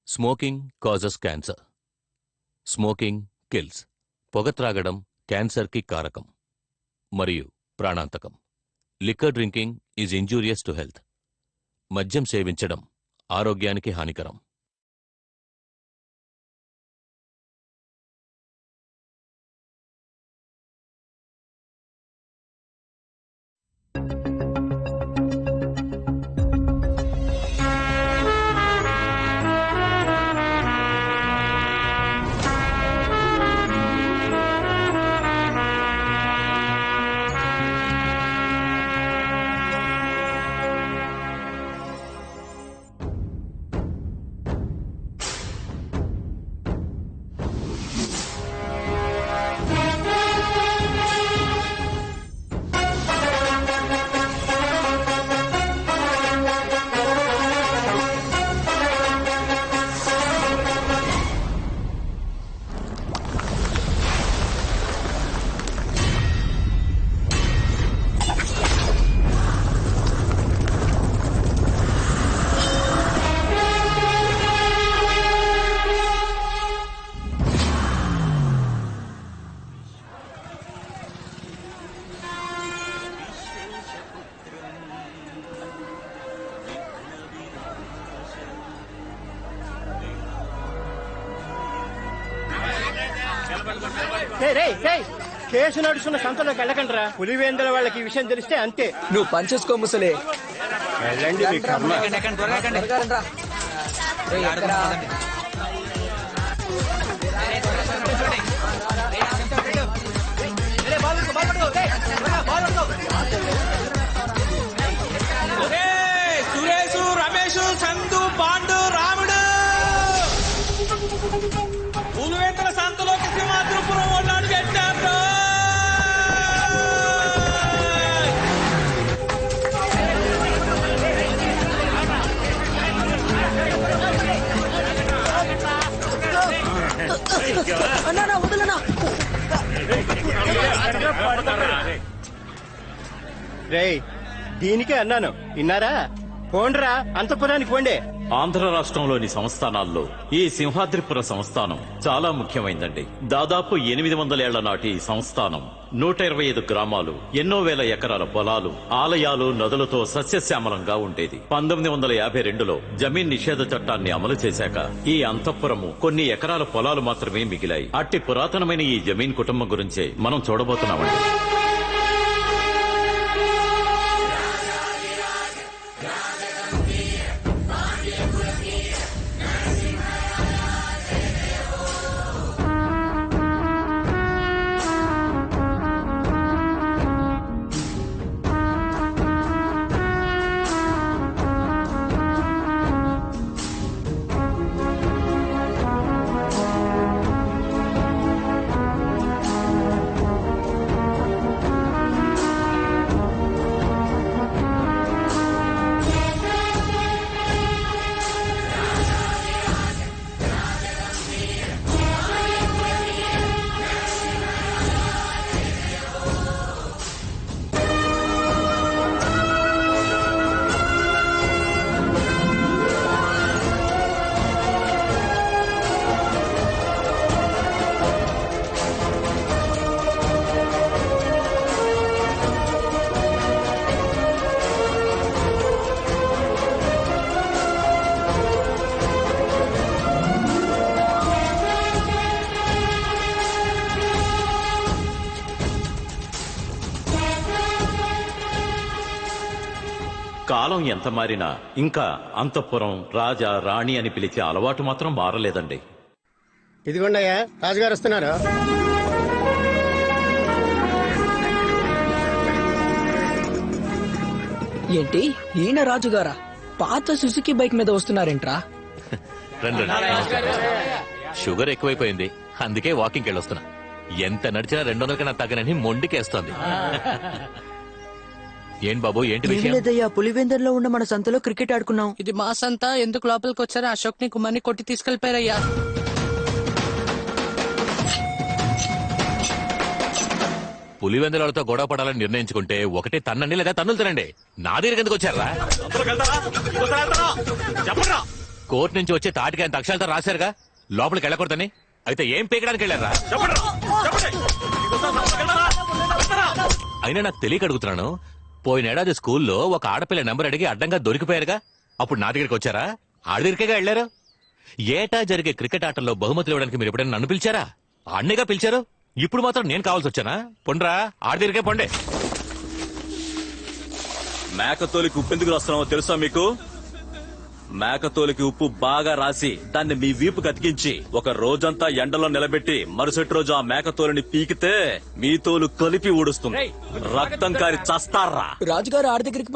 Smoking causes cancer. Smoking kills. పొగ త్రాగడం క్యాన్సర్కి కారకం మరియు ప్రాణాంతకం. Liquor drinking is injurious to health. మద్యం సేవించడం ఆరోగ్యానికి హానికరం. కేసు నడుస్తున్న సంతలోకి వెళ్ళకండిరా. పులివేంద్ర వాళ్ళకి ఈ విషయం తెలిస్తే అంతే. నువ్వు పనిచేసుకో ముసలే. వెళ్ళండి మీ కర్మ. సురేషు, రమేషు, సందు, పాండు, రాముడు పులివేంద్ర సంతలోకి సింహాద్రిపురం వాళ్ళని పెట్టారు. అన్నా వదలనా. రేయ్, దీనికే అన్నాను, విన్నారా? పోండ్రా, అంతఃపురానికి పోండి. ఆంధ్ర రాష్ట్రంలోని సంస్థానాల్లో ఈ సింహాద్రిపుర సంస్థానం చాలా ముఖ్యమైందండి. దాదాపు 800 ఏళ్ల నాటి ఈ సంస్థానం 125 గ్రామాలు, ఎన్నో వేల ఎకరాల పొలాలు, ఆలయాలు, నదులతో సస్యశ్యామలంగా ఉండేది. 1952లో జమీన్ నిషేధ చట్టాన్ని అమలు చేశాక ఈ అంతఃపురము కొన్ని ఎకరాల పొలాలు మాత్రమే మిగిలాయి. అట్టి పురాతనమైన ఈ జమీన్ కుటుంబం గురించే మనం చూడబోతున్నామండి. కాలం ఎంత మారినా ఇంకా అంతఃపురం రాజా రాణి అని పిలిచే అలవాటు మాత్రం మారలేదండి. ఇదిగోండయ్యా, రాజుగారు వస్తున్నారు. ఏంటి ఈయన రాజుగారా? పాత సుజుకి బైక్ మీద వస్తున్నారేంట్రా? రండి. షుగర్ ఎక్కువైపోయింది, అందుకే వాకింగ్కి వెళ్ళొస్తున్నా. ఎంత నడిచినా 200 కన్నా తగ్గనని మొండికేస్తోంది. ఏం బాబు, ఏంటి విషయం? లేదయ్యా, పులివెందర్లో ఉన్న మన సంతలో క్రికెట్ ఆడుకున్నాం. ఇది మా సంత. ఎందుకు లోపలికి వచ్చారో అశోక్ ని కుమార్ని కొట్టి తీసుకెళ్లిపోయారయ్యా. పులివెందులతో గొడవ పడాలని నిర్ణయించుకుంటే ఒకటి తన్నండి లేదా తన్నులు తినండి. నా దగ్గర ఎందుకు వచ్చారా? కోర్టు నుంచి వచ్చే తాటికి అంత అక్షరాలతో రాశారుగా లోపలికి వెళ్ళకూడదని. అయితే ఏం పీకడానికి వెళ్ళారా? అయినా నాకు తెలియక అడుగుతున్నాను. పోయినేడాది స్కూల్లో ఒక ఆడపిల్ల నెంబర్ అడిగి అడ్డంగా దొరికిపోయారుగా, అప్పుడు నా దగ్గరికి వచ్చారా? ఆడి దగ్గరికేగా వెళ్ళారు. ఏటా జరిగే క్రికెట్ ఆటల్లో బహుమతులు ఇవ్వడానికి మీరు ఎప్పుడైనా నన్ను పిలిచారా? ఆడినేగా పిలిచారు. ఇప్పుడు మాత్రం నేను కావాల్సి వచ్చానా? పొండ్రా, ఆడి దగ్గరికే పొండే. మేకతోలికి ఉప్పు ఎందుకు రాస్తున్నావో తెలుసా మీకు? మేకతోలికి ఉప్పు బాగా రాసి దాన్ని మీ వీపుకి అతికించి ఒక రోజంతా ఎండలో నిలబెట్టి మరుసటి రోజు ఆ మేకతోలిని పీకితే మీ తోలు కలిపి ఊడుస్తుంది. రక్తం కారి చస్తారా? రాజుగారు ఆడి దగ్గరికి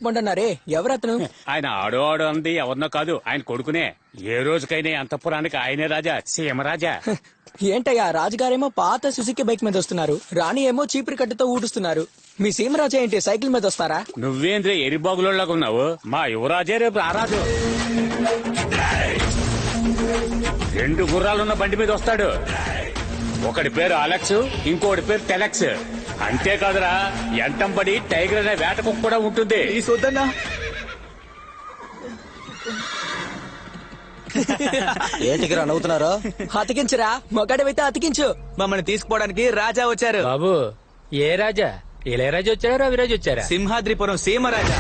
పండి అన్నారే, ఎవరతను? ఆయన ఆడు అంది ఎవరినో కాదు, ఆయన కొడుకునే. ఏ రోజుకైనా అంతఃపురానికి ఆయనే రాజా, సీమరాజా. ఏంటయ్యా, రాజుగారేమో పాత సుజుకి బైక్ మీద వస్తున్నారు, రాణి ఏమో చీపురు కట్టుతో ఊడుస్తున్నారు. మీ సీమరాజా ఏంటి సైకిల్ మీద వస్తారా? నువ్వేంద్రే ఎరిబాగులోలాగా ఉన్నావు. మా యువరాజే రేపు రారాజు. 2 గుర్రాలున్న బండి మీద వస్తాడు. ఒకడి పేరు అలెక్స్, ఇంకోటి పేరు టెలెక్స్. అంతేకాదురా, ఎంటంబడి టైగర్ అనే వేటకు కూడా ఉంటుంది. ఏంటికి నవ్వుతున్నారు? అతికించురా, మొగాడివైతే అతికించు. మమ్మల్ని తీసుకుపోవడానికి రాజా వచ్చారు. బాబు, ఏ రాజా? ఇళయరాజు వచ్చారా, రవిరాజు వచ్చారా? సింహాద్రిపురం సీమరాజా.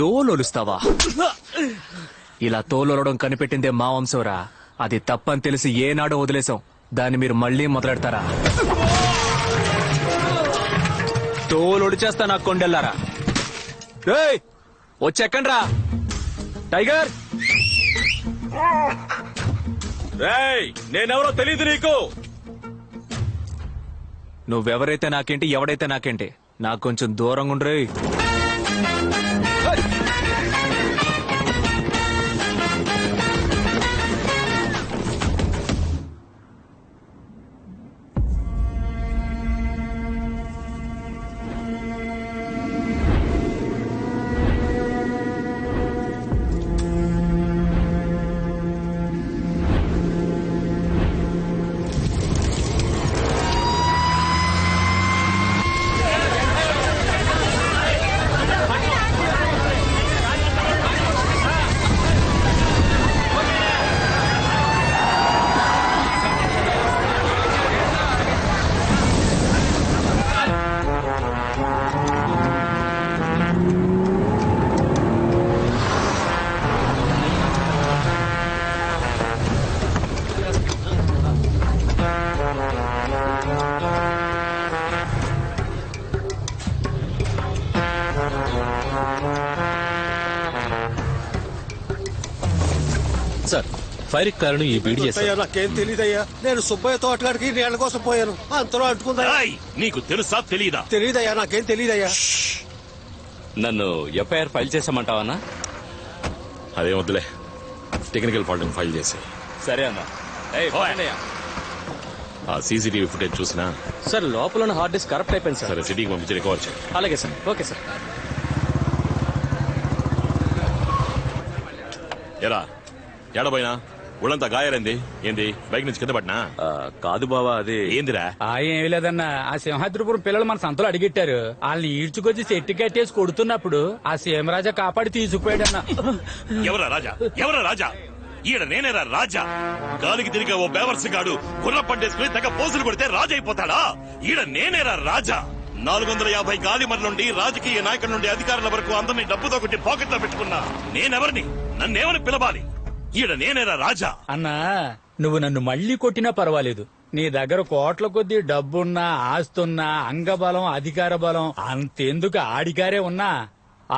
తోలొలుస్తావా? ఇలా తోలొలడం కనిపెట్టిందే మా వంశంరా. అది తప్పని తెలిసి ఏనాడో వదిలేసాం. దాన్ని మీరు మళ్ళీ మొదలెడతారా? తోలొడిచేస్తా నా కొండెల్లారా. వచ్చెక్కండ్రా. టైగర్, నేనెవరో తెలీదు నీకు. నువ్వెవరైతే నాకేంటి, ఎవడైతే నాకేంటి, నాకు కొంచెం దూరంగా ఉండ్రే. సార్, ఫైర్ కారణం ఈ బీడి చేశారు. నాకేం తెలియదయ్యా. నేను సుబ్బయ్య తోటగాడికి నీళ్ల కోసం పోయాను, అంతలో అంటుకుందా. నీకు తెలుసా తెలీదా? తెలియదయ్యా, నాకేం తెలియదయ్యా. నన్ను ఎఫ్ఐఆర్ ఫైల్ చేసామంటావన్నా? అదే వద్దులే, టెక్నికల్ ఫాల్ట్ ఫైల్ చేసి. సరే అన్నా. ఆ సీసీటీవీ ఫుటేజ్ చూసినా సార్, లోపల హార్డ్ డిస్క్ కరప్ట్ అయిపోయింది సార్. సరే, సిటీకి పంపించి రికవర్ చేయి. అలాగే సార్. Okay sir. ఎరా ఎడబోయినా ఒళ్ళంతా గాయాలంది ఏంది బైక్ నుంచి కింద పడినా కాదు బావా అది ఏందిరా ఏమీ లేదన్నా ఆ సింహాద్రిపురం పిల్లలు మన సంతలో అడిగెట్టారు వాళ్ళని ఈడ్చుకొచ్చి చెట్టు కట్టేసి కొడుతున్నప్పుడు ఆ సీమరాజా కాపాడి తీసుకుపోయాడన్నా. ఎవరా రాజా ఎవరా రాజా ఈడ నేనేరా రాజా గాలికి తిరిగే ఓ బేవర్సి గాడు గుర్ర పట్టేసుకుని తెగ పోసులు కొడితే రాజా అయిపోతాడా ఈడ నేనేరా రాజా 450 గాలిమర్ల నుండి రాజకీయ నాయకుల నుండి అధికారుల వరకు అందరినీ డబ్బుతో కొట్టి పాకెట్ లో పెట్టుకున్నా నేనెవరిని నన్నేమని పిలవాలి ఈడ నేనేరా రాజా. అన్నా నువ్వు నన్ను మళ్ళీ కొట్టినా పర్వాలేదు, నీ దగ్గర కోట్ల కొద్దీ డబ్బున్నా ఆస్తున్నా అంగబలం అధికార బలం అంతెందుకు ఆడిగారే ఉన్నా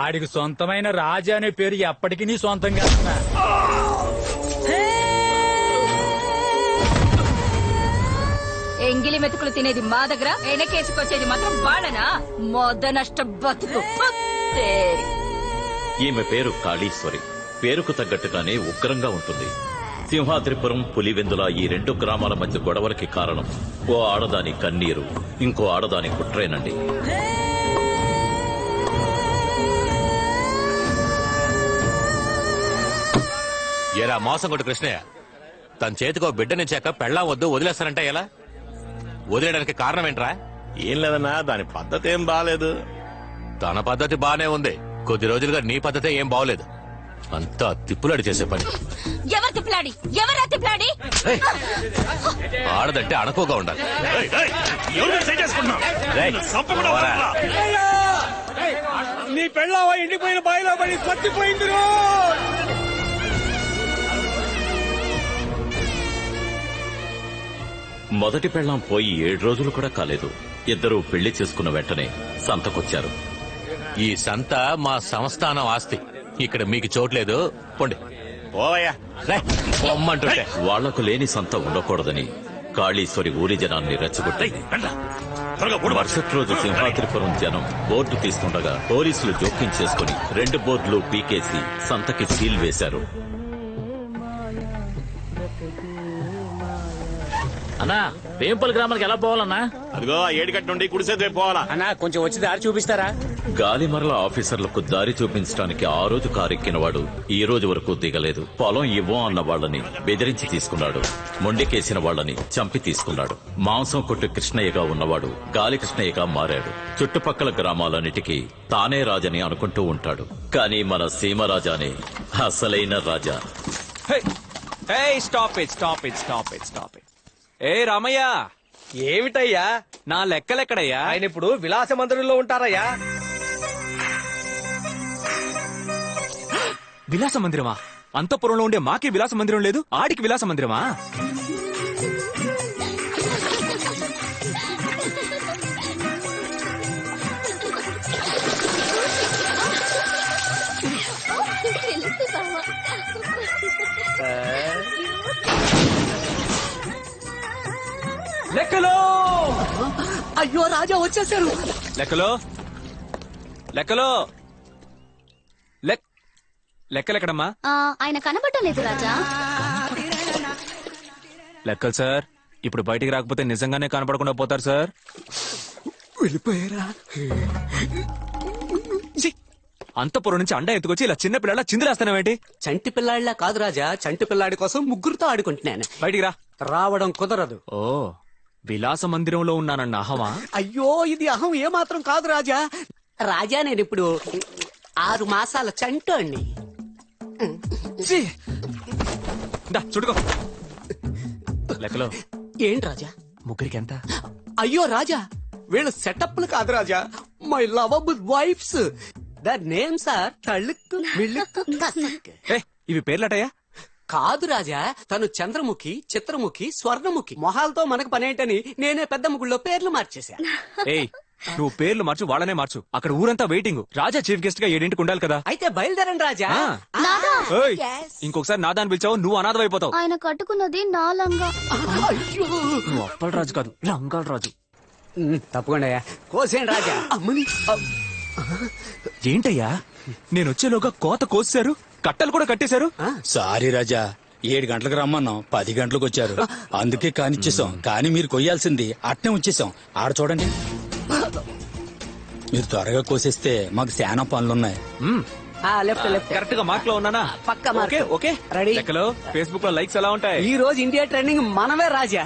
ఆడికి సొంతమైన రాజా అనే పేరు ఎప్పటికీ నీ సొంతంగా ఉన్నా. ఎంగిలి మెతుకులు తినేది మా దగ్గర, ఎనకేసుకొచ్చేది మాత్రం వాళ్ళనా? మొద నష్ట బతుకు. ఈమె పేరు కాళీశ్వరి. పేరుకు తగ్గట్టుగానే ఉగ్రంగా ఉంటుంది. సింహాద్రిపురం పులివెందుల ఈ 2 గ్రామాల మధ్య గొడవలకి కారణం ఓ ఆడదాని కన్నీరు, ఇంకో ఆడదాని కుట్రేనండి. ఏరా మోసం కొట్టు కృష్ణయ్య, తన చేతికో బిడ్డనిచ్చాక పెళ్ళాం వద్దు వదిలేస్తారంటే ఎలా? వదిలేయడానికి కారణం ఏంట్రా? ఏం లేదన్నా, దాని పద్ధతి ఏం బాలేదు. తన పద్ధతి బానే ఉంది, కొద్ది రోజులుగా నీ పద్ధతి ఏం బాగోలేదు. అంతా తిప్పులాడి చేసే పని. ఎవరు తిప్పలాడి? ఎవరా తిప్పలాడి? ఆడదంటే అణకువగా ఉండాలి. నీ పెళ్ళావా ఎండిపోయిన బాయిలో పడి పట్టిపోయింది. మొదటి పెళ్ళాం పోయి 7 రోజులు కూడా కాలేదు. ఇద్దరూ పెళ్లి చేసుకున్న వెంటనే సంతకొచ్చారు. ఈ సంత మా సంస్థానం ఆస్తి, ఇక్కడ మీకు చోట్లేదు, పోండి. ఓవయ్యా పొమ్మంటుంటే వాళ్లకు లేని సంత ఉండకూడదని కాళీశ్వరి ఊరి జనాన్ని రెచ్చగొట్టింది. మరుసటి రోజు సింహాద్రిపురం జనం బోర్డు తీస్తుండగా పోలీసులు జోక్యం చేసుకుని 2 బోర్డులు పీకేసి సంతకి సీల్ వేశారు. అన్నా వేంపల్లి గ్రామానికి ఎలా పోవాలన్నా? అదిగో ఏడిగట్టు నుండి కుడిసేదే పోవాలా అన్నా కొంచెం వచ్చి దారి చూపిస్తారా? గాలిమరల ఆఫీసర్లకు దారి చూపించడానికి ఆ రోజు కారెక్కిన వాడు ఈ రోజు వరకు దిగలేదు. పొలం ఇవ్వం అన్న వాళ్ళని బెదిరించి తీసుకున్నాడు. మొండికేసిన వాళ్ళని చంపి తీసుకున్నాడు. మాంసం కొట్టు కృష్ణయ్యగా ఉన్నవాడు గాలి కృష్ణయ్యగా మారాడు. చుట్టుపక్కల గ్రామాలన్నిటికీ తానే రాజని అనుకుంటూ ఉంటాడు. కానీ మన సీమరాజానే అసలైన రాజా. ఏ రామయ్య, ఏమిటయ్యా నా లెక్కలెక్కడయ్యా? ఆయన ఇప్పుడు విలాస మందిరంలో ఉంటారయ్యా. విలాస మందిరమా? అంతఃపురంలో ఉండే మాకే విలాస మందిరం లేదు, ఆడికి విలాస మందిరమా? లెక్కలో అయ్యో రాజా వచ్చేసారు. లెక్కలో లెక్కలో లెక్కలెక్కడమ్మా? ఆయన కనబడటం లేదు రాజా. లెక్కలు సార్, ఇప్పుడు బయటికి రాకపోతే నిజంగానే కనపడకుండా పోతారు సార్. వెళ్ళిపోయారా? అంతపురం నుంచి అండా ఎత్తుకొచ్చి ఇలా చిన్న పిల్లల చిందులేస్తానేంటి? చంటి పిల్లాడిలా కాదు రాజా, చంటి పిల్లాడి కోసం ముగ్గురుతో ఆడుకుంటున్నాను. బయటికి రా. రావడం కుదరదు. ఓ, విలాస మందిరంలో ఉన్నానన్న అహమా? అయ్యో ఇది అహం ఏమాత్రం కాదు రాజా. రాజా నేను ఇప్పుడు 6 మాసాల చంటోణ్ణి. చుట్టుకో. లెక్కలో ఏంటి రాజా? ముగ్గురికి ఎంత? అయ్యో రాజా, వీళ్ళు సెటప్లు కాదు Raja, my lovable wives. The names are తళుక్ మిళుక్ కసక్. ఇవి పేర్లటయ్యా? కాదు రాజా, తను చంద్రముఖి, చిత్రముఖి, స్వర్ణముఖి. మొహాలతో మనకు పనేంటని నేనే పెద్ద ముగ్గుల్లో పేర్లు మార్చేశా. ఏయ్, నువ్వు పేర్లు మార్చు, వాళ్ళనే మార్చు. అక్కడ ఊరంతా వెయిటింగ్. రాజా చీఫ్ గెస్ట్ గా 7ంటికి ఉండాలి కదా. అయితే బయలుదేరండి రాజా. ఏయ్, ఇంకొకసారి నాదాన్ని పిలిచావు నువ్వు అనాథమైపోతావు. ఆయన కట్టుకున్నది నా లంగా. నువ్వు అప్పల రాజు కాదు, లంగాల రాజు. తప్పకుండా కోసేయండి రాజా. అమ్మని ఏంటయ్యా, నేను వచ్చేలోగా కోత కోసారు, కట్టలు కూడా కట్టేశారు. సారీ రాజా, 7 గంటలకు రమ్మన్నాం, 10 గంటలకు వచ్చారు. అందుకే కానిచ్చేసాం. కానీ మీరు కొయ్యాల్సింది అట్నే వచ్చేసాం. ఆడ చూడండి, మీరు త్వరగా కోసేస్తే మాకు శానా పనులున్నాయి. లెఫ్ట్ లెఫ్ట్ కరెక్ట్ గా మార్క్ లో ఉన్నానా? పక్క మార్క్. Okay okay. రెడీ. లెక్కలో ఫేస్బుక్ లో లైక్స్ ఎలా ఉంటాయి? ఈ రోజు ఇండియా ట్రెండింగ్ మనమే రాజా.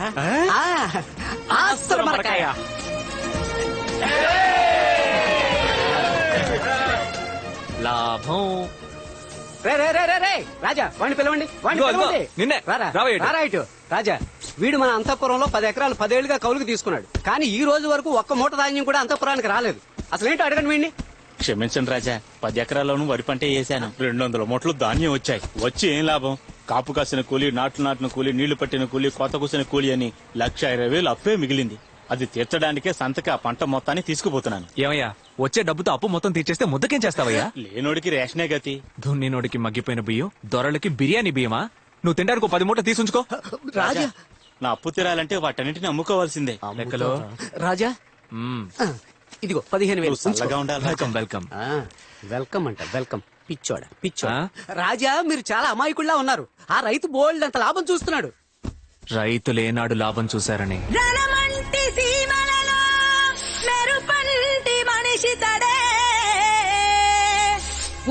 ఆస్త్రమరకాయ. లాభం. రే రే రే రే రే రాజా వాడిని పిలవండి, వాడిని ఇదిగో, పిలవండి. ఇదిగో, నిన్నే. రారా, రావా ఇటు. రారా ఇటు. రాజా వీడు మన అంతఃపురంలో 10 ఎకరాలు 10 ఏళ్లుగా కౌలుకు తీసుకున్నాడు. కానీ ఈ రోజు వరకు ఒక్క మూట ధాన్యం కూడా అంతఃపురానికి రాలేదు. అసలేంటో అడగండి వీడిని. క్షమించండి రాజా, 10 ఎకరాల్లోనూ వరి పంటే వేశాను. 200 మూటలు ధాన్యం వచ్చాయి. వచ్చి ఏం లాభం? కాపు కాసిన కూలి, నాటిన కూలి, నీళ్లు పట్టిన కూలి, కోత కూసిన కూలి అని 1,20,000 అప్పే మిగిలింది. అది తీర్చడానికే సంతకి ఆ పంట మొత్తాన్ని తీసుకుపోతున్నాను. ఏమయ్యా, వచ్చే డబ్బుతో అప్పు మొత్తం తీర్చేస్తే ముద్దకేం చేస్తావయ్యా? లేనోడికి రేషనే గతి. దున్నినోడికి మగ్గిపోయిన బియ్యం, దొరలకి బిర్యానీ బియ్యమా? నువ్వు తినడానికి 10 మూట తీసుంచుకో. రాజా నా అప్పు తీరాలంటే వాటన్నింటిని అమ్ముకోవాల్సిందే. లెక్కలో రాజా ఇదిగో 15,000. చల్లగా ఉండాలి. Welcome welcome. వెల్కమ్ అంట, వెల్కమ్. పిచ్చోడా. రాజా మీరు చాలా అమాయకుల్లా ఉన్నారు. ఆ రైతు బోల్డ్ అంత లాభం చూస్తున్నాడు. రైతులేనాడు లాభం చూశారని రణమంటి సీమలలో మెరుపంటి మనిషి తడే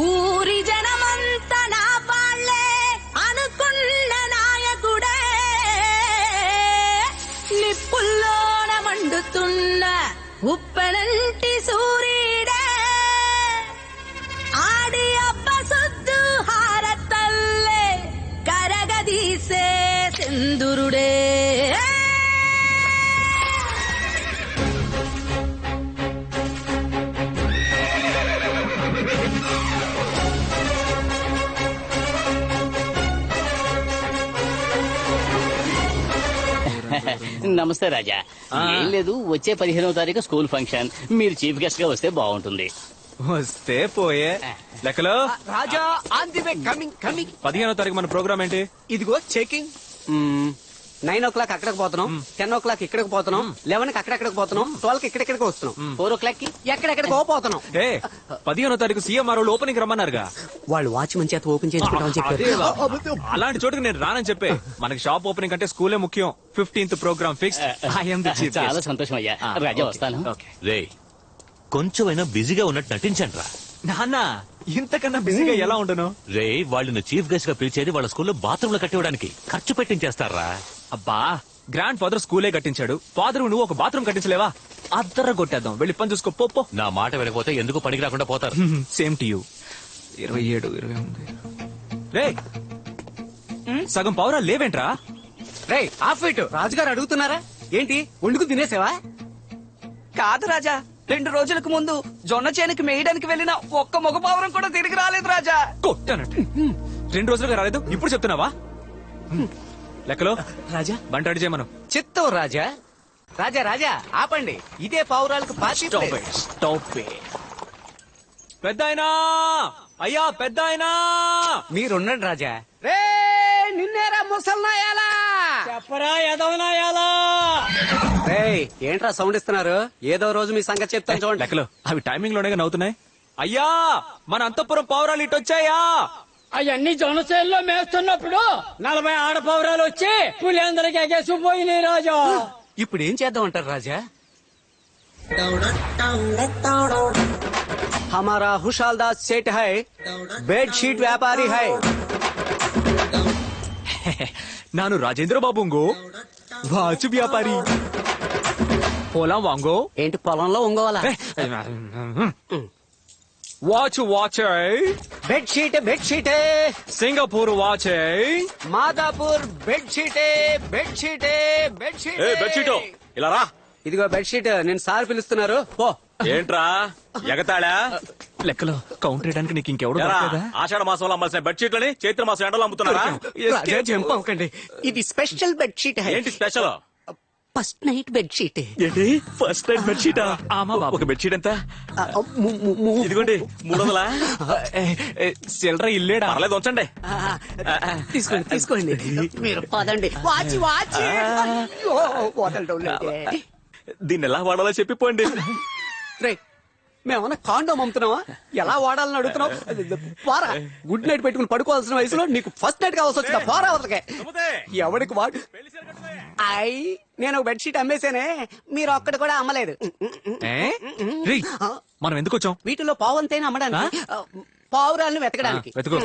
ఊరి జనమంతా నా వాళ్ళే అనుకున్న నాయకుడే నిప్పుల్లోన మండుతున్న ఉప్పెనంటి సూర్యుడే ఆడి అబ్బ సుద్దు హారతల్లే కరగదీసే సింధురుడే. నమస్తే రాజా. ఏం లేదు, వచ్చే 15వ తారీఖు స్కూల్ ఫంక్షన్. మీరు చీఫ్ గెస్ట్ గా వస్తే బాగుంటుంది. వస్తే పోయే. లెక్కలో Raja on the way, coming coming. 15వ తారీఖు మన ప్రోగ్రామ్ ఏంటి? ఇదిగో చెకింగ్. 9 o'clock అక్కడికి పోతున్నాం, 10 o'clock ఇక్కడికి పోతున్నాం, 11 కి అక్కడెక్కడికి పోతున్నాం, 12 కి ఇక్కడెక్కడికి వస్తున్నాం, 4 o'clock కి ఎక్కడెక్కడికో పోతున్నాం. ఏ 15వ తారీఖు సీఎంఆర్ వాళ్ళు ఓపెనింగ్ రమ్మన్నారుగా. వాళ్ళు వాచ్మన్ చేత ఓపెన్ చేసుకుంటామని చెప్పారు. అలాంటి చోటుకి నేను రానని చెప్పే. మనకి షాప్ ఓపెనింగ్ అంటే స్కూలే ముఖ్యం. 15th programme fix. చాలా సంతోషం అయ్యా. రాజా వస్తాను. రే కొంచెమైనా బిజీగా ఉన్నట్టు నటించండి రా. నాన్న ఇంతకన్నా బిజీగా ఎలా ఉండను? రే వాళ్ళని చీఫ్ గెస్ట్ గా పిలిచేది వాళ్ళ స్కూల్లో బాత్రూమ్ లో కట్టివ్వడానికి. ఖర్చు పెట్టించేస్తారా? అబ్బా, గ్రాండ్ ఫాదర్ స్కూలే కట్టించాడు. ఫాదర్ నువ్వు ఒక బాత్రూమ్ కట్టించలేవా? అద్దర కొట్టేద్దాం. వెళ్ళి పని చూసుకో. పో. నా మాట వినకపోతే ఎందుకు పనికి రాకుండా పోతారు. Same to you. 27, 28. రే సగం పౌరా లేవేంట్రా? Ray of it. రాజుగారు అడుగుతున్నారా ఏంటి? వండుకు తినేసావా? కాదు రాజా, 2 రోజులకు ముందు జొన్న చేనుకి మేయడానికి వెళ్ళిన ఒక్క మగ పావురం కూడా తిరిగి రాలేదు రాజా. కొట్టానంటే 2 రోజులుగా రాలేదు, ఇప్పుడు చెప్తున్నావా? లెక్కలో రాజా బంట అడి చేయమను. చిత్తం రాజా. రాజా రాజా ఆపండి. ఇదే పావురాలకు పార్టీ ప్లేస్. స్టాప్. పెద్దాయనా, అయ్యా పెద్దాయనా, మీరుండండి రాజా. రే నిన్నేరా ముసల్నాయాలా, చెప్పరా ఎదవనాయాలా. రేయ్ ఏంట్రా సౌండ్ ఇస్తున్నారు? ఏదో రోజు మీ సంగతి చెప్తాను చూడండి. లెక్కలో అవి టైమింగ్ లోనే నవ్వుతున్నాయి. అయ్యా మన అంతఃపురం పౌరాలు ఇటు వచ్చాయా? అవన్నీ జొన్నచేనులో మేస్తున్నప్పుడు 40 ఆడపౌరాలు వచ్చి పులిందరికి ఎగేసిపోయినాయి రాజా. ఇప్పుడు ఏం చేద్దాం అంటారు రాజా? हमारा हुशालदास सेठ है, बेडशीट व्यापारी है. ನಾನು రాజేంద్ర బాబుంగో, వాచ్ వ్యాపారి. పొలం వాంగో. ఏంటి పొలంలో ఒంగోవాలా? Watch watch. Bedsheet bedsheet. Singapore watch. Madhapur bedsheet bedsheet bedsheet. Bedsheet ఇలా రా. ఇదిగో బెడ్షీట్. నేను సార్ పిలుస్తున్నారు. పో. ఏంట్రా ఎగతాళా? లెక్కలో కౌంటర్ వేయడానికి నీకు ఇంకెవడు ఎరా, దొరకలేదా? ఆషాఢ మాసంలో అమ్మాల్సిన బెడ్షీట్లని చైత్ర మాసం ఎండలో అమ్ముతున్నారా? రాజా జంప్ అవ్వకండి. ఇది స్పెషల్ బెడ్షీట్. ఏంటి స్పెషల్? First night bedsheet. ఏంటి ఫస్ట్ టైం బెడ్షీటా? ఆమా బాబు. ఒక బెడ్షీట్ ఎంత? ఇదిగోండి 300. చిల్లర ఇల్లేడా? పర్లేదు ఉంచండి. తీసుకోండి తీసుకోండి. మీరు పదండి. వాచి వాచి. అయ్యో, వదలడం లేదే. దీన్ని ఎలా వాడాలో చెప్పిపోండి. రే మేమన్నా కాండోమ్ అమ్ముతున్నావా? ఎలా వాడాలని అడుగుతున్నావు? పోరా. గుడ్ నైట్ పెట్టుకుని పడుకోవాల్సిన వయసులో నీకు ఫస్ట్ నైట్ కావాల్సి వచ్చిందా? పోరా అవతలకే. ఎవడికి వాడు? అయ్ నేను ఒక బెడ్షీట్ అమ్మేశానే, మీరు ఒక్కటి కూడా అమ్మలేదు. మనం ఎందుకు వచ్చాం? వీటిలో పావంతైనా అమ్మడానికి. పావురాలను వెతకడానికి వెతుకు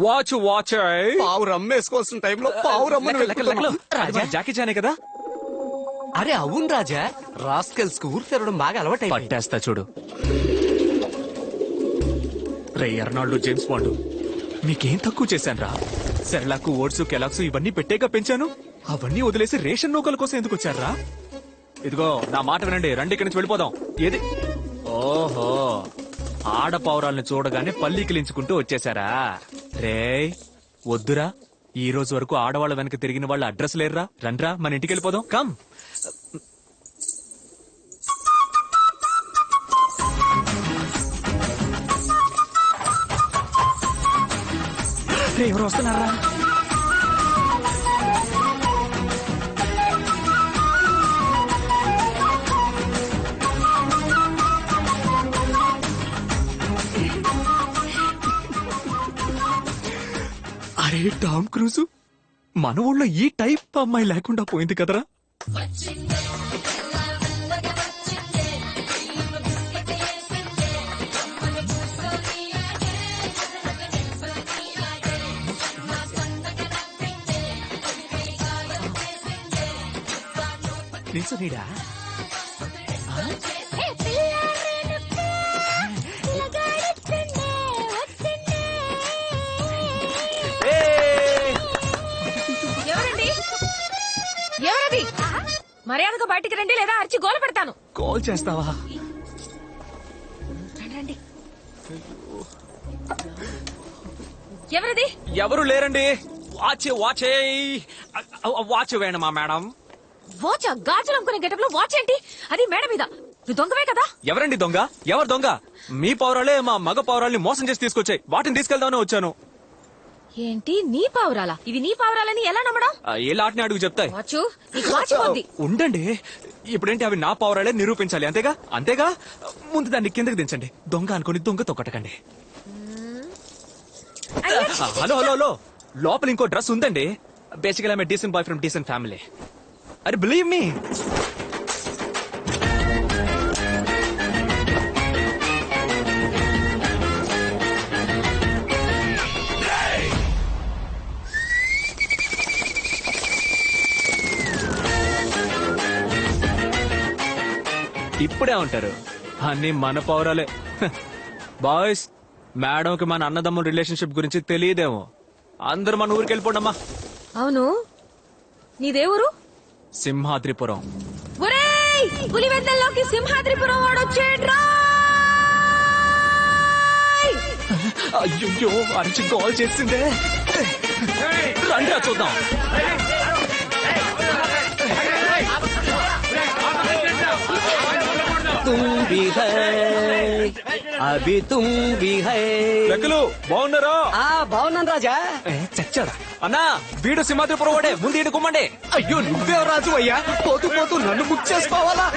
వాచ్ వాచ్ పావు రమ్మేసుకోవాల్సిన టైంలో పావు రమ్మను జాకీ చానే కదా. అరే అవును రాజా, రాస్కెల్స్ కు ఊరు తిరగడం బాగా అలవాటు. పట్టేస్తా చూడు. రే ఎర్నాల్డ్ జేమ్స్ బాండ్, మీకేం తక్కువ చేశాను రా? సెర్లాకు ఓట్స్ కెలాక్స్ ఇవన్నీ పెట్టేగా పెంచాను. అవన్నీ వదిలేసి రేషన్ నూకల కోసం ఎందుకు వచ్చారా? ఇదిగో నా మాట వినండి, రండి ఇక్కడి నుంచి వెళ్ళిపోదాం. ఏది? ఓహో, ఆడపావురాల్ని చూడగానే పల్లికిలించుకుంటూ వచ్చేసారా? రే వద్దురా, ఈ రోజు వరకు ఆడవాళ్ళ వెనక తిరిగిన వాళ్ళ అడ్రస్ లేరురా. రండ్రా మన ఇంటికి వెళ్ళిపోదాం. కమ్. రే ఎవరు వస్తున్నారా? అరే టామ్ క్రూజ్, మన ఊళ్ళో ఈ టైప్ అమ్మాయి లేకుండా పోయింది కదరా. నిల్చోనీడా? ఎవరండి? ఎవరది? మర్యాదగా బయటికి రండి, లేదా అరిచి గోల పెడతాను. కాల్ చేస్తావా? రండి. ఎవరది? ఎవరు లేరండి. వాచ్ వాచ్ వాచ్ వేణమా మేడం? వాచ్? గాజులు అమ్ముకునే గెటప్ లో వాచ్ ఏంటి? అది మేడ మీద. నువ్వు దొంగవే కదా? ఎవరండి దొంగ? ఎవరు దొంగ? మీ పౌరాలే మా మగ పౌరాల్ని మోసం చేసి తీసుకొచ్చాయి. వాటిని తీసుకెళ్దామని వచ్చాను. ఏంటి నీ పావురాలా? ఇవి నీ పావురాలని ఎలా నమ్మడం? ఏ లాట్ని అడుగు చెప్తాయి. వాచు నీకు వాచ్ పోద్ది. ఉండండి, ఇప్పుడేంటి అవి నా పౌరాలే నిరూపించాలి. అంతేగా అంతేగా. ముందు దాన్ని కిందకి దించండి. దొంగ అనుకుని దొంగ తొక్కటకండి. హలో హలో హలో, లోపల ఇంకో డ్రెస్ ఉందండి. Basically I'm decent boy from decent family. అరే బిలీవ్ మీ. ఇప్పుడే ఉంటారు అన్ని మన పౌరాలే. బాయ్స్, మేడంకి మన అన్నదమ్ముల రిలేషన్షిప్ గురించి తెలియదేమో. అందరూ మన ఊరికి వెళ్ళిపోండమ్మా. అవును, నీదేవురు? సింహాద్రిపురం. ఒరేయ్, పులివెందల్లోకి సింహాద్రిపురం వాడొచ్చేట్రా. అయ్యో అరిచి కాల్ చేసిందే. రండి చూద్దాం. అభి తుమ్ భీ హై. లెక్కలు బాగున్నారా? బాగున్నాను రాజా. చచ్చాడా? అన్నా వీడు సింహాద్రిపురం వాడే, ముందు ఈడు కుమ్మండి. అయ్యో నువ్వే రాజు అయ్యా, పోతూ పోతూ నన్ను బుక్ చేసుకోవాలా?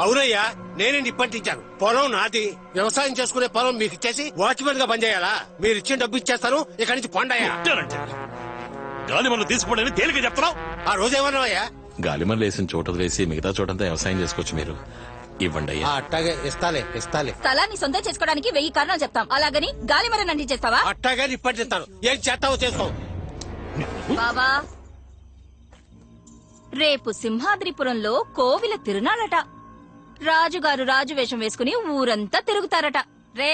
అవునయ్యా, నేనే నిప్పంటించాను. పొలం నాది. వ్యవసాయం చేసుకునే పొలం మీకు ఇచ్చేసి వాచ్మెన్ గా పనిచేయాలా? మీరు ఇచ్చిన డబ్బు ఇచ్చేస్తాను, ఇక్కడి నుంచి పొండయ్యా. గాలి మనం తీసుకోవడానికి తేలిక చెప్తున్నావు. ఆ రోజు ఏమన్నావయ్యా? గాలిమర్లు వేసిన చోట వేసి మిగతా చోటంతా వ్యవసాయం చేసుకోవచ్చు. మీరు ఇవ్వండి అయ్యా. అట్టాగే ఇస్తాలే ఇస్తాలే. స్థలాన్ని సొంతం చేసుకోవడానికి 1000 కారణాలు చెప్తాం, అలాగని గాలిమరని అంటించేస్తావా? అట్టాగే నిప్పంటిస్తాను. ఏం చేస్తావో చేసుకో. బాబా, రేపు సింహాద్రిపురంలో కోవిల తిరునాళట. రాజుగారు రాజు వేషం వేసుకుని ఊరంతా తిరుగుతారట. రే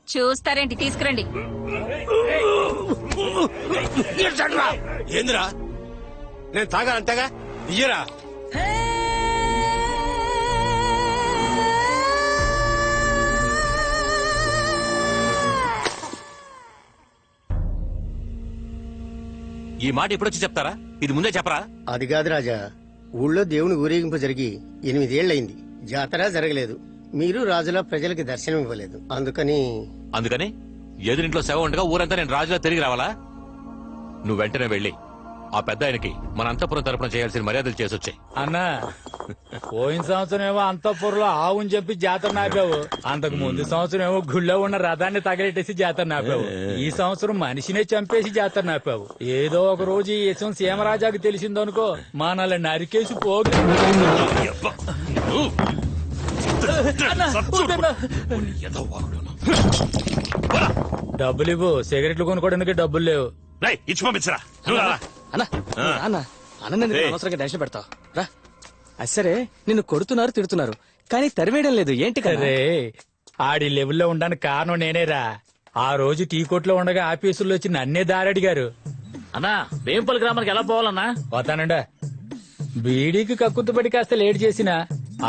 చూస్తారేంటి? తీసుకురండి. ఏందిరా? నేను తాగాలంతేగా, ఇయ్యరా. ఈ మాట ఎప్పుడొచ్చి చెప్తారా? ఇది ముందే చెప్పరా? అది కాదు రాజా, ఊళ్ళో దేవుని ఊరేగింపు జరిగి 8 ఏళ్లయింది. జాతర జరగలేదు. మీరు రాజులా ప్రజలకి దర్శనం ఇవ్వలేదు. అందుకని ఎదురింట్లో సేవ ఉండగా ఊరంతా నేను రాజులా తిరిగి రావాలా? నువ్వు వెంటనే వెళ్ళి ఆ పెద్ద ఆయనకి మన అంతపురం తరపున చేయాల్సిన మర్యాదలు చేసొచ్చాయి. అన్నా పోయిన సంవత్సరం ఏమో అంతఃపురంలో ఆవుని చెప్పి జాతర నాపావు, అంతకు ముందు సంవత్సరం ఏమో గుళ్ళో ఉన్న రథాన్ని తగలెట్టేసి జాతర నాపావు, ఈ సంవత్సరం మనిషినే చంపేసి జాతర నాపావు. ఏదో ఒక రోజు ఈ విషయం సీమరాజాకి తెలిసిందనుకో మనల్ని నరికేసి పోగు. డబ్బులు ఇవ్వు, సిగరెట్లు కొనుక్కోవడానికి డబ్బులు లేవు. ఇచ్చి పంపించరా. అనవసరంగా డేషన్ పెడతావు రా. అది సరే నిన్ను కొడుతున్నారు తిడుతున్నారు కానీ తరివేయడం లేదు ఏంటి కదా? అరే ఆడి లెవెల్లో ఉండడానికి కారణం నేనేరా. ఆ రోజు టీ కొట్లో ఉండగా ఆఫీసుల్లో వచ్చి నన్నే దారడిగారు. అన్నా వేంపల్లి గ్రామానికి ఎలా పోవాలన్నా? పోతానండా. బీడీకి కక్కుతుపడి కాస్త లేట్ చేసినా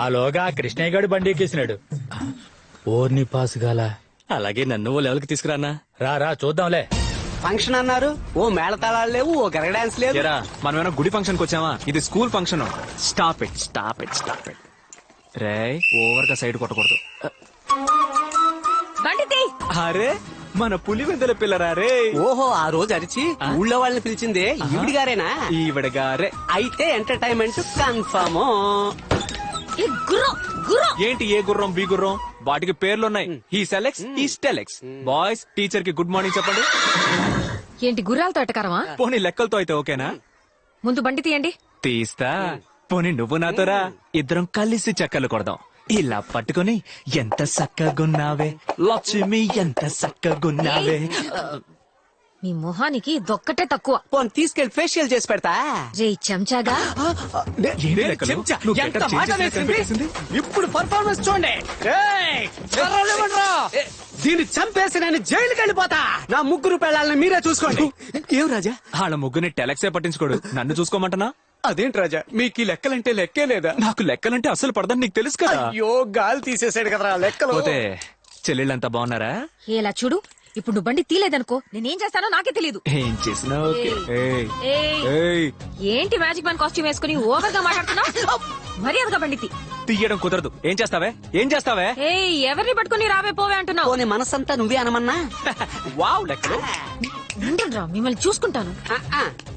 ఆలోగా ఆ కృష్ణయ్య గారు బండి ఎక్కేసినాడు. ఓర్ని పాసుగాల. అలాగే నన్ను ఓ లెవెల్కి తీసుకురానా? రా చూద్దాంలే. ఫంక్షన్ అన్నారు, ఓ మేళతాళాలు లేవు, ఓ గరగ డాన్స్ లేదు. ఏరా మనం ఏమైనా గుడి ఫంక్షన్ కి వచ్చావా? ఇది school function. Stop it stop it stop it. Ray over గా సైడ్ కొట్టకూడదు. అరే మన పులివెందుల పిల్లరా రే. ఓహో ఆ రోజు అరిచి ఊళ్ళో వాళ్ళని పిలిచిందే ఈవిడి గారేనా? ఈవిడ గారే. అయితే ఎంటర్టైన్మెంట్ కన్ఫర్మ్. ఏంటి ఏ గుర్రం బి గుర్రం? వాటికి పేర్లున్నాయి. ఈ సెలెక్స్ ఈ స్టెలెక్స్. బాయ్స్ టీచర్ కి గుడ్ మార్నింగ్ చెప్పండి. ఏంటి గుర్రాలతో ఎటకారమా? పోనీ లెక్కలతో అయితే ఓకేనా? ముందు బండి తీయండి. తీస్తా. పోనీ నువ్వు నాతోరా, ఇద్దరం కలిసి చక్కలు కొడదాం. ఇలా పట్టుకొని ఎంత సక్కగున్నావే లక్ష్మి, ఎంత సక్కగున్నావే. మీ మొహానికి దొక్కటే తక్కువ. పోనీ తీసుకెళ్లి ఫేషియల్ చేసి పెడతా. రే చెంచాగా. ఏంటి లెక్కలు? నువ్వు ఎంత getup మాట change చేసి వేసింది? కనిపెట్టేసింది? ఇప్పుడు పర్ఫార్మెన్స్ చూడండి. ఏయ్, కర్రలు ఇవ్వండ్రా. దీన్ని చంపేసి నేను జైలుకి వెళ్ళిపోతా. నా ముగ్గురు పెళ్ళాలని మీరే చూసుకోండి. ఏం రాజా? వాళ్ళ ముగ్గురిని టెలక్సే పట్టించుకోడు, నన్ను చూసుకోమంటనా? అదేంటి రాజా, మీకు ఈ లెక్కలంటే లెక్కే లేదా? నాకు లెక్కలంటే అసలు పడదని నీకు తెలుసు కదా. అయ్యో గాలి తీసేసాడు కదరా లెక్కలు. పోతే చెల్లెళ్ళంతా బాగున్నారా? ఎలా చూడు, ఇప్పుడు నువ్వు బండి తీలేదనుకో నేనేం చేస్తానో నాకే తెలీదు. ఏం చేసినా ఓకే. ఏయ్, ఏయ్, ఏయ్, ఏంటి మ్యాజిక్ మ్యాన్ కాస్ట్యూమ్ వేసుకుని ఓవర్ గా మాట్లాడుతున్నావు? మర్యాదగా బండి తీ. తీయడం కుదరదు. ఏం చేస్తావే? ఏం చేస్తావే? ఏయ్, ఎవరిని పట్టుకుని రావే పోవే అంటున్నావు? పోనీ మనసంతా నువ్వే అనమన్నా. వావ్ లెక్కలు. ఉండురా, మిమ్మల్ని చూసుకుంటాను.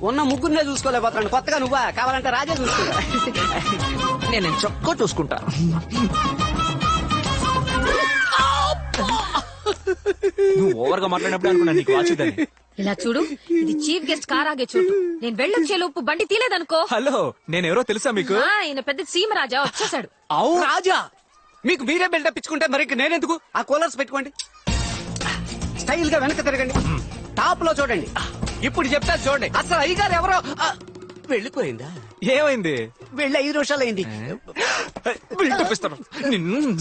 ఉన్న ముగ్గురునే చూసుకోలేకపోతున్నాను, కొత్తగా నువ్వా? కావాలంటే రాజా చూసుకుంటా. నేను చొక్క చూసుకుంటా. నువ్వు ఓవర్ గా మాట్లాడినప్పుడు అనుకున్నా నీకు వాచిదని. ఇలా చూడు, ఇది చీఫ్ గెస్ట్ కార్ ఆగే చోటు. నేను వెళ్ళొచ్చే లోపు బండి తీలేదనుకో. హలో, నేనెవరో తెలుసా మీకు? ఈయన పెద్ద సీమరాజా వచ్చేసాడు. అవు రాజా, మీకు మీరే బిల్డప్ ఇచ్చుకుంటే మరి నేనెందుకు? ఆ కూలర్స్ పెట్టుకోండి, స్టైల్ గా వెనక తిరగండి, టాప్ లో చూడండి. ఇప్పుడు చెప్తా చూడండి. అసలు అయ్యగారు ఎవరో వెళ్ళిపోయిందా? ఏమైంది? వెళ్ళి 5 నిమిషాలు అయింది.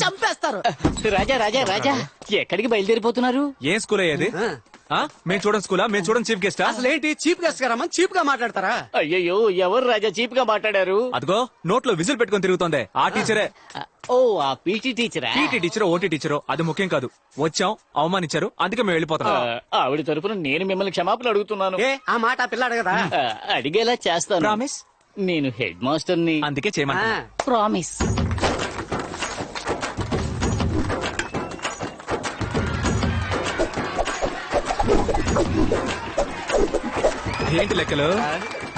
చంపేస్తారు. రాజా రాజా రాజా ఎక్కడికి బయలుదేరిపోతున్నారు? ఏ స్కూల్ అయ్యేది? మేము చూడండి స్కూలా? మేము చూడండి చీఫ్ గెస్ట్. అసలు ఏంటి చీఫ్ గెస్ట్ గారా? చీప్ గా మాట్లాడతారా? అయ్యయ్యో, ఎవరు రాజా చీప్ గా మాట్లాడారు? అదిగో నోట్లో విజిల్ పెట్టుకొని తిరుగుతోంది ఆ టీచరే. ఓ ఆ పీటీ టీచరా? పీటీ టీచరో ఓటీ టీచరో అది ముఖ్యం కాదు. వచ్చాం, అవమానించారు, అందుకే మేము వెళ్ళిపోతాం. ఆవిడ తరపున నేను మిమ్మల్ని క్షమాపణ అడుగుతున్నాను. ఏ ఆ మాట పిల్లాడు కదా. అడిగేలా చేస్తాను. ప్రామిస్? నేను హెడ్ మాస్టర్ ని, అందుకే చేయమన్నా. ప్రామిస్. ఏంటి లెక్కలు?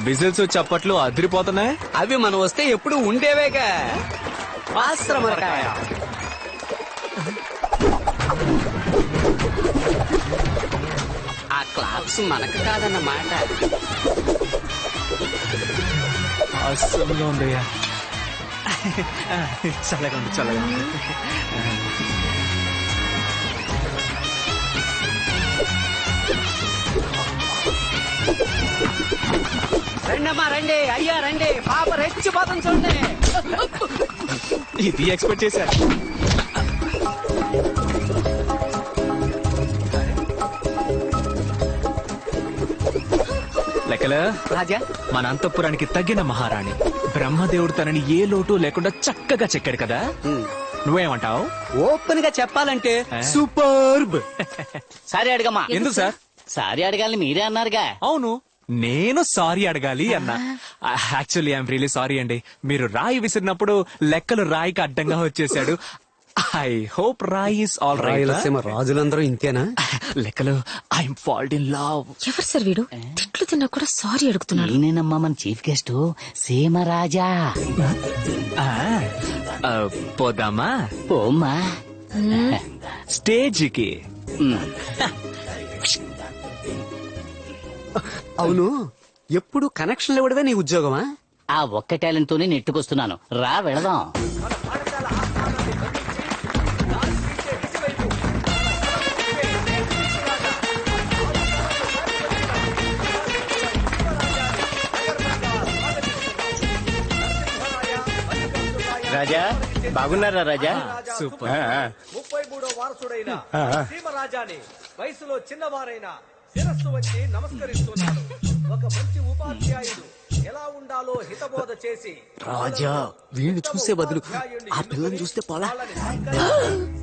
విజిల్స్ చప్పట్లు అదిరిపోతున్నాయి. అవి మనం వస్తే ఎప్పుడు ఉండేవేగా. ఆశ్రమకాయ ఆ క్లాప్స్ మనకు కాదన్నమాట. అస్సలుగా ఉందయ్యా. చల్లగా ఉంది, చల్లగా ఉంది. రండమ్మా రండి, అయ్యా రండి, పాప రెచ్చిపోతాం చూడండి. ఇది ఎక్స్పెక్ట్ చేశారు. లెక్కల రాజా, మన అంతఃపురానికి తగిన మహారాణి బ్రహ్మదేవుడు తనని ఏ లోటు లేకుండా చక్కగా చెక్కాడు కదా. నువ్వేమంటావు? ఓపెన్ గా చెప్పాలంటే సూపర్బ్. సారీ అడగమ్మా. ఎందుకు సార్? సారీ అడగాలని మీరే అన్నారుగా. అవును, నేను సారీ అడగాలి అన్నా. యాక్చువల్లీ ఐఎమ్ రియలీ సారీ అండి. మీరు రాయి విసిరినప్పుడు లెక్కలు రాయికి అడ్డంగా వచ్చేసాడు. I hope Rai is all right. Rayalaseema రాజులందరూ ఇంతేనా? లెక్కలు ఐఎమ్ ఫాల్డ్ ఇన్ లవ్. ఎవరు సార్ వీడు? తిట్లు తిన్నా కూడా సారీ అడుగుతున్నాడు. నేనేనమ్మా మన చీఫ్ గెస్ట్ సీమరాజా. పోదామా? ఓమ్మా స్టేజ్ కి. అవును, ఎప్పుడు కనెక్షన్లు ఇవ్వడమే నీ ఉద్యోగమా? ఆ ఒక్క టాలెంట్ తోనే నెట్టుకొస్తున్నాను. రా వెళదాం. రాజా బాగున్నారా రాజా? సూపర్. 33వ వారసుడైన సీమరాజాని వయసులో చిన్నవారైన శిరస్సు వచ్చి నమస్కరిస్తున్నాడు. ఒక మంచి ఉపాధ్యాయుడు ఎలా ఉండాలో హితబోధ చేసి రాజా వీణ్ణి చూసే బదులు ఆ పిల్లని చూస్తే పోలా.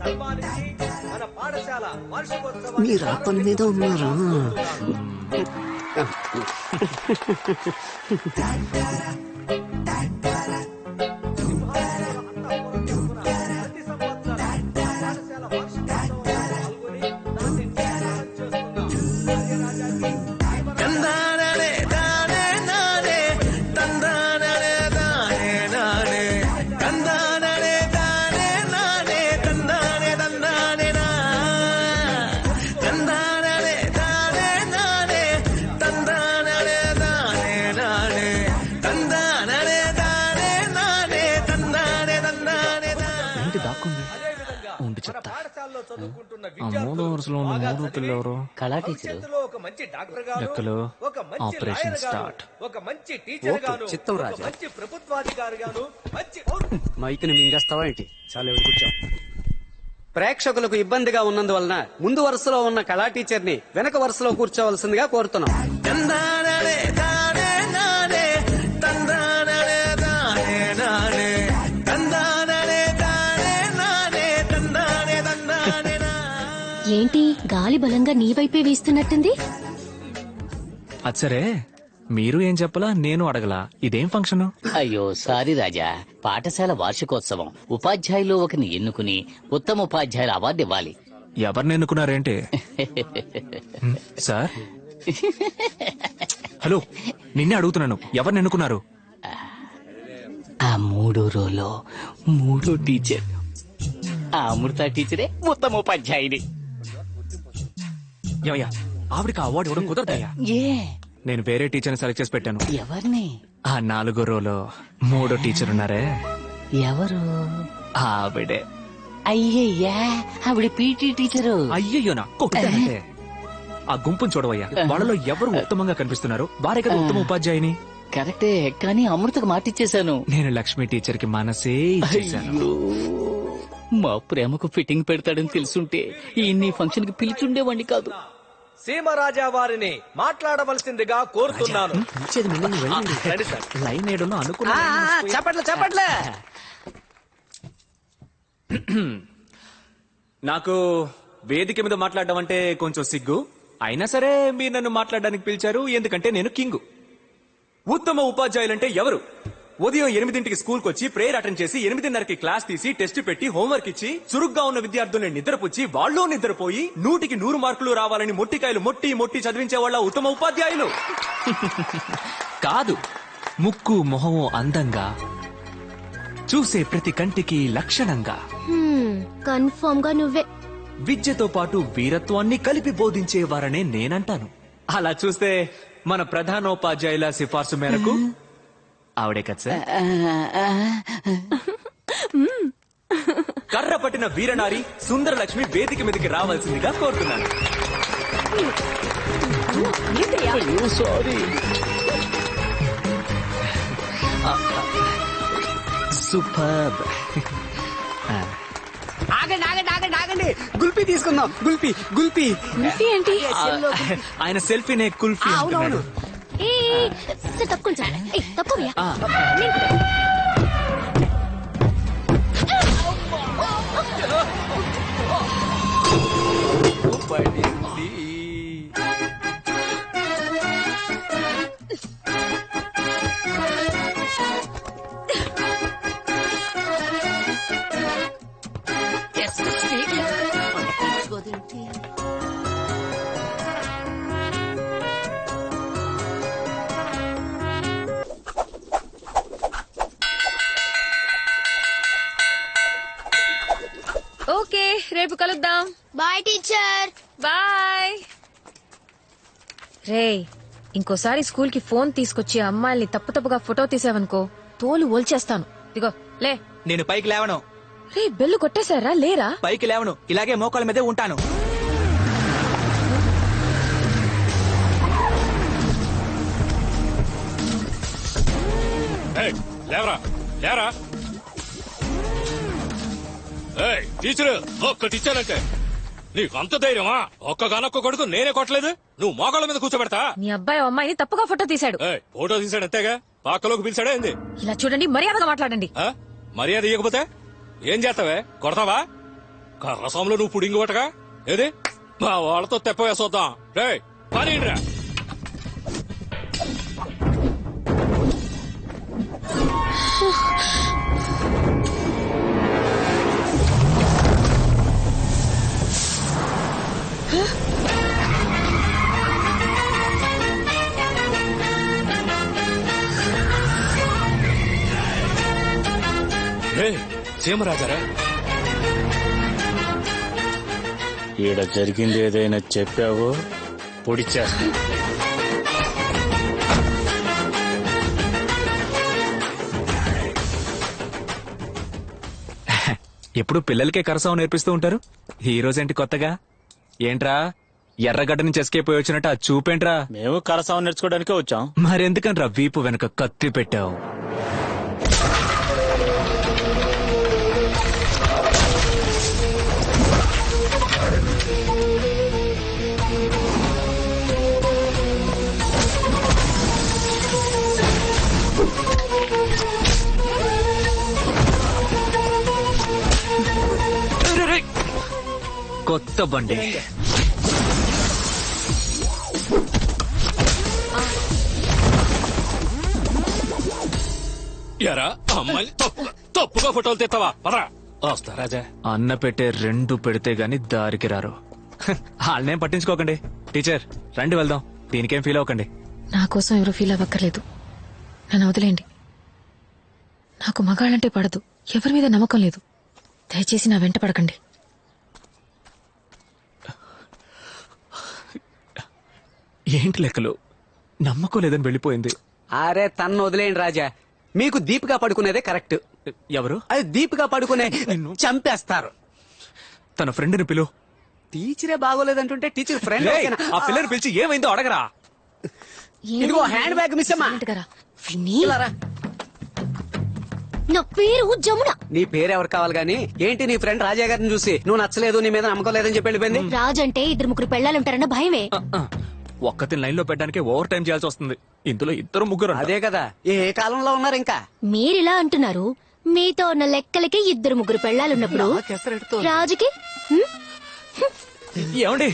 సన్మానించి మన పాఠశాల మీరు ఆ పని మీద ఉన్నారా? మూడో వరుసలో ఉన్న మూడో పిల్ల ఎవరు? కళా టీచర్. ఒక మంచి డాక్టర్ గాను, లెక్కలు ఒక మంచి ఆపరేషన్ లాయర్ స్టార్ట్. గాను, ఒక మంచి టీచర్ గాను, చిత్తం ఒక రాజా. మంచి ప్రభుత్వాధికారి గాను, మంచి మైకుని మింగేస్తావా ఏంటి? చాలా ఎవరు కూర్చో. ప్రేక్షకులకు ఇబ్బందిగా ఉన్నందువలన ముందు వరుసలో ఉన్న కళా టీచర్ ని వెనక వరుసలో కూర్చోవలసిందిగా కోరుతున్నాం. ఏంటి గాలి బలంగా నీ వైపే వీస్తున్నట్టుంది? అది సరే, మీరు ఏం చెప్పలా, నేను అడగలా. ఇదేం ఫంక్షన్? అయ్యో సారీ రాజా. పాఠశాల వార్షికోత్సవం. ఉపాధ్యాయులు ఒకరిని ఎన్నుకుని ఉత్తమ ఉపాధ్యాయుల అవార్డు ఇవ్వాలి. ఎవరిని ఎన్నుకున్నారేంటి? సార్ హలో, నిన్నే అడుగుతున్నాను, ఎవరిని ఎన్నుకున్నారు? ఆ మూడో రోలో మూడో టీచర్, ఆ అమృత టీచరే ఉత్తమ ఉపాధ్యాయుని. ఏమయ్యా, ఆవిడకి అవార్డు ఇవ్వడం కుదరదయ్యా. ఏ నేను వేరే టీచర్ని సెలెక్ట్ చేసి పెట్టాను. ఎవరిని? ఆ 4వ రోలో మూడో టీచర్ ఉన్నారే, ఎవరు? ఆవిడే. అయ్యయ్యా, ఆవిడ పీటీ టీచరు. అయ్యయ్యో నా కొట్టానంటే. ఆ గుంపును చూడవయ్యా, వాళ్ళలో ఎవరు ఉత్తమంగా కనిపిస్తున్నారు? వారే కదా ఉత్తమ ఉపాధ్యాయుని. కరెక్టే, కానీ అమృతకు మాటిచ్చేశాను. నేను లక్ష్మి టీచర్ కి మనసే ఇచ్చేశాను. మా ప్రేమకు ఫిట్టింగ్ పెడతాడని తెలుసుంటే ఈ ఫంక్షన్ కి పిలిచుండేవాడిని కాదు. సీమరాజా వారిని మాట్లాడవలసిందిగా కోరుతున్నాను. రండి సార్. లైన్ ఏడులో అనుకున్నా. చెప్పట్లే చెప్పట్లే. నాకు వేదిక మీద మాట్లాడడం అంటే కొంచెం సిగ్గు. అయినా సరే మీరు నన్ను మాట్లాడడానికి పిలిచారు, ఎందుకంటే నేను కింగు. ఉత్తమ ఉపాధ్యాయులంటే ఎవరు? ఉదయం 8ంటికి స్కూల్కి వచ్చి ప్రేయర్ అటెండ్ చేసి 8:30కి క్లాస్ తీసి టెస్ట్ పెట్టి హోంవర్క్ ఇచ్చి చురుగ్గా ఉన్న విద్యార్థుల్ని నిద్రపుచ్చి వాళ్ళు నిద్రపోయి 100కి 100 మార్కులు రావాలని మొట్టికాయలు మొట్టి చదివించే వాళ్ళ ఉత్తమ ఉపాధ్యాయులు కాదు. ముక్కు మొహము అందంగా, చూసే ప్రతి కంటికి లక్షణంగా, కన్ఫర్మ్ గా నువ్వే. విద్యతో పాటు వీరత్వాన్ని కలిపి బోధించేవారనే నేనంటాను. అలా చూస్తే మన ప్రధానోపాధ్యాయుల సిఫార్సు మేరకు ఆవిడే కదా సార్. కర్ర పట్టిన వీరనారి సుందరలక్ష్మి వేదిక మీదకి రావాల్సిందిగా కోరుతున్నాను. సూపర్. ఆగండి ఆగండి ఆగండి ఆగండి, గుల్పీ తీసుకుందాం. గుల్పీ గుల్పీ కుల్ఫీ ఏంటి? ఆయన సెల్ఫీనే కుల్ఫీ అంటున్నాడు. తక్కువ బాయ్ టీచర్. బాయ్. రే ఇంకోసారి స్కూల్ కి ఫోన్ తీసుకొచ్చి అమ్మాయిల్ని తప్పుగా ఫోటో తీసావనుకో తోలు ఓల్చేస్తాను. ఇదిగో లే. నేను పైకి లేవను. రే బెల్లు కొట్టేశారా లేరా? పైకి లేవను, ఇలాగే మోకాళ్ళ మీదే ఉంటాను. లేవరా లేరా. టీచరు ఒక్కటి ఇచ్చానంటే నీకు అంత ధైర్యమా? ఒక్కగానొక్క కొడుకు నేనే కొట్టలేదు, నువ్వు మోకాళ్ళ మీద కూర్చోబెడతా. మీ అబ్బాయి అమ్మాయిని తప్పుగా ఫోటో తీశాడు. ఫోటో తీసాడు అంతేగా, పాకలోకి పిలిచాడా ఏంది? ఇలా చూడండి, మర్యాదగా మాట్లాడండి. మర్యాద ఇవ్వకపోతే ఏం చేస్తావే? కొడతావా? కర్రసంలో నువ్వు పుడింగి కొట్టగా ఏది మా వాళ్ళతో తెప్ప వేసొద్దాం. రే పని రా. సీమరాజారా, ఈడ జరిగింది ఏదైనా చెప్పావో పొడిచేస్తా. ఎప్పుడు పిల్లలకే కరసావు నేర్పిస్తూ ఉంటారు, ఈ రోజేంటి కొత్తగా? ఏంట్రా ఎర్రగడ్డ నుంచి ఎస్కేప్ పోయి వచ్చినట్టు ఆ చూపేంట్రా? మేము కరసావం నేర్చుకోవడానికే వచ్చాం. మరెందుకంట్రా వీపు వెనక కత్తి పెట్టావు? కొత్త బండి. ఎరా అమ్మాయి తప్పుగా ఫోటోలు తెస్తావా? పరా వస్తా రాజా. అన్న పెట్టే రెండు పెడితే గాని దారికి రారు. వాళ్ళనేం పట్టించుకోకండి. టీచర్ రండి వెళ్దాం, దీనికేం ఫీల్ అవ్వకండి. నా కోసం ఎవరు ఫీల్ అవ్వక్కర్లేదు, నన్ను వదిలేండి. నాకు మగాళ్ళంటే పడదు, ఎవరి మీద నమ్మకం లేదు. దయచేసి నా వెంట పడకండి. ఏంటి లెక్కలు? నమ్మకం లేదని వెళ్ళిపోయింది. అరే తన్ను వదిలేండి రాజా, మీకు దీపిక పడుకునేదే కరెక్ట్. ఎవరు? అది దీపిక పడుకునే చంపేస్తారు. తన ఫ్రెండ్ని పిలు. టీచరే బాగోలేదంటుంటే టీచర్ ఫ్రెండ్. ఆ పిల్లని పిలిచి ఏమైందో అడగరా. ఇదిగో హ్యాండ్ బ్యాగ్ మిస్ అమ్మా. నా పేరు జమున. నీ పేరు ఎవరు కావాలి గానీ ఏంటి నీ ఫ్రెండ్ రాజా గారిని చూసి నువ్వు నచ్చలేదు, నీ మీద నమ్మకం లేదని చెప్పి వెళ్ళిపోయింది. రాజు అంటే 2-3 పెళ్ళాలుంటారన్న భయమే. ఒక్కతిని లైన్ లో పెట్టడానికి ఓవర్ టైం చేయాల్సి వస్తుంది. ఇందులో 2-3. అదే కదా, ఏ కాలంలో ఉన్నారు ఇంకా. మీరిలా అంటున్నారు, మీతో ఉన్న లెక్కలకి 2-3 పెళ్ళాలున్నప్పుడు రాజుకి ఏమండి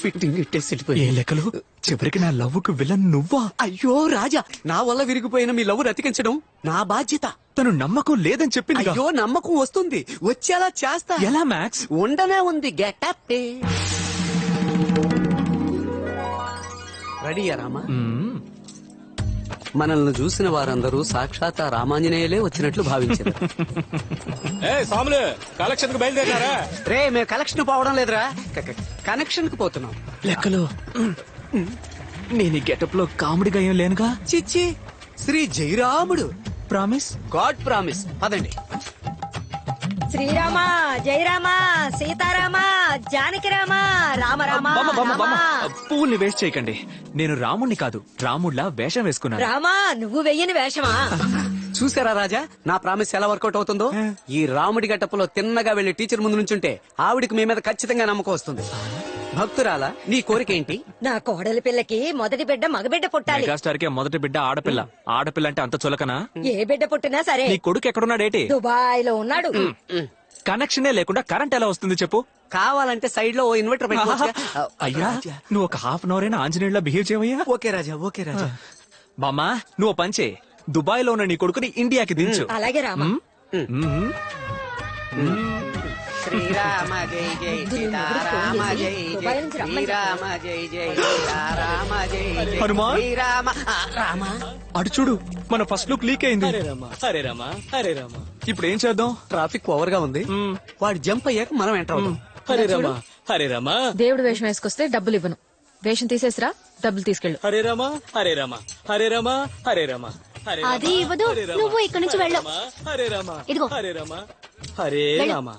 ఫిట్టింగ్ ఇట్టేసి ఏ లెక్కలు? చివరికి నా లవ్వుకు విలన్ నువ్వా? అయ్యో రాజా, నా వల్ల విరిగిపోయిన మీ లవ్ రతికించడం నా బాధ్యత. తను నమ్మకం లేదని చెప్పింది. అయ్యో నమ్మకం వస్తుంది, వచ్చేలా చేస్తా. ఎలా మ్యాక్స్? ఉండనే ఉంది, గెటప్ రెడీయా రామా? మనల్ని చూసిన వారందరూ సాక్షాత్ రామాంజనేయులే వచ్చినట్లు భావించారు. సాములు కలెక్షన్ కు బయలుదేరారా? రే మేము కలెక్షన్ పోవడం లేదురా, కనెక్షన్ కు పోతున్నాం. లెక్కలు నేను ఈ గెటప్ లో కామెడీగా ఏం లేనుగా. చిచ్చి, శ్రీ జయరాముడు. ప్రామిస్? God promise. పదండి. శ్రీరామ జయరామ సీతారామ జానకిరామ రామ రామ పువ్వుల్ని వేస్ట్ చేయకండి. నేను రాముణ్ణి కాదు, రాముడిలా వేషం వేసుకున్నాను. రామా నువ్వు వెయ్యని వేషమా? చూసారా రాజా, నా ప్రామిస్ ఎలా వర్కౌట్ అవుతుందో. ఈ రాముడి గట్టపులో తిన్నగా వెళ్లి టీచర్ ముందు నుంచుంటే ఆవిడికి మీ మీద ఖచ్చితంగా నమ్మకం వస్తుంది. భక్తురాలా, నీ కోరికేంటి? నా కోడలి పిల్లకి మొదటి బిడ్డ మగబిడ్డ పుట్టాలి. మెగాస్టార్ కి మొదటి బిడ్డ ఆడపిల్ల. ఆడపిల్ల అంటే అంత చులకనా? ఏ బిడ్డ పుట్టినా సరే. నీ కొడుకు ఎక్కడున్నాడేటి? దుబాయ్ లో ఉన్నాడు. కనెక్షనే లేకుండా కరెంట్ ఎలా వస్తుంది చెప్పు? కావాలంటే సైడ్ లో ఓ ఇన్వర్టర్ పెట్టుకోవచ్చు. అయ్యా నువ్వు ఒక హాఫ్ అన్ అవర్ అయినా ఆంజనేయుల్లా బిహేవ్ చేయవయ్యా. ఓకే రాజా, ఓకే రాజా. బామ్మా నువ్వు పంచే, దుబాయ్ లో ఉన్న నీ కొడుకుని ఇండియాకి దించు. అలాగే రామా. శ్రీరామ జై జై సీతారామ జై జై శ్రీరామ జై జై సీతారామ జై జై హనుమాన్. శ్రీరామ రామ. అటు చూడు, మన ఫస్ట్ లుక్ లీక్ అయింది. హరే రామ హరే రామ. ఇప్పుడు ఏం చేద్దాం? ట్రాఫిక్ ఓవర్ గా ఉంది, వాడు జంప్ అయ్యాక మనం ఎంటర్ అవుతాం. హరే రామ హరే రామా దేవుడు వేషం వేసుకొస్తే డబ్బులు ఇవ్వను. వేషం తీసేసిరా, డబ్బులు తీసుకెళ్ళు. హరే రామా హరే రామా హరే రామా హరే రామా హరే రామా, అది ఇవ్వదు, హరే రామా, నువ్వు ఇక్కడి నుంచి వెళ్ళు. రామా, హరే రామా ఇదిగో. హరే రామా హరే వెళ్ళు. రామా.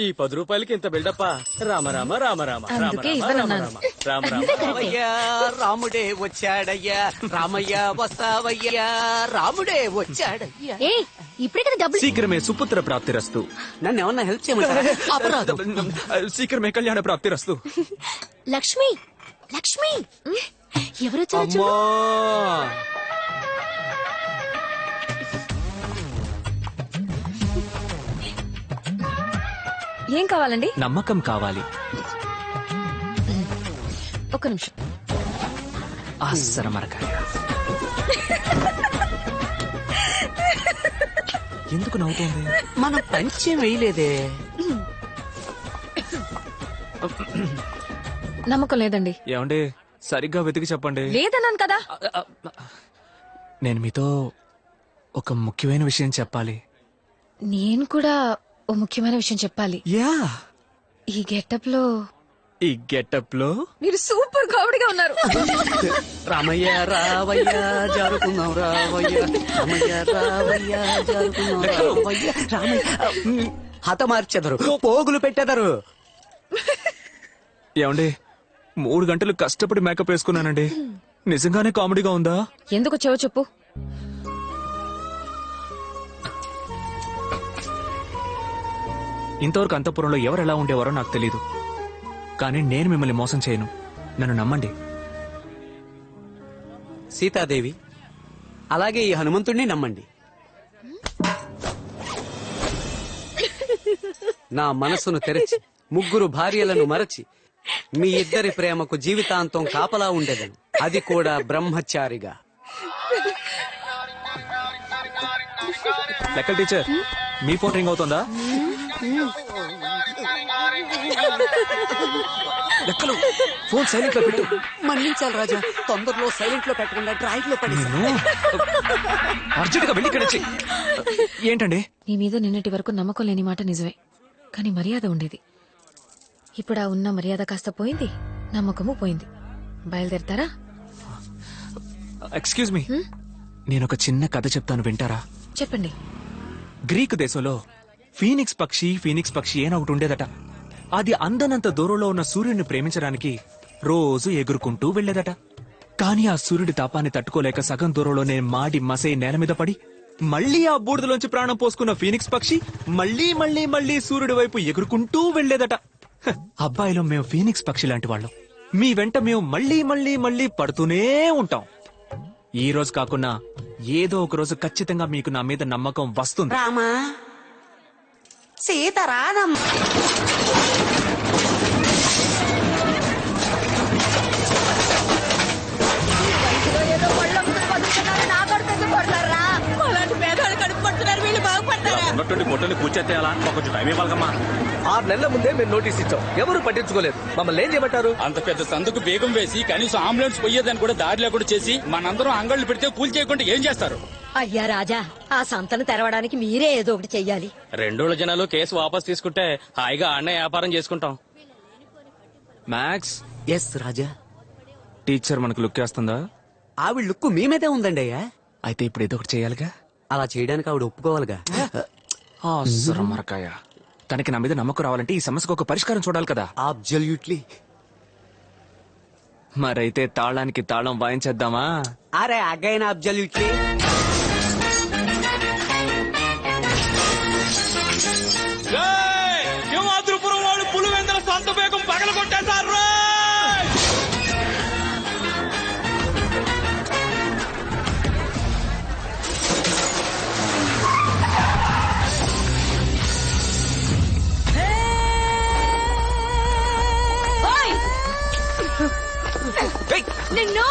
ఈ 10 రూపాయలకి ఇంత బిల్డప్పా? రామ రామ రామ రామ రామ అందుకే రామ ఇవ్వనన్నాను. రామ రామ రామయ్యా రాముడే వచ్చాడయ్యా, రామయ్య వస్తావయ్యా, రాముడే వచ్చాడయ్యా. ఏ ఇప్పుడే కదా డబ్బులు. శీఘ్రమే సుపుత్ర ప్రాప్తిరస్తు. నన్ను ఏమన్నా హెల్ప్ చేయమంటారా? అపరాధం. శీఘ్రమే కళ్యాణ ప్రాప్తిరస్తు. లక్ష్మి లక్ష్మి ఎవరు వచ్చారో చూడు. ఏం కావాలండి? నమ్మకం కావాలి. ఒక్క నిమిషం. అస్సర మరకాయ. ఎందుకు నవ్వుతోంది? మనం పంచం వేయలేదే. నమ్మకం లేదండి. ఏమండి సరిగ్గా వెతికి చెప్పండి. లేదన్నాను కదా. నేను మీతో ఒక ముఖ్యమైన విషయం చెప్పాలి. నేను కూడా ఓ ముఖ్యమైన విషయం చెప్పాలి. యా, ఈ గెటప్ లో ఈ గెటప్ లో మీరు సూపర్ కామెడీగా ఉన్నారు. రామయ్య రావయ్య జరుపుకుందాం రావయ్య, రామయ్య రావయ్య జరుపుకుందాం రావయ్య, రామయ్య హతమార్చెదరు, పోగులు పెట్టెదరు. ఏమండి 3 గంటలు కష్టపడి మేకప్ వేసుకున్నానండి. నిజంగానే కామెడీగా ఉందా? ఎందుకు వచ్చావో చెప్పు. ఇంతవరకు అంతఃపురంలో ఎవరు ఎలా ఉండేవారో నాకు తెలీదు, కానీ నేను మిమ్మల్ని మోసం చేయను. నన్ను నమ్మండి. సీతాదేవి అలాగే ఈ హనుమంతుడిని నమ్మండి. నా మనసును తెరచి 3 భార్యలను మరచి మీ ఇద్దరి ప్రేమకు జీవితాంతం కాపలా ఉండేదను, అది కూడా బ్రహ్మచారిగా. లెక్కల టీచర్, మీ ఫోన్ రింగ్ అవుతుందా? లెక్కలు ఫోన్ సైలెంట్ లో పెట్టు. మన్నించాలి రాజా, తొందరలో సైలెంట్ లో పెట్టకుండా డ్రాయింగ్ లో పడి. అర్జెంట్ గా వెళ్ళి ఇక్కడికి. ఏంటండి? నీ మీద నిన్నటి వరకు నమ్మకం లేని మాట నిజమే, కానీ మర్యాద ఉండేది. ఇప్పుడు ఆ ఉన్న మర్యాద కాస్త పోయింది, నమ్మకము పోయింది. బయలుదేరతారా? ఎక్స్క్యూజ్ మీ, నేను ఒక చిన్న కథ చెప్తాను, వింటారా? చెప్పండి. గ్రీకు దేశంలో ఫీనిక్స్ పక్షి అని ఒకటి ఉండేదట. అది అందనంత దూరంలో ఉన్న సూర్యుడిని ప్రేమించడానికి రోజు ఎగురుకుంటూ వెళ్లేదట. కానీ ఆ సూర్యుడి తాపాన్ని తట్టుకోలేక సగం దూరంలోనే మాడి మసై నేల మీద పడి మళ్లీ ఆ బూడిదలోంచి ప్రాణం పోసుకున్న ఫీనిక్స్ పక్షి మళ్లీ మళ్లీ మళ్లీ సూర్యుడి వైపు ఎగురుకుంటూ వెళ్లేదట. అబ్బాయిలో మేము ఫీనిక్స్ పక్షి లాంటి వాళ్ళం. మీ వెంట మేము మళ్లీ మళ్లీ మళ్లీ పడుతూనే ఉంటాం. ఈ రోజు కాకున్నా ఏదో ఒక రోజు ఖచ్చితంగా మీకు నా మీద నమ్మకం వస్తుంది. రామా సీతారామం. ఏదో పళ్ళొంగులు బతుకుతున్నారు, నా కొడుకు ఎందుకు కొడతారా? అలాంటి పేదవాళ్ళు కడుపు కొడుతున్నారు, వీళ్ళు బాగుపడతారా? ఉన్నటువంటి పొట్టని కూర్చేస్తే కొంచెం టైం ఇవ్వాలమ్మా. 6 నెలల ముందే మేము నోటీస్ ఇచ్చాం, ఎవరు పట్టించుకోలేదు. మమ్మల్ని ఏం చేయమంటారు? అంత పెద్ద సందుకు బేగం వేసి కనీసం అంబులెన్స్ పోయేదని కూడా దారి లేకుండా చేసి మనందరం అంగళ్ళు పెడితే కూల్ చేయకుండా ఏం చేస్తారు? అయ్యా రాజా, ఆ సంతను తెరవడానికి మీరే ఏదో ఒకటి చెయ్యాలి. 2 రోజుల జనాలు కేసు వాపస్ తీసుకుంటే హాయిగా అన్న వ్యాపారం చేసుకుంటాం. మ్యాక్స్. ఎస్ రాజా. టీచర్ మనకు లుక్ వేస్తుందా? ఆవిడ లుక్కు మీ మీదే ఉందండి అయ్యా. అయితే ఇప్పుడు ఏదో ఒకటి చేయాలిగా. అలా చేయడానికి ఆవిడ ఒప్పుకోవాలిగా. మరకాయ. తనకి నా మీద నమ్మకం రావాలంటే ఈ సమస్యకు ఒక పరిష్కారం చూడాలి కదా. అబ్జల్యూట్లీ. మరైతే తాళానికి తాళం వాయించేద్దామా? అరే అగైన్ అబ్జల్యూట్లీ. సింహాద్రిపురం వాళ్ళు పులివెందుల సొంత బేగం పగల కొట్టేశారు. నిన్ను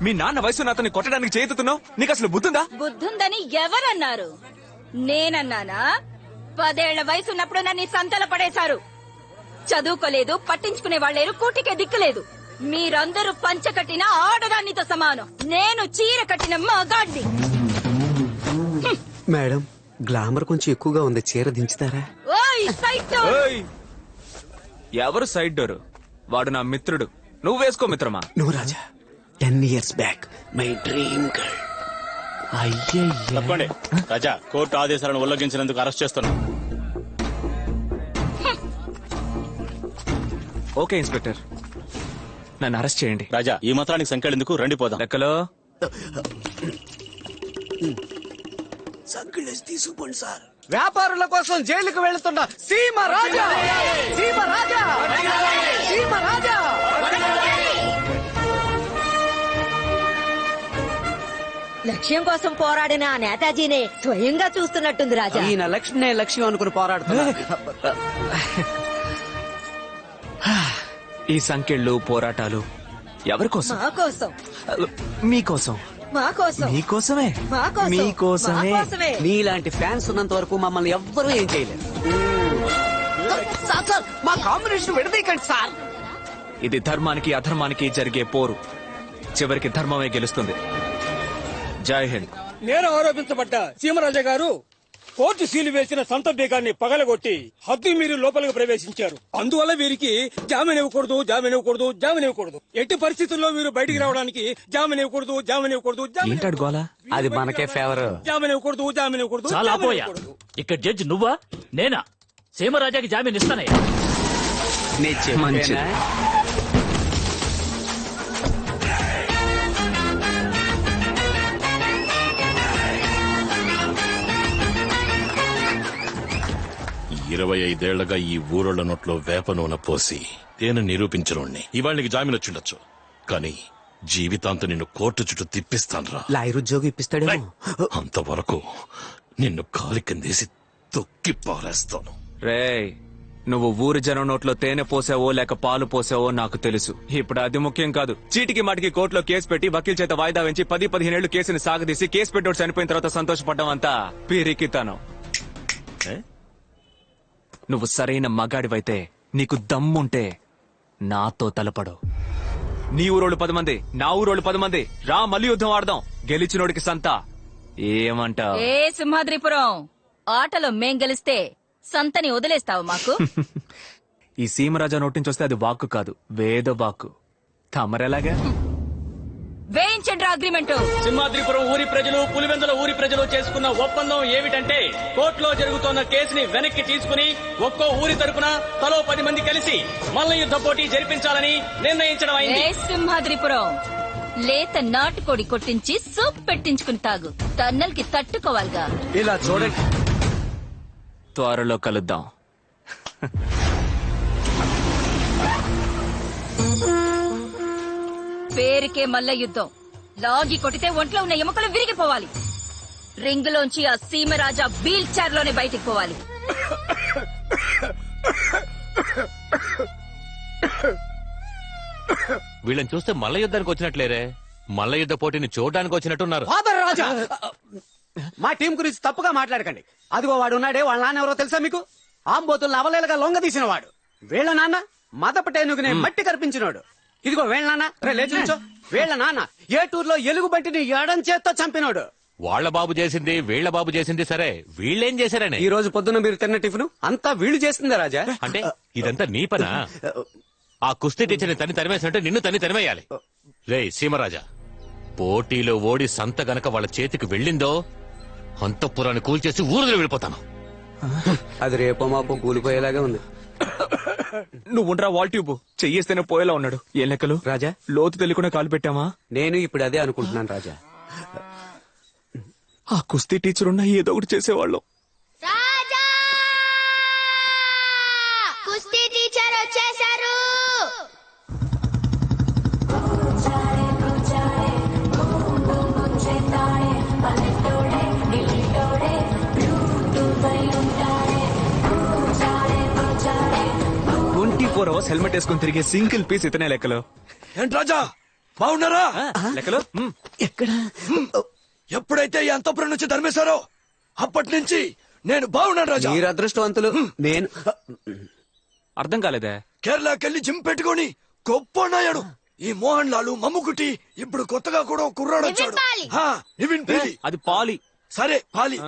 మీ నాన్న వయసు అతన్ని కొట్టడానికి చేతుతున్నావు, నీకు అసలు బుద్ధుందా? బుద్ధుందని ఎవరన్నారు? నేనన్నానా? 10 ఏళ్ల వయసు ఉన్నప్పుడు నన్ను సంతల పడేశారు. చదువుకోలేదు, పట్టించుకునే వాళ్ళేరు, కూటికే దిక్కులేదు. మీరందరూ పంచ కట్టిన ఆడదానితో సమానం, నేను చీర కట్టిన మగాడ్ని. మేడం, గ్లామర్ కొంచెం ఎక్కువగా ఉంది, చీర దించుతారా? ఓయ్ సైటో! ఎవరు సైడ్ డోరు? వాడు నా మిత్రుడు. నువ్వు వేసుకో మిత్రమా. నువ్వు రాజా 10 years back my dream girl. తప్పండి రాజా, కోర్టు ఆదేశాలను ఉల్లంఘించినందుకు అరెస్ట్ చేస్తున్నాం. ఓకే ఇన్స్పెక్టర్, నన్ను అరెస్ట్ చేయండి. రాజా, ఈ మాత్రానికి సంఖ్యలు రండి పోదాం. లెక్కలో సంకలేసి తీసుకుపోండి సార్. వ్యాపారుల కోసం జైలుకు వెళుతున్న సీమ రాజా, సీమ రాజా, సీమ రాజా. లక్ష్యం కోసం పోరాడిన ఆ నేతాజీనే స్వయంగా చూస్తున్నట్టుంది రాజా. ఈయన లక్ష్మణే లక్ష్యం అనుకుని పోరాడుతున్నా. ఈ సంఖ్యలు పోరాటాలు ఎవరి కోసం? మా కోసం, మీకోసం, మా కోసం, మీకోసమే, మా కోసం, మీకోసమే. మా కోసమే. నీలాంటి ఫ్యాన్స్ ఉన్నంత వరకు మమ్మల్ని ఎవ్వరూ ఏం చేయలేరు. సార్ సార్, మా కాంబినేషన్ విడదీయకండి సార్. ఇది ధర్మానికి అధర్మానికి జరిగే పోరు. చివరికి ధర్మమే గెలుస్తుంది. జై హింద్. నేను ఆరోపించబడ్డ సీమరాజా గారు కోర్టు సీలు వేసిన సంత బీగాన్ని పగలగొట్టి హద్దు మీరు లోపలికి ప్రవేశించారు. అందువల్ల వీరికి జామీన్ ఇవ్వకూడదు, జామీన్ ఇవ్వకూడదు, జామీన్ ఇవ్వకూడదు. ఎట్టి పరిస్థితుల్లో మీరు బయటికి రావడానికి జామీన్ ఇవ్వకూడదు, జామీన్ ఇవ్వకూడదు, ఏంటాడు గోలా? అది మనకే ఫేవర్. జామీన్ ఇవ్వకూడదు, జామీన్ ఇవ్వకూడదు. చాలా పోయా. ఇక్కడ జడ్జి నువ్వా నేనా? సీమరాజాకి జామీన్ ఇస్తానయ్యా. మంచిది. 25 ఏళ్లగా ఈ ఊరోళ్ల నోట్లో వేప నూనె పోసి తేనె నిరూపించనుణ్ణి. ఇవాళ నీకు జామీన్ వచ్చిండొచ్చు, కానీ జీవితాంతం నిన్ను కోర్టు చుట్టూ తిప్పిస్తాన్రా. లాయర్ ఉద్యోగం ఇప్పిస్తాడు. అంతవరకు నిన్ను కాలి కిందేసి తొక్కి పారేస్తాను. రేయ్, నువ్వు ఊరి జనం నోట్లో తేనె పోసావో లేక పాలు పోసావో నాకు తెలుసు. ఇప్పుడు అది ముఖ్యం కాదు. చీటికి మాటికి కోర్టులో కేసు పెట్టి వకీల్ చేత వాయిదా వేయించి 10-15 ఏళ్లు కేసుని సాగదీసి కేసు పెట్టోడు చనిపోయిన తర్వాత సంతోషపడ్డం అంతా పీరికితనం. నువ్వు సరైన మగాడివైతే, నీకు దమ్ముంటే నాతో తలపడు. నీ ఊరోళ్ళు 10 మంది, నా ఊరోళ్ళు 10 మంది, రా మళ్ళీ యుద్ధం ఆడదాం. గెలిచినోడికి సంత. ఏమంటావ్? ఏ సింహాద్రిపురం ఆటలో మేం గెలిస్తే సంతని వదిలేస్తావు మాకు? ఈ సీమరాజా నోటి నుంచి వస్తే అది వాక్కు కాదు, వేద వాక్కు. తమరెలాగా? వేయించండి అగ్రిమెంట్. సింహాద్రిపురం ఊరి ప్రజలు, పులివెందుల ఊరి ప్రజలు చేసుకున్న ఒప్పందం ఏమిటంటే కోర్టులో జరుగుతున్న కేసుని వెనక్కి తీసుకుని ఒక్కో ఊరి తరపున తలో 10 మంది కలిసి మల్ల యుద్ధ పోటీ జరిపించాలని నిర్ణయించడం అయింది. సింహాద్రిపురం లేత నాటుకోడి కొట్టించి సూప్ పెట్టించుకుని తాగు. తన్నల్కి తట్టుకోవాలిగా. ఇలా చూడండి, త్వరలో కలుద్దాం. పేరుకే మల్ల యుద్ధం. లాగి కొట్టితే ఒంట్లో ఉన్న ఎముకలు విరిగిపోవాలి. రింగులోంచి ఆ సీమరాజా వీల్ చైర్ లోనే బయటికి పోవాలి. వీళ్ళని చూస్తే మల్ల యుద్ధానికి వచ్చినట్లేరే, మల్ల యుద్ధ పోటీని చూడడానికి వచ్చినట్టున్నారు. ఫాదర్ రాజా, మా టీం గురించి తప్పుగా మాట్లాడకండి. అదిగో వాడు ఉన్నాడే, వాళ్ళ నాన్న ఎవరో తెలుసా మీకు? ఆంబోతులు అవలేలుగా లొంగ తీసిన వాడు. వీళ్ళ నాన్న మదపటేనుగునే మట్టి కనిపించినాడు. ఇదిగో వీళ్ళ నాన్న, లేచి నిల్చో. వీళ్ళ నాన్న ఏటూరులో ఎలుగు బంటిని ఎడం చేత్తో చంపినాడు. వాళ్ళ బాబు చేసింది, వీళ్ళ బాబు చేసింది సరే, వీళ్ళేం చేశారని? ఈ రోజు పొద్దున్న మీరు తిన్న టిఫిన్ అంతా వీళ్ళు చేసిందే రాజా. అంటే ఇదంతా నీ పనా? ఆ కుస్తీ టీచర్ని తని తరిమేసినట్టు నిన్ను తని తరిమేయాలి. రే సీమరాజా, పోటీలో ఓడి సంత గనక వాళ్ళ చేతికి వెళ్ళిందో అంతఃపురాన్ని కూల్చేసి ఊరులో వెళ్ళిపోతాను. అది రేపో మాపో కూలిపోయేలాగా ఉంది. నువ్వు ఉండరా వాల్ ట్యూబ్ చెయ్యేస్తేనే పోయేలా ఉన్నాడు. ఏ లెక్కలు రాజా? లోతు తెలియకుండా కాలు పెట్టామా? నేను ఇప్పుడు అదే అనుకుంటున్నాను రాజా. ఆ కుస్తీ టీచర్ ఉన్నా ఏదో ఒకటి చేసేవాళ్ళం. కుస్తీ టీచర్ వచ్చేసారు. హెల్మెట్ వేసుకుని తిరిగే సింగిల్ పీస్ ఇతనే లెక్కలు. ఏంటి రాజా, బాగున్నారా? లెక్కలు ఎక్కడ? ఎప్పుడైతే ఈ అంతఃపురం నుంచి ధర్మేశారో అప్పటి నుంచి నేను బాగున్నాను రాజా. మీరు అదృష్టవంతులు. నేను అర్థం కాలేదే. కేరళకెళ్ళి జిమ్ పెట్టుకొని గొప్పనాయాడు ఈ మోహన్ లాలు మమ్ముకుటి. ఇప్పుడు కొత్తగా కూడా కుర్రాడు వచ్చాడు. నివిన్ పాలి. అది పాలి. సరే పాలి.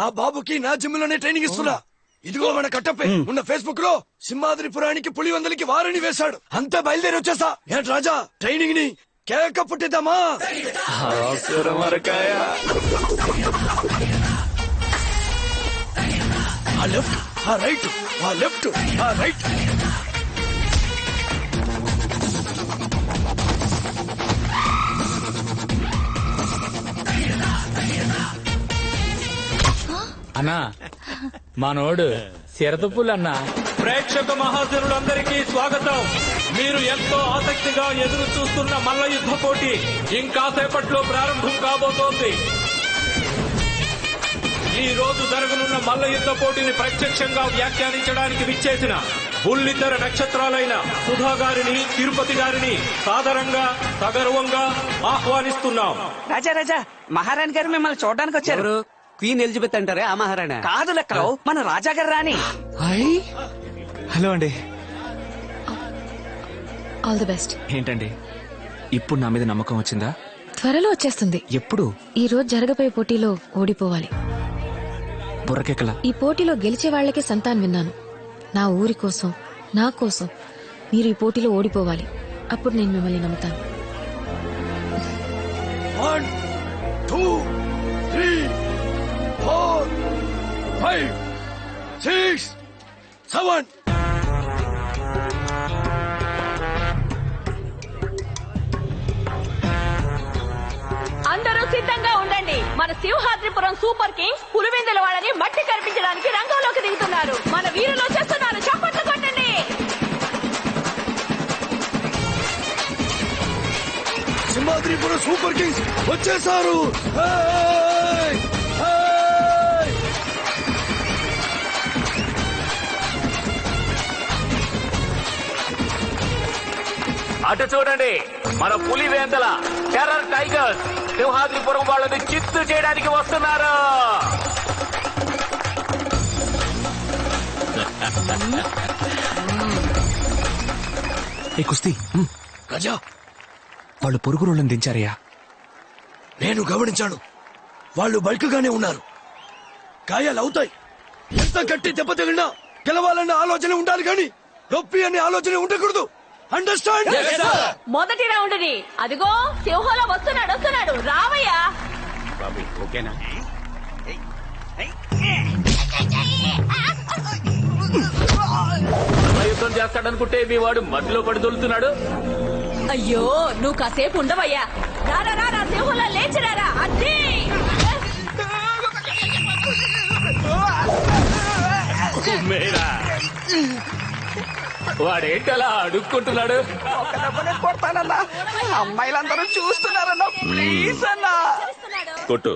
ఆ బాబుకి నా జిమ్ లోనే ట్రైనింగ్ ఇస్తున్నా. ఇదిగో మన కట్టప్పే ఉన్న ఫేస్బుక్ లో సింహాద్రిపురానికి పులివెందులకి వారిని వేశాడు. అంతా బయలుదేరి వచ్చేస్తా. ఏంటి రాజా ట్రైనింగ్ ని కేక పుట్టిద్దామా? ఆ లెఫ్ట్, ఆ రైట్, ఆ లెఫ్ట్, ఆ రైట్. అన్నా మనోడు సిరతపుల్లన్నా. ప్రేక్షక మహాజనులందరికీ స్వాగతం. మీరు ఎంతో ఆసక్తిగా ఎదురు చూస్తున్న మల్ల యుద్ధ పోటీ ఇంకాసేపట్లో ప్రారంభం కాబోతోంది. ఈ రోజు జరగనున్న మల్ల యుద్ధ పోటీని ప్రత్యక్షంగా వ్యాఖ్యానించడానికి విచ్చేసిన బుల్లితెర నక్షత్రాలైన సుధా గారిని, తిరుపతి గారిని సాదరంగా సగర్వంగా ఆహ్వానిస్తున్నాం. రాజా రాజా మహారాణి గారు మిమ్మల్ని చూడడానికి వచ్చారు. క్వీన్ ఎలిజబెత్ అంటారే ఆ మహారాణి కాదు లెక్కలో మన రాజా గారు రాణి. హలో అండి. All the best. ఏంటండి ఇప్పుడు నా మీద నమ్మకం వచ్చిందా? త్వరలో వచ్చేస్తుంది. ఎప్పుడు? ఈ రోజు జరగబోయే పోటీలో ఓడిపోవాలి. బుర్రకెక్కలా. ఈ పోటీలో గెలిచే వాళ్లకే సంతానం విన్నాను. నా ఊరి కోసం, నా కోసం మీరు ఈ పోటీలో ఓడిపోవాలి. అప్పుడు నేను మిమ్మల్ని నమ్ముతాను. 1 2 3 4 5 6 7. అందరూ సిద్ధంగా ఉండండి. మన సింహాద్రిపురం సూపర్ కింగ్స్ పులివెందుల వాళ్ళని మట్టి కనిపించడానికి రంగంలోకి దిగుతున్నారు. మన వీరులు వచ్చేస్తున్నారు. చప్పట్లు కొట్టండి. సింహాద్రిపురం సూపర్ కింగ్స్ వచ్చేసారు. అటు చూడండి, మన పులివేందల టెర్రర్ టైగర్స్ సింహాద్రిపురం వాళ్ళని చిత్తు చేయడానికి వస్తున్నారు. ఏ కుస్తీ గజా, వాళ్ళు పొరుగు రోళ్ళని దించారయ్యా. నేను గమనించాను. వాళ్ళు బల్క్ గానే ఉన్నారు. గాయాలు అవుతాయి. ఎంత గట్టి దెబ్బ తగిలినా గెలవాలన్న ఆలోచన ఉండాలి కానీ నొప్పి అనే ఆలోచన ఉండకూడదు. అండర్స్టాండ్? మొదటి రౌండ్ ని అదిగో సింహంలో వస్తున్నాడు రావయ్యా. ఓకేనా? యుద్ధం చేస్తాడనుకుంటే మీ వాడు మధ్యలో పడి దొలుతున్నాడు. అయ్యో నువ్వు కాసేపు ఉండవయ్యా. రారా సింహంలో లేచిరారా. అద్దీ వాడేంటలా అడుక్కుంటున్నాడు? కొడతానన్నా. అమ్మాయిలందరూ చూస్తున్నారన్నా. ప్లీజ్ అన్నా కొట్టు.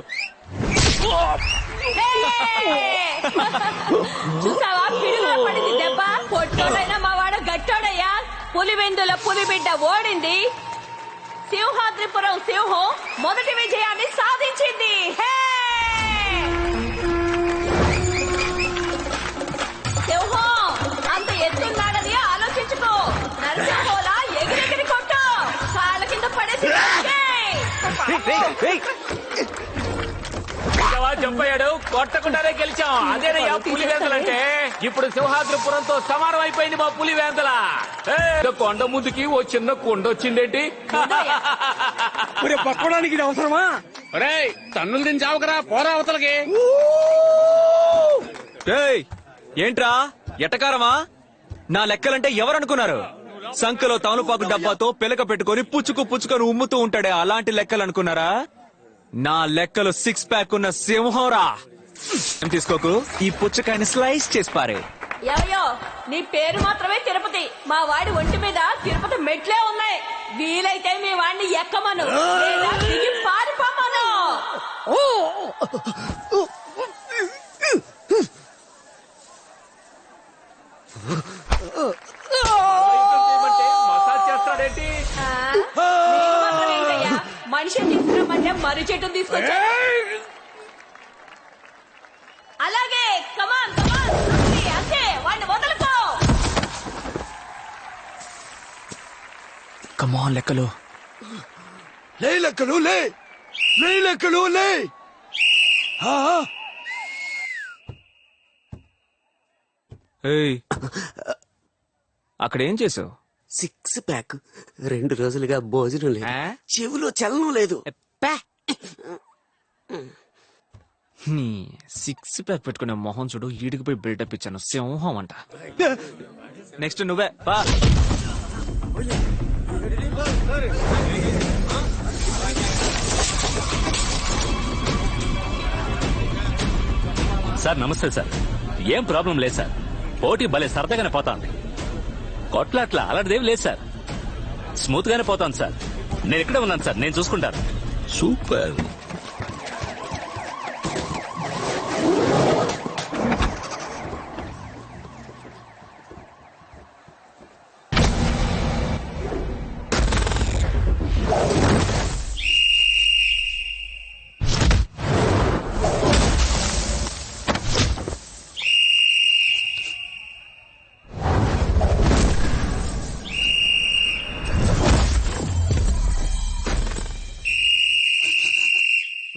చూసావా పిడుగులో పడింది దెబ్బ. పొట్టోడైనా మా వాడు గట్టోడయ్యా. పులివెందుల పులిబిడ్డ ఓడింది. సింహాద్రిపురం సింహం మొదటి విజయాన్ని సాధించింది. సింహం అంత ఎత్తున్నాడని ఆలోచించుకో. నరసింహోలా ఎగిరెగిరి కొట్టు. కాళ్ళ కింద పడేసి చంపయ్యాడు. కొట్టకుండానే గెలిచాం. అదేనయ్యా పులివేందలంటే. ఇప్పుడు సింహాద్రిపురంతో సమానం అయిపోయింది మా పులివేందల. కొండ ముందుకి ఓ చిన్న కొండ వచ్చిందేంటి? పట్టుకోవడానికి ఇది అవసరమా? రే తన్నులు తిని చావకరా, పోరా అవతలకి. ఏంట్రా ఎటకారమా? నా లెక్కలంటే ఎవరనుకున్నారు? సంకలో తమలపాకు డబ్బాతో పిలక పెట్టుకుని పుచ్చుకొని ఉమ్ముతూ ఉంటాడే అలాంటి లెక్కలు అనుకున్నారా? నా లెక్కలు 6 ప్యాక్ ఉన్న సింహంరా. తీసుకోకు, ఈ పుచ్చకాయని స్లైస్ చేసి పారే. ఎవయో నీ పేరు మాత్రమే తిరుపతి. మా వాడి ఒంటి మీద తిరుపతి మెట్లే ఉన్నాయి. వీలైతే మీ వాడిని ఎక్కమను, లేదా దిగి పారిపోమను. మసాజ్ చేస్తాడేంటి? మనిషి తీసుకురమ్మంటే మర్రి చెట్టు తీసుకొచ్చా. అలాగే కమాన్ అంతే, వాడిని వదలుకో. కమాన్ లెక్కలు. లే లెక్కలు లే లెక్కలు లే. ఏయ్, అక్కడ ఏం చేసావు? 6 ప్యాక్ 2 రోజులుగా భోజనం లేదు, చెవులో చలనం లేదు. నీ 6 ప్యాక్ పెట్టుకునే మొహం చూడు, ఈడికి పోయి బిల్డప్ ఇచ్చాను సింహం అంట. నెక్స్ట్ నువ్వే పా. సార్ నమస్తే సార్. ఏం ప్రాబ్లం లేదు సార్. పోటీ భలే సరదాగానే పోతాంది. కొట్లాట్ల అలాంటిదేం లేదు సార్. స్మూత్ గానే పోతాను సార్. నేను ఇక్కడే ఉన్నాను సార్, నేను చూసుకుంటాను. సూపర్.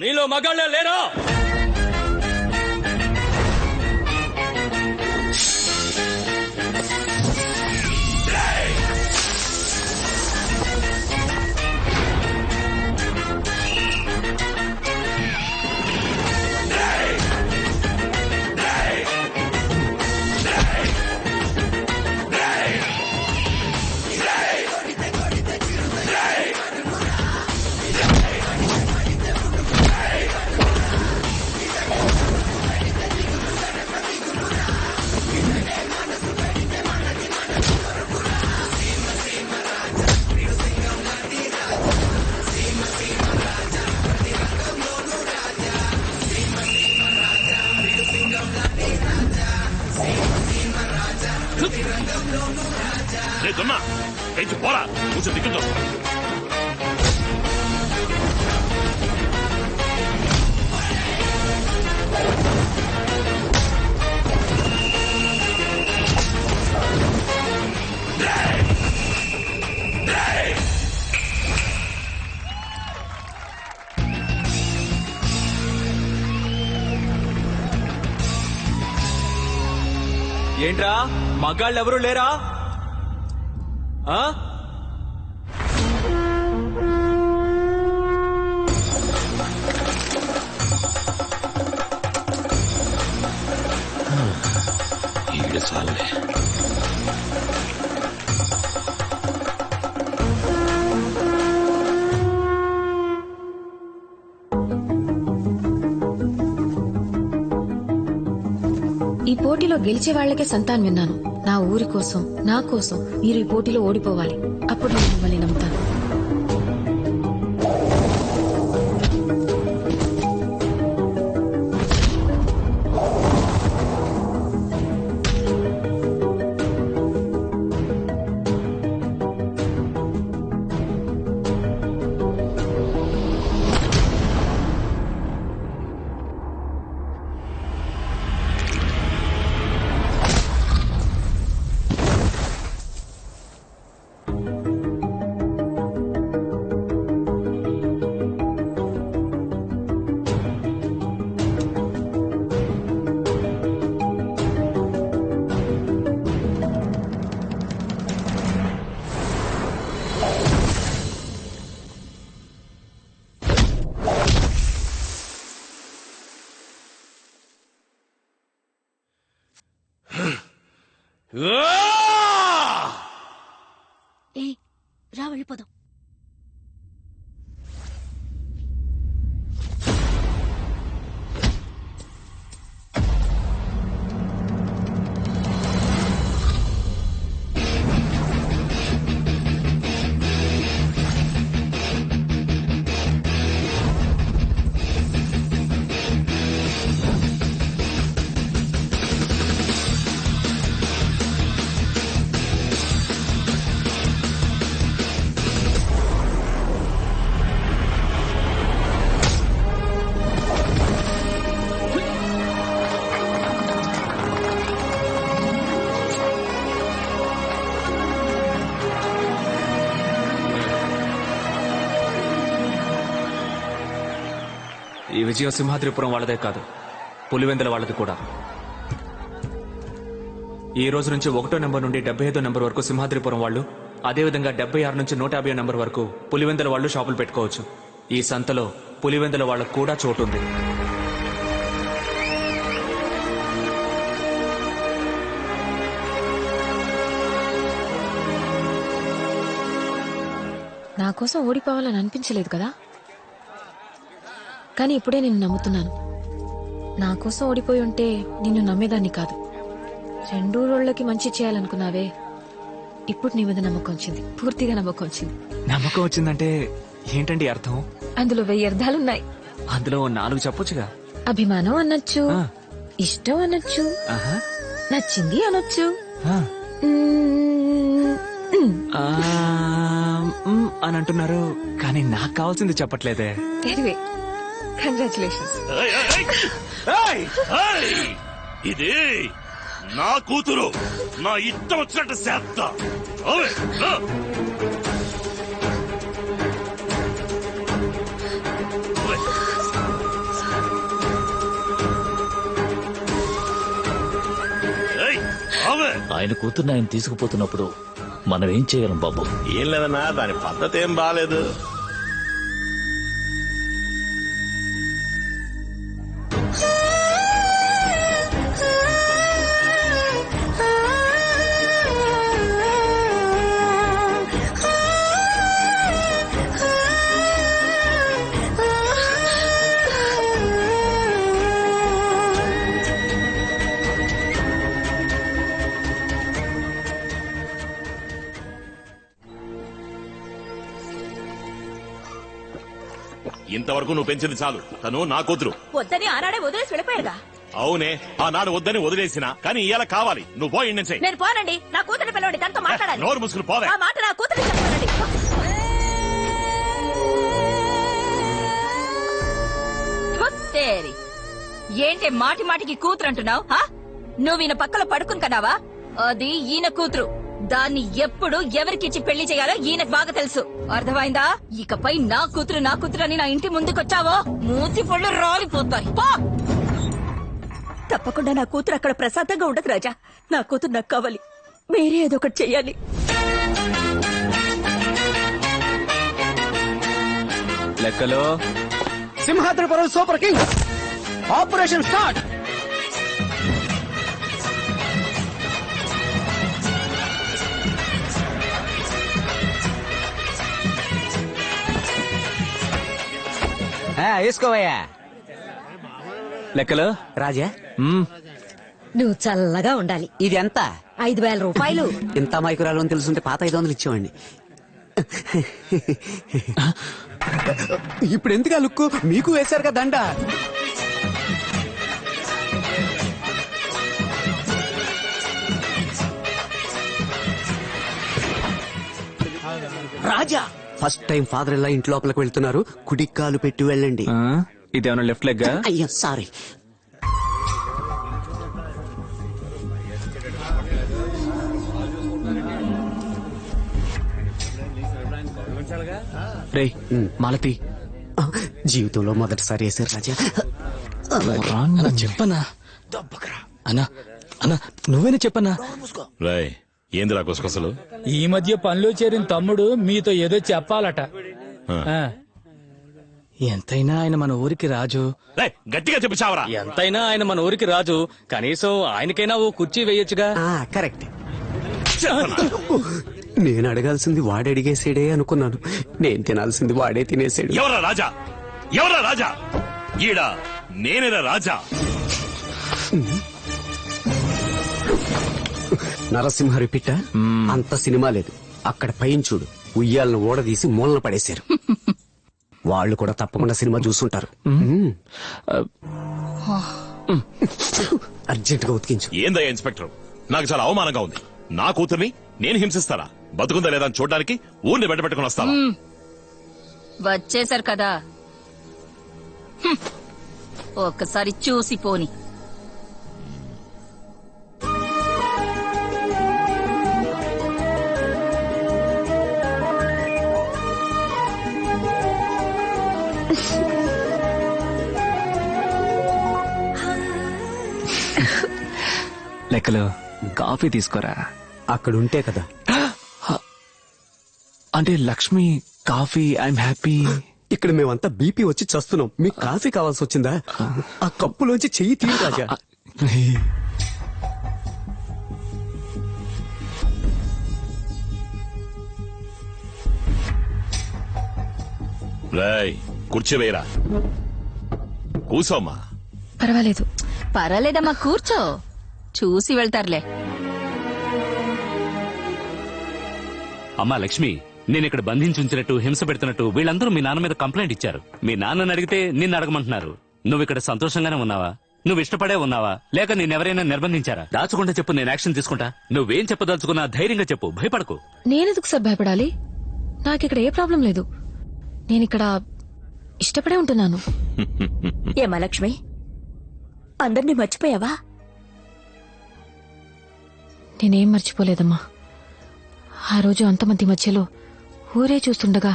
మీలో మగాళ్ళే లేరా? దున్నా తెచ్చి పోరా, కూర్చో దిక్కుతో. ఏంట్రా మగాళ్ళు ఎవరు లేరా? ఆ? ఈడ చాలే. ఈ పోటీలో గెలిచే వాళ్లకే సంతాన్ విన్నాను. నా ఊరి కోసం, నా కోసం మీరు ఈ పోటీలో ఓడిపోవాలి. అప్పుడు నేను మిమ్మల్ని నమ్ముతాను. రా వెళ్ళిపోదాం. ఈ విజయం సింహాద్రిపురం వాళ్ళదే కాదు, పులివెందుల వాళ్ళది కూడా. ఈ రోజు నుంచి 1వ నెంబర్ నుండి 75వ నెంబర్ వరకు సింహాద్రిపురం వాళ్ళు, అదేవిధంగా 76 నుంచి 150 నెంబర్ వరకు పులివెందుల వాళ్ళు షాపులు పెట్టుకోవచ్చు. ఈ సంతలో పులివెందుల వాళ్ళకు కూడా చోటు ఉంది. నా కోసం ఓడిపోవాలని అనిపించలేదు కదా, కానీ ఇప్పుడే నిన్ను నమ్ముతున్నాను. నా కోసం ఓడిపోయి ఉంటే నిన్ను నమ్మేదాన్ని కాదు. 2 రోజులకి మంచి చేయాలనుకున్నావే, ఇప్పుడు నీ మీద నమ్మకం వచ్చింది, పూర్తిగా నమ్మకం వచ్చింది. నమ్మకం వచ్చిందంటే ఏంటండి అర్థం? అందులో 1000 అర్థాలున్నాయి. అందులో 4 చెప్పొచ్చుగా. అభిమానం అనొచ్చు, ఇష్టం అనొచ్చు, నచ్చింది అనొచ్చు, అని అంటున్నారు, కానీ నాకు కావాల్సింది చెప్పట్లేదే. కంగ్రాచులేషన్స్. ఇది నా కూతురు, నా ఇష్టం వచ్చినట్టు చేస్తా. ఆయన కూతుర్ని ఆయన తీసుకుపోతున్నప్పుడు మనం ఏం చేయగలం బాబు? ఏం లేదన్నా, దాని పద్ధతి ఏం బాలేదు. ఇంతవరకు నువ్వు పెంచింది చాలు. తను నా కూతురు. వద్దని ఆనాడే వదిలేసి వెళ్ళిపోయారుగా. అవునే, ఆనాడు వద్దని వదిలేసిన, కానీ ఇవాళ కావాలి. నువ్వు పోయి నుంచి. నేను పోనండి, నా కూతురు పిలవండి, తనతో మాట్లాడాలి. నోరు ముసుకుని పోవే. ఆ మాట నా కూతురు చెప్పానండి. ఏంటి మాటి మాటికి కూతురు అంటున్నావు? నువ్వు ఈయన పక్కలో పడుకుని కదావా? అది ఈయన కూతురు. దాన్ని ఎప్పుడు ఎవరికిచ్చి పెళ్లి చేయాలో ఈయనకు బాగా తెలుసు. అర్థమైందా? ఇకపై నా కూతురు అని నా ఇంటి ముందుకొచ్చావో మూతి పళ్ళు రాలిపోతాయి. తప్పకుండా నా కూతురు అక్కడ ప్రశాంతంగా ఉండదు రాజా. నా కూతురు నాకు కావాలి. మీరే ఏదో ఒకటి చెయ్యాలి. లెక్కలో Simhadripuram super king operation start. వేసుకోవయ్యా. లెక్కలో రాజా, నువ్వు చల్లగా ఉండాలి. ఇది ఎంత? 5,000 రూపాయలు. ఇంత మైకురాలు అని తెలుసుంటే పాత 500 ఇచ్చేవాడిని. ఇప్పుడు ఎందుకు లుక్కు? మీకు వేశారు కదా దండ. రాజా, ఫస్ట్ టైం ఫాదర్ ఇలా ఇంటి లోపలికి వెళ్తున్నారు. కుడికాలు పెట్టి వెళ్ళండి. ఇదేమన్నా లెఫ్ట్ లెగ్? అయ్యో సారీ. రే మాలతి, జీవితంలో మొదటిసారి వేశారు రాజా. చెప్పనా అన్నా? అన్నా నువ్వేనా చెప్పన్నా? రాయ్, ఏందిరా గుసగుసలు? ఈ మధ్య పనిలో చేరిన తమ్ముడు మీతో ఏదో చెప్పాలట. ఎంతైనా ఆయన మన ఊరికి రాజు. గట్టిగా చెప్పి చావరా. ఎంతైనా ఆయన మన ఊరికి రాజు, కనీసం ఆయనకైనా ఓ కుర్చీ వేయొచ్చుగా. కరెక్ట్. నేను అడగాల్సింది వాడు అడిగేసాడే అనుకున్నాను. నేను తినాల్సింది వాడే తినేసాడు. ఎవరా రాజా? ఎవరా రాజా? ఈడ నేనేరా రాజా. నరసింహ రిపీట అంత సినిమా లేదు. అక్కడ పైన చూడు, ఉయ్యాలను ఓడదీసి మూలన పడేశారు. వాళ్ళు కూడా తప్పకుండా సినిమా చూసుంటారు. అర్జెంట్ గా ఉతికించు. ఏందయ్యా ఇన్స్పెక్టర్, నాకు చాలా అవమానంగా ఉంది. నా కూతుర్ని నేను హింసిస్తారా? బతుకుందా లేదా అని చూడడానికి ఊరిని బెట్టబెట్టుకుని వస్తావా? వచ్చేసారు కదా, ఒక్కసారి చూసి పోని. లెక్కలు కాఫీ తీసుకోరా. అక్కడుంటే కదా. అంటే లక్ష్మి కాఫీ ఐఎమ్ హ్యాపీ. ఇక్కడ మేమంతా బీపీ వచ్చి చస్తున్నాం, మీకు కాఫీ కావాల్సి వచ్చిందా? ఆ కప్పులోంచి చెయ్యి తీరు రాజా. రాయ్ కుర్చీ వేయరా, కూసోమ్మా. పర్వాలేదు. పర్వాలేదమ్మా, కూర్చో, చూసి వెళ్తారులే. అమ్మా లక్ష్మి, నేను ఇక్కడ బంధించి ఉంచినట్టు హింస పెడుతున్నట్టు వీళ్ళందరూ మీ నాన్న మీద కంప్లైంట్ ఇచ్చారు. మీ నాన్నని అడిగితే నిన్ను అడగమంటున్నారు. నువ్వు ఇక్కడ సంతోషంగానే ఉన్నావా? నువ్వు ఇష్టపడే ఉన్నావా, లేక నేనెవరైనా నిర్బంధించారా? దాచకుండా చెప్పు, నేను యాక్షన్ తీసుకుంటా. నువ్వేం చెప్పదలుచుకున్నా ధైర్యంగా చెప్పు, భయపడకు. నేనెందుకు సార్ భయపడాలి? నాకిక్కడ ఏ ప్రాబ్లం లేదు. నేనిక్కడ ఇష్టపడే ఉంటున్నాను. ఏమా లక్ష్మి, అందరినీ మర్చిపోయావా? నేనేం మర్చిపోలేదమ్మా. ఆ రోజు అంతమంది మధ్యలో ఊరే చూస్తుండగా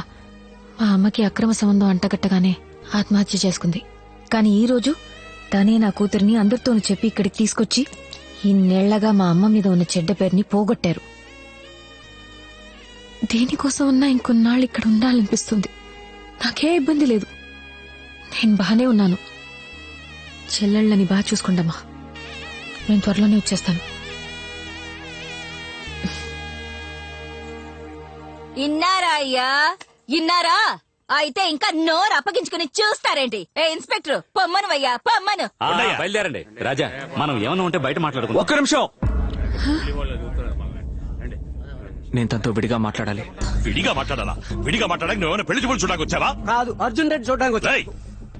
మా అమ్మకి అక్రమ సంబంధం అంటగట్టగానే ఆత్మహత్య చేసుకుంది. కానీ ఈ రోజు తనే నా కూతురిని అందరితోనూ చెప్పి ఇక్కడికి తీసుకొచ్చి ఇన్నేళ్లగా మా అమ్మ మీద ఉన్న చెడ్డ పేరుని పోగొట్టారు. దేనికోసం ఉన్నా ఇంకొన్నాళ్ళు ఇక్కడ ఉండాలనిపిస్తుంది. నాకే ఇబ్బంది లేదు, నేను బానే ఉన్నాను. చెల్లెళ్ళని బాగా చూసుకోండమ్మా. నేను త్వరలోనే వచ్చేస్తాను. ఇన్నారా అయ్యా, ఇన్నారా? అయితే ఇంకా నోరు అప్పగించుకుని చూస్తారేంటి? ఏ ఇన్స్పెక్టర్, పొమ్మనువయ్యా, పొమ్మను. బయలుదేరండి. రాజా, మనం ఏమన్నా ఉంటే బయట మాట్లాడుకుందాం. ఒక్క నిమిషం, నేను తనతో విడిగా మాట్లాడాలి. విడిగా మాట్లాడాలా? విడిగా మాట్లాడడానికి నువ్వేమైనా పెళ్లి చూపులు చూడడానికి వచ్చావా? కాదు, అర్జున్ రెడ్డి చూడడానికి వచ్చా.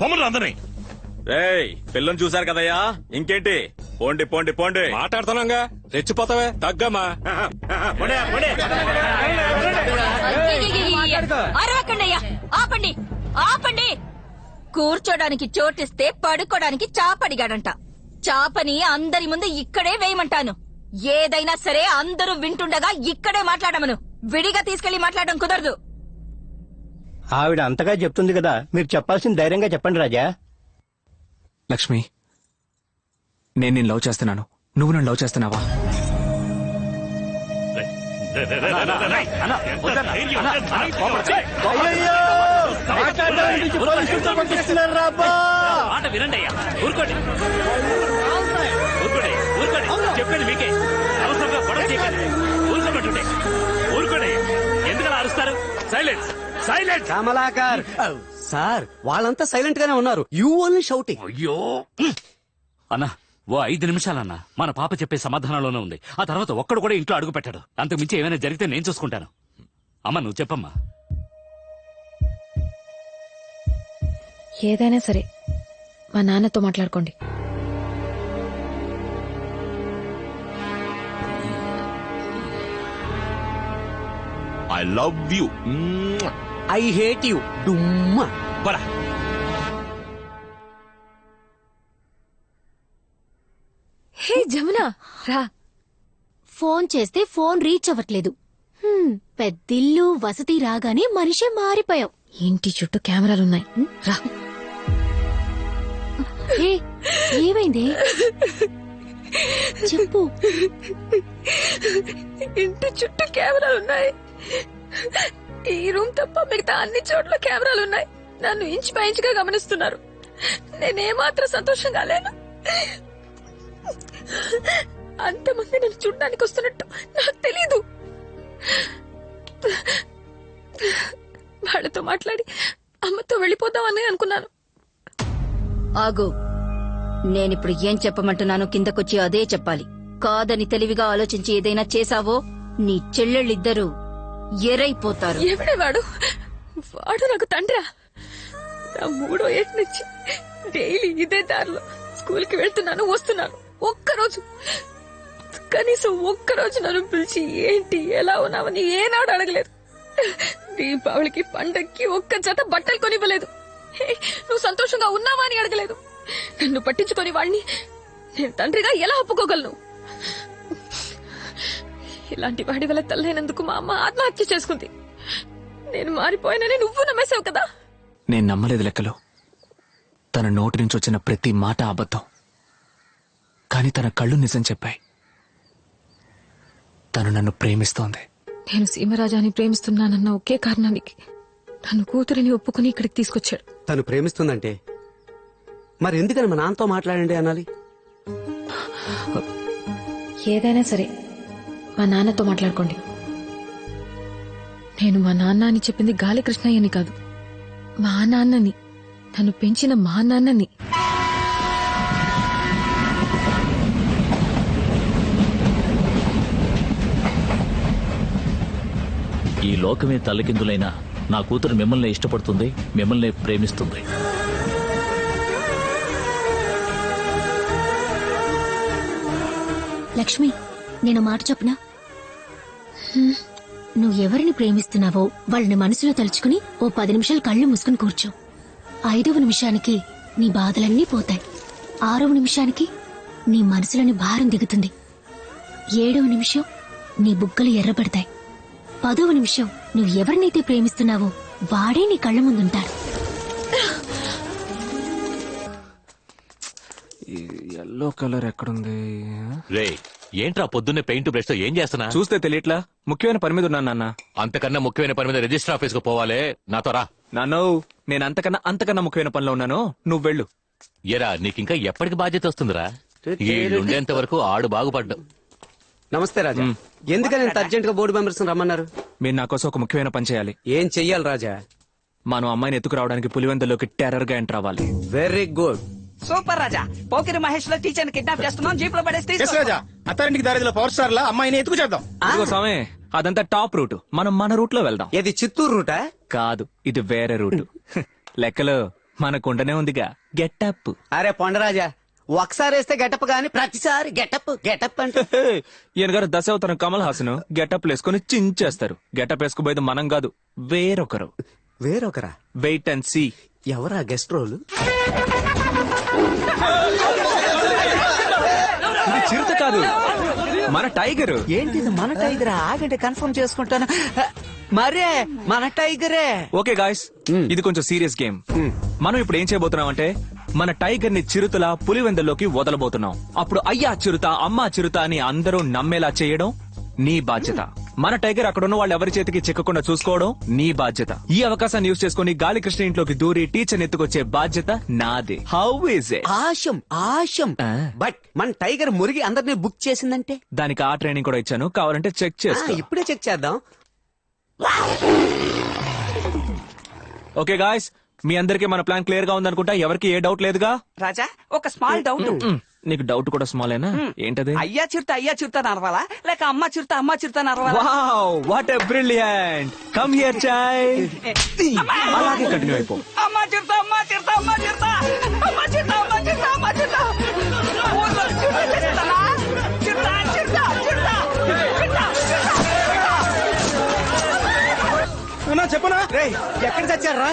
పొమ్మలు అందరినీ. రేయ్ పిల్లని చూశారు కదయ్యా, ఇంకేంటి? పోండి పోండి పోండి. మాట్లాడుతున్నాగా, రెచ్చిపోతావే, తగ్గమ్మా. అరవకండయ్యా, ఆపండి, ఆపండి. కూర్చోడానికి చోటిస్తే పడుకోవడానికి చాపడిగాడంట. చాపని అందరి ముందు ఇక్కడే వేయమంటాను. ఏదైనా సరే అందరూ వింటుండగా ఇక్కడే మాట్లాడమను. విడిగా తీసుకెళ్లి మాట్లాడడం కుదరదు. ఆవిడ అంతగా చెప్తుంది కదా, మీరు చెప్పాల్సిన ధైర్యంగా చెప్పండి రాజా. లక్ష్మి, నేను లవ్ చేస్తున్నాను, నువ్వు నన్ను లవ్ చేస్తున్నావా? మాట వినండి అయ్యా, ఊరుకోండి, ఊరుకోండి, ఊరుకోండి. చెప్పండి మీకే, అవసరంగా గొడవ చేయకండి. ఊరుకోబట్టుండే, ఊరుకోండి. ఎందుకలా అరుస్తారు? Silence, silence. కమలాకర్ సార్, వాళ్ళంతా సైలెంట్ గానే ఉన్నారు. You only shouting. అయ్యో అన్నా, ఓ 5 నిమిషాలన్నా. మన పాప చెప్పే సమాధానంలోనే ఉంది. ఆ తర్వాత ఒక్కడు కూడా ఇంట్లో అడుగు పెట్టాడు. అంతకు మించి ఏమైనా జరిగితే నేను చూసుకుంటాను. అమ్మ నువ్వు చెప్పమ్మా. ఏదైనా సరే మా నాన్నతో మాట్లాడుకోండి. I love you. I hate you. డుమ్మా. బరా. హే జమునా, రా. ఫోన్ చేస్తే ఫోన్ రీచ్ అవ్వట్లేదు. పెద్దిల్లు వసతి రాగానే మనిషే మారిపోయావు. ఇంటి చుట్టూ కెమెరాలున్నాయి, రా. హే, ఏమైంది చెప్పు. ఇంటి చుట్టూ కెమెరాలున్నాయి. ఈ రూమ్ తప్ప మిగతా అన్ని చోట్ల కెమెరాలున్నాయి. నన్ను ఇంచు పై ఇంచుగా గమనిస్తున్నారు. నేనేమాత్రం సంతోషంగా లేను. అంతమంది నన్ను చూడడానికి వస్తున్నట్టు నాకు తెలీదు. వాళ్ళతో మాట్లాడి అమ్మతో వెళ్ళిపోదామని అనుకున్నాను. ఆగు, నేనిప్పుడు ఏం చెప్పమంటున్నాను కిందకొచ్చి అదే చెప్పాలి. కాదని తెలివిగా ఆలోచించి ఏదైనా చేశావో నీ చెల్లెళ్ళిద్దరూ ఎరైపోతారు. ఎవడే వాడు? వాడు నాకు తండ్రా. నా 3వ ఏట నుంచి డైలీ ఇదే దారిలో స్కూల్ కి వెళ్తున్నాను, వస్తున్నాను. కనీసం ఒక్కరోజు నన్ను పిలిచి ఏంటి ఎలా ఉన్నావని ఏనాడు అడగలేదు. దీపావళికి పండక్కి ఒక్క జత బట్టలు కొనివ్వలేదు. నువ్వు సంతోషంగా ఉన్నావా అని అడగలేదు. నన్ను పట్టించుకొని వాణ్ణి నేను తండ్రిగా ఎలా ఒప్పుకోగలను? ఇలాంటి వాడి వల్ల తల్లైనందుకు మా అమ్మ ఆత్మహత్య చేసుకుంది. నేను మారిపోయానని నువ్వు నమ్మేశావు కదా. నేను నమ్మలేదు లెక్కలో. తన నోటి నుంచి వచ్చిన ప్రతి మాట అబద్ధం, కానీ తన కళ్ళు నిజం చెప్పాయి. తను నన్ను ప్రేమిస్తోంది. నేను సీమరాజాని ప్రేమిస్తున్నానన్న ఒకే కారణానికి నన్ను కూతురిని ఒప్పుకుని ఇక్కడికి తీసుకొచ్చాడు. తను ప్రేమిస్తుందంటే మరి ఎందుకని మా నాన్నతో మాట్లాడండి అనాలి? ఏదైనా సరే మా నాన్నతో మాట్లాడుకోండి. నేను మా నాన్న అని చెప్పింది గాలి కృష్ణయ్యని కాదు, మా నాన్నని, నన్ను పెంచిన మా నాన్నని. ఈ లోకమే తల్లకిందులైనా నా కూతురు మిమ్మల్ని ఇష్టపడుతుంది, మిమ్మల్ని ప్రేమిస్తుంది. లక్ష్మి, నేను మాట చెప్పునా? నువ్వెవరిని ప్రేమిస్తున్నావో వాళ్ళని మనసులో తలుచుకుని ఓ 10 నిమిషాలు కళ్ళు మూసుకుని కూర్చో. 5వ నిమిషానికి నీ బాధలన్నీ పోతాయి. 6వ నిమిషానికి నీ మనసులోని భారం దిగుతుంది. 7వ నిమిషం నీ బుగ్గలు ఎర్రబడతాయి. 10వ నిమిషం నువ్వు ఎవరినైతే ప్రేమిస్తున్నావో వాడే నీ కళ్ళ ముందుంటాడు. ఎల్లో కలర్ ఎక్కడుంది? రే ఏంట్రా పొద్దున్నే పెయింట్ బ్రష్ తో ఏం చేస్తున్నా? చూస్తే తెలియట్లా, ముఖ్యమైన పని మీద ఉన్నాను నాన్న. అంతకన్నా ముఖ్యమైన పని మీద రిజిస్టర్ ఆఫీస్ కు పోవాలే, నాతో రా. నాన్నో, నేను అంతకన్నా ముఖ్యమైన పనిలో ఉన్నాను, నువ్వు వెళ్ళు. ఎరా నీకింకా ఎప్పటికి బాధ్యత వస్తుందిరా? ఉండేంత వరకు ఆడు బాగుపడ్డావు. నమస్తే రాజా. ఎందుకని ఇంత అర్జెంట్ గా బోర్డు మెంబర్స్ రమ్మన్నారు? మీరు నా కోసం ఒక ముఖ్యమైన పని చేయాలి. ఏం చెయ్యాలి రాజా? మనం అమ్మాయిని ఎత్తుకురావడానికి పులివెందులోకి టెర్రర్ గా ఎంటర్ అవ్వాలి. Very good. సూపర్ రాజా. పోకిరి మహేష్ లో టీచర్ ని కిడ్నాప్ చేస్తున్నాం, జీప్ లో పడేసి రాజా. అత్తారింటికి దారిలో పవర్ స్టార్ లా అమ్మాయిని ఎత్తుకు చేద్దాం. ఇదిగో స్వామి, అదంతా టాప్ రూట్, మనం మన రూట్ లో వెళ్దాం. ఇది చిత్తూరు రూటా? కాదు, ఇది వేరే రూట్. లెక్కలో మనకుండనే ఉందిగా గెటప్. అరే పొండరాజా, ఒకసారి వేస్తే గెటప్ గాని ప్రతిసారి గెటప్ అంటే ఈయన గారు దశావతారం కమల్ హాసన్ గెటప్ వేసుకుని చించేస్తారు. గెటప్ వేసుకుపోయేది మనం కాదు, వేరొకరు. వేరొకరా? Wait and see. ఎవరా గెస్ట్ రోల్? ఇది చిరుత కాదు, మన టైగర్. ఏంటిది మన టైగరా? ఆగండి కన్ఫర్మ్ చేసుకుంటాను. మరే మన టైగరే. ఓకే గాయ్స్, ఇది కొంచెం సీరియస్ గేమ్. మనం ఇప్పుడు ఏం చేయబోతున్నాం అంటే మన టైగర్ ని చిరుతల పులివెందుల్లోకి వదలబోతున్నాం. అప్పుడు అయ్యా చిరుత, అమ్మా చిరుత అని అందరూ నమ్మేలా చేయడం నీ బాధ్యత. మన టైగర్ అక్కడ ఉన్న వాళ్ళు ఎవరి చేతికి చిక్కకుండా చూసుకోవడం నీ బాధ్యత. ఈ అవకాశాన్ని యూజ్ చేసుకుని గాలికృష్ణ ఇంట్లోకి దూరి టీచర్ ఎత్తుకొచ్చే బాధ్యత నాదే. How is it? ఆశం. బట్ మన టైగర్ మురిగి అందరినీ బుక్ చేసిందంటే దానికి ఆ ట్రైనింగ్ కూడా ఇచ్చాను, కావాలంటే చెక్ చేసుకో. ఇప్పుడే చెక్ చేద్దాం. ఓకే గాయ్స్, మీ అందరికీ మన ప్లాన్ క్లియర్ గా ఉందనుకుంటా. ఎవరికి ఏ డౌట్ లేదుగా? రాజా, ఒక స్మాల్ డౌట్. నీకు డౌట్ కూడా స్మాలేనా? ఏంటది? అయ్యా చిరుత నరవాలా లేక అమ్మ చిరుత నరవాలా? Wow, what a brilliant. Come here child. అలాగే కంటిన్యూ అయిపో. అమ్మ చిరుత చెప్పనా? ఎక్కడ చచ్చారా?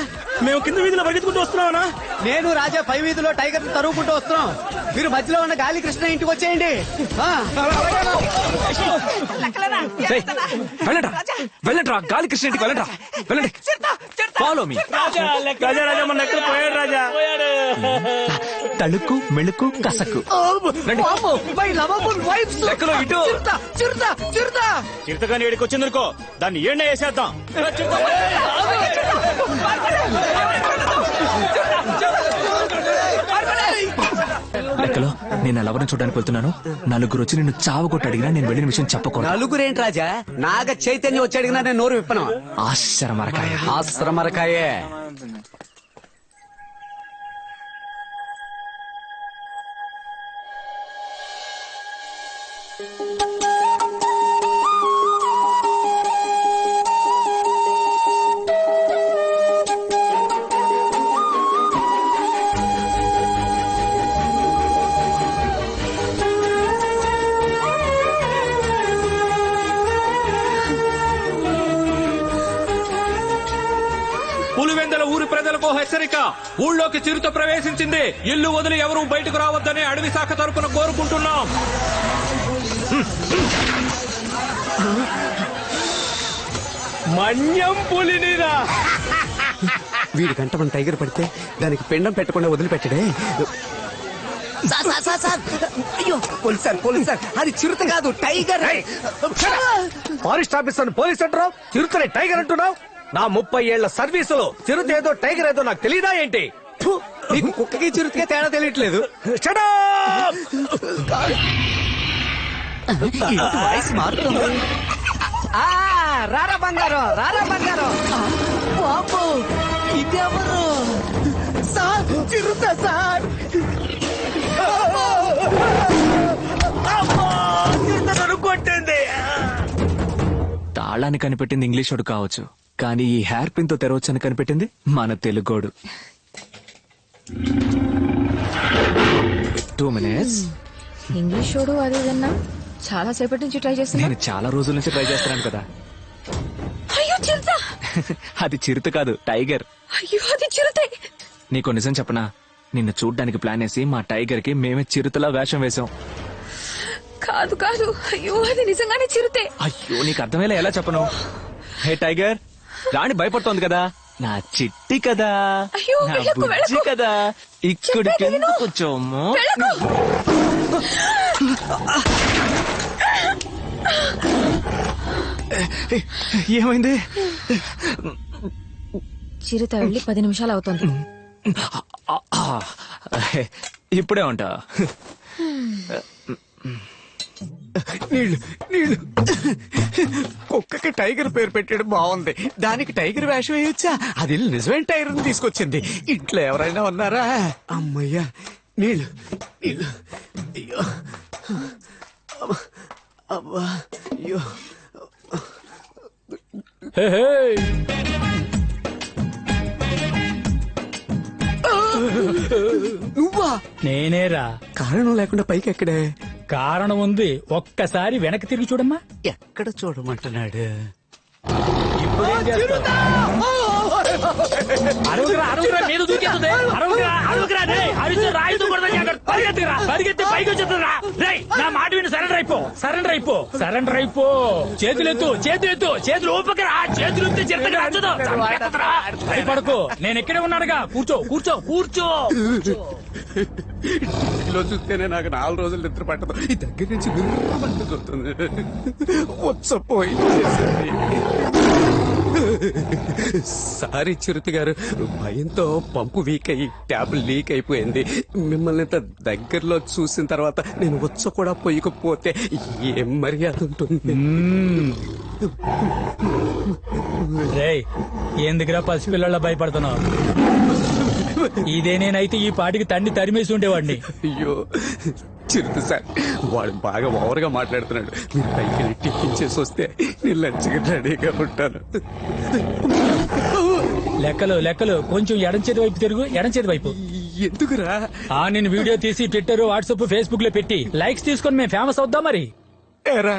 మేము కింద వీధిలో పరిగెత్తుకుంటూ వస్తున్నామన్నా. నేను రాజా పై వీధిలో టైగర్ తరుగుకుంటూ వస్తున్నాం. మీరు మధ్యలో ఉన్న గాలి కృష్ణ ఇంటికి వచ్చేయండి. వెళ్ళండి రా, గాలి కృష్ణ ఇంటికి వెళ్ళండి. వెళ్ళండి, ఫాలో మీ. రాజా మన ఎక్కడ పోయాడు? రాజా తళుకు మెళుకు కసకు. లెక్కలో ఇటు. చిరుతగాని ఏడికి వచ్చిందనుకో, దాన్ని ఏళ్ళ వేసేద్దాం. లెక్కలో నేను ఎవరిని చూడడానికి వెళ్తున్నాను. నలుగురు వచ్చి నిన్ను చావగొట్టి అడిగినా నేను వెళ్ళిన విషయం చెప్పకూడదు. నలుగురేంటి రాజా? నాగ చైతన్యం వచ్చి అడిగినా నేను నోరు విప్పను. ఆశ్రమరకాయే. పులివెందుల ఊరి ప్రజలకు హెచ్చరిక. ఊళ్ళోకి చిరుత ప్రవేశించింది. ఇల్లు వదిలి ఎవరూ బయటకు రావద్దని అడవి శాఖ తరపున కోరుకుంటున్నాం. మన్యం పులినిరా. వీడి గంట మన టైగర్ పడితే దానికి పిండం పెట్టకుండా వదిలిపెట్టడే. సార్ అయ్యో పోలీస్ సార్ అది చిరుత కాదు టైగర్. ఫారెస్ట్ ఆఫీసర్ పోలీస్ అంటున్నావు, చిరుతని టైగర్ అంటున్నావు? నా 30 ఏళ్ల సర్వీసులో చిరుత ఏదో టైగర్ ఏదో నాకు తెలీదా ఏంటి? నీకు కుక్కకి చిరుతకే తేడా తెలియట్లేదు. వాయిస్ మారుతుంది. రారా బంగారం, రారా బంగారం. బాబు ఇదెవరు సార్? చిరుత సార్. కొట్టింది. తాళాన్ని కనిపెట్టింది ఇంగ్లీష్ వాడు కావచ్చు, కానీ ఈ హెయిర్ పిన్ తో తెరవచ్చని కనిపెట్టింది మన తెలుగోడు. 2 minutes. ఇంగ్లీష్ వాడు అది విన్నా చాలా సేపటి నుంచి ట్రై చేస్తున్నా. నేను చాలా రోజుల నుంచి ట్రై చేస్తున్నాను కదా. అయ్యో చిరుత. అది చిరుత కాదు, టైగర్. అయ్యో అది చిరుతే. నీకు నిజం చెప్పనా, నిన్ను చూడ్డానికి ప్లాన్ వేసి మా టైగర్ కి మేమే చిరుతలా వేషం వేశాం. కాదు కాదు, అయ్యో అది నిజంగానే చిరుతే. అయ్యో నీకు అర్థమయ్యేలా ఎలా చెప్పను? హే టైగర్, రాణి భయపడుతోంది కదా, నా చిట్టి కదా, అయ్యో, నా వెళ్ళకు, బుజ్జి వెళ్ళకు. కదా, ఇక్కడికి ఎందుకు వచ్చాము? ఏమైంది? చిరుత వెళ్ళి 10 నిమిషాలు అవుతుంది. ఇప్పుడే ఉంటా. నీళ్ళు నీళ్ళు. కుక్కకి టైగర్ పేరు పెట్టడం బాగుంది, దానికి టైగర్ వేషం వేయొచ్చా? అది నిజమైన టైగర్ తీసుకొచ్చింది. ఇంట్లో ఎవరైనా ఉన్నారా? అమ్మయ్యా నీళ్ళు నీళ్ళు. అయ్యో అబ్బా అయ్యో. నువ్వా? నేనేరా. కారణం లేకుండా పైకి ఎక్కడే? కారణం ఉంది, ఒక్కసారి వెనక్కి తిరిగి చూడమ్మా. ఎక్కడ చూడమంటున్నాడు? అరవకురా, అరవకురా, మీద దూకేస్తుంది. అరవకురా, అరవకురా, రేయ్, అరిచి రాయితో కొడతా జాగ్రత్త. పరిగెత్తురా, పరిగెత్తి పైకి వచ్చేస్తుందిరా. రేయ్, నా మాట విని సరెండర్ అయిపో, సరెండర్ అయిపో, సరెండర్ అయిపో. చేతులెత్తు, చేతులెత్తు, చేతులు ఊపకరా. చేతులు ఎత్తి చిరుతకి నచ్చదు. చంపేస్తుందిరా. భయపడకు, నేను ఇక్కడే ఉన్నానుగా. కూర్చో, కూర్చో, కూర్చో. ఇంట్లో చూస్తేనే నాకు 4 రోజులు నిద్ర పట్టదు. ఈ దగ్గర నుంచి విర్రమంటుంది. వచ్చపోయి సారీ చిరుతి గారు, భయంతో పంపు వీక్ అయ్యి ట్యాబ్ లీక్ అయిపోయింది. మిమ్మల్ని ఇంత దగ్గరలో చూసిన తర్వాత నేను వచ్చ కూడా పోయకపోతే ఏం మర్యాద ఉంటుంది? రేయ్, ఎందుకురా పసిపిల్లల భయపడుతున్నావు? ఇదే నేనైతే ఈ పాటికి తండ్రి తరిమేసి ఉండేవాడిని. అయ్యో చిరుత సార్, వాడు బాగా ఓవర్గా మాట్లాడుతున్నాడు. మీరు పైకి వెళ్ళి టిఫిన్ చేసి వస్తే నేను లంచ్కి రెడీగా ఉంటాను. లెక్కలు లెక్కలు, కొంచెం ఎడం చేతి వైపు తిరుగు, ఎడం చేతి వైపు. ఎందుకురా? నేను వీడియో తీసి ట్విట్టర్, వాట్సాప్, ఫేస్బుక్ లో పెట్టి లైక్స్ తీసుకొని మేము ఫేమస్ అవుద్దాం. మరి ఏరా,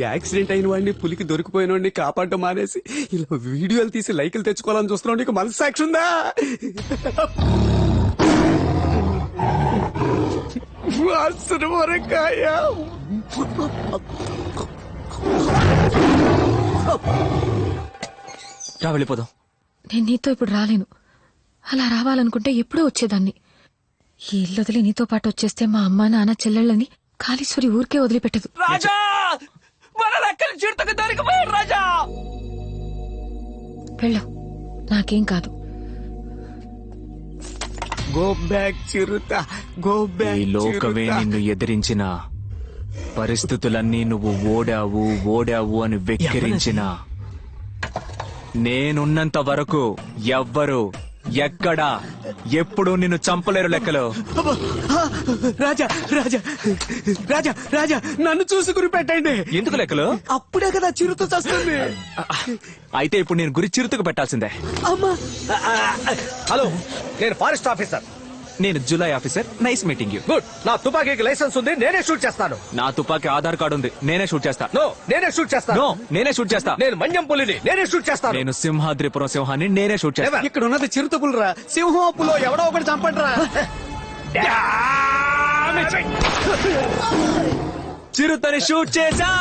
యాక్సిడెంట్ అయిన వాడిని, పులికి దొరికిపోయిన వాడిని కాపాడటం మానేసి ఇలా వీడియోలు తీసి లైకులు తెచ్చుకోవాలని చూస్తున్నావు. నీకు మనస్సాక్షి ఉందా? వాసన వరకాయ. రా వెళ్ళిపోదాం. నేను నీతో ఇప్పుడు రాలేను. అలా రావాలనుకుంటే ఎప్పుడూ వచ్చేదాన్ని. ఈ ఇల్లు వదిలి నీతో పాటు వచ్చేస్తే మా అమ్మ, నాన్న, చెల్లెళ్ళని కాళీశ్వరి ఊరికే వదిలిపెట్టదు. రాజా, మన లెక్కలు చిరుతకు దొరికిపోయాడు రాజా. వెళ్ళు, నాకేం కాదు. గో బ్యాక్ చిరుత, గో ఈ బ్యాక్ లోకమే చిరుత. నిన్ను ఎదిరించిన, పరిస్థితులన్నీ నువ్వు ఓడావు ఓడావు అని వెక్కిరించిన, నేనున్నంత వరకు ఎవ్వరు ఎక్కడా ఎప్పుడు నిన్ను చంపలేరు. లెక్కలు. రాజా రాజా రాజా రాజా, నన్ను చూసుకుని పెట్టండి. ఎందుకు లెక్కలు? అప్పుడే కదా చిరుత చేస్తుంది. అయితే ఇప్పుడు నేను గురి చిరుతకు పెట్టాల్సిందే. అమ్మా, హలో, నేను ఫారెస్ట్ ఆఫీసర్. నేను July officer. Nice meeting you. Good. నా తుపాకీకి లైసెన్స్ ఉంది, నేనే షూట్ చేస్తాను. నా తుపాకీ ఆధార్ కార్డు ఉంది, నేనే షూట్ చేస్తా. నో, నేనే షూట్ చేస్తాను. నో, నేనే షూట్ చేస్తా. నేను మన్యం పులిని, నేనే షూట్ చేస్తాను. నేను సింహాద్రిపురం సింహాన్ని, నేనే షూట్ చేస్తా. ఇక్కడ ఉన్నది చిరుత పులిరా. సింహం పులో ఎవడో ఒకటి చంపండిరా. చిరుతని షూట్ చేసా.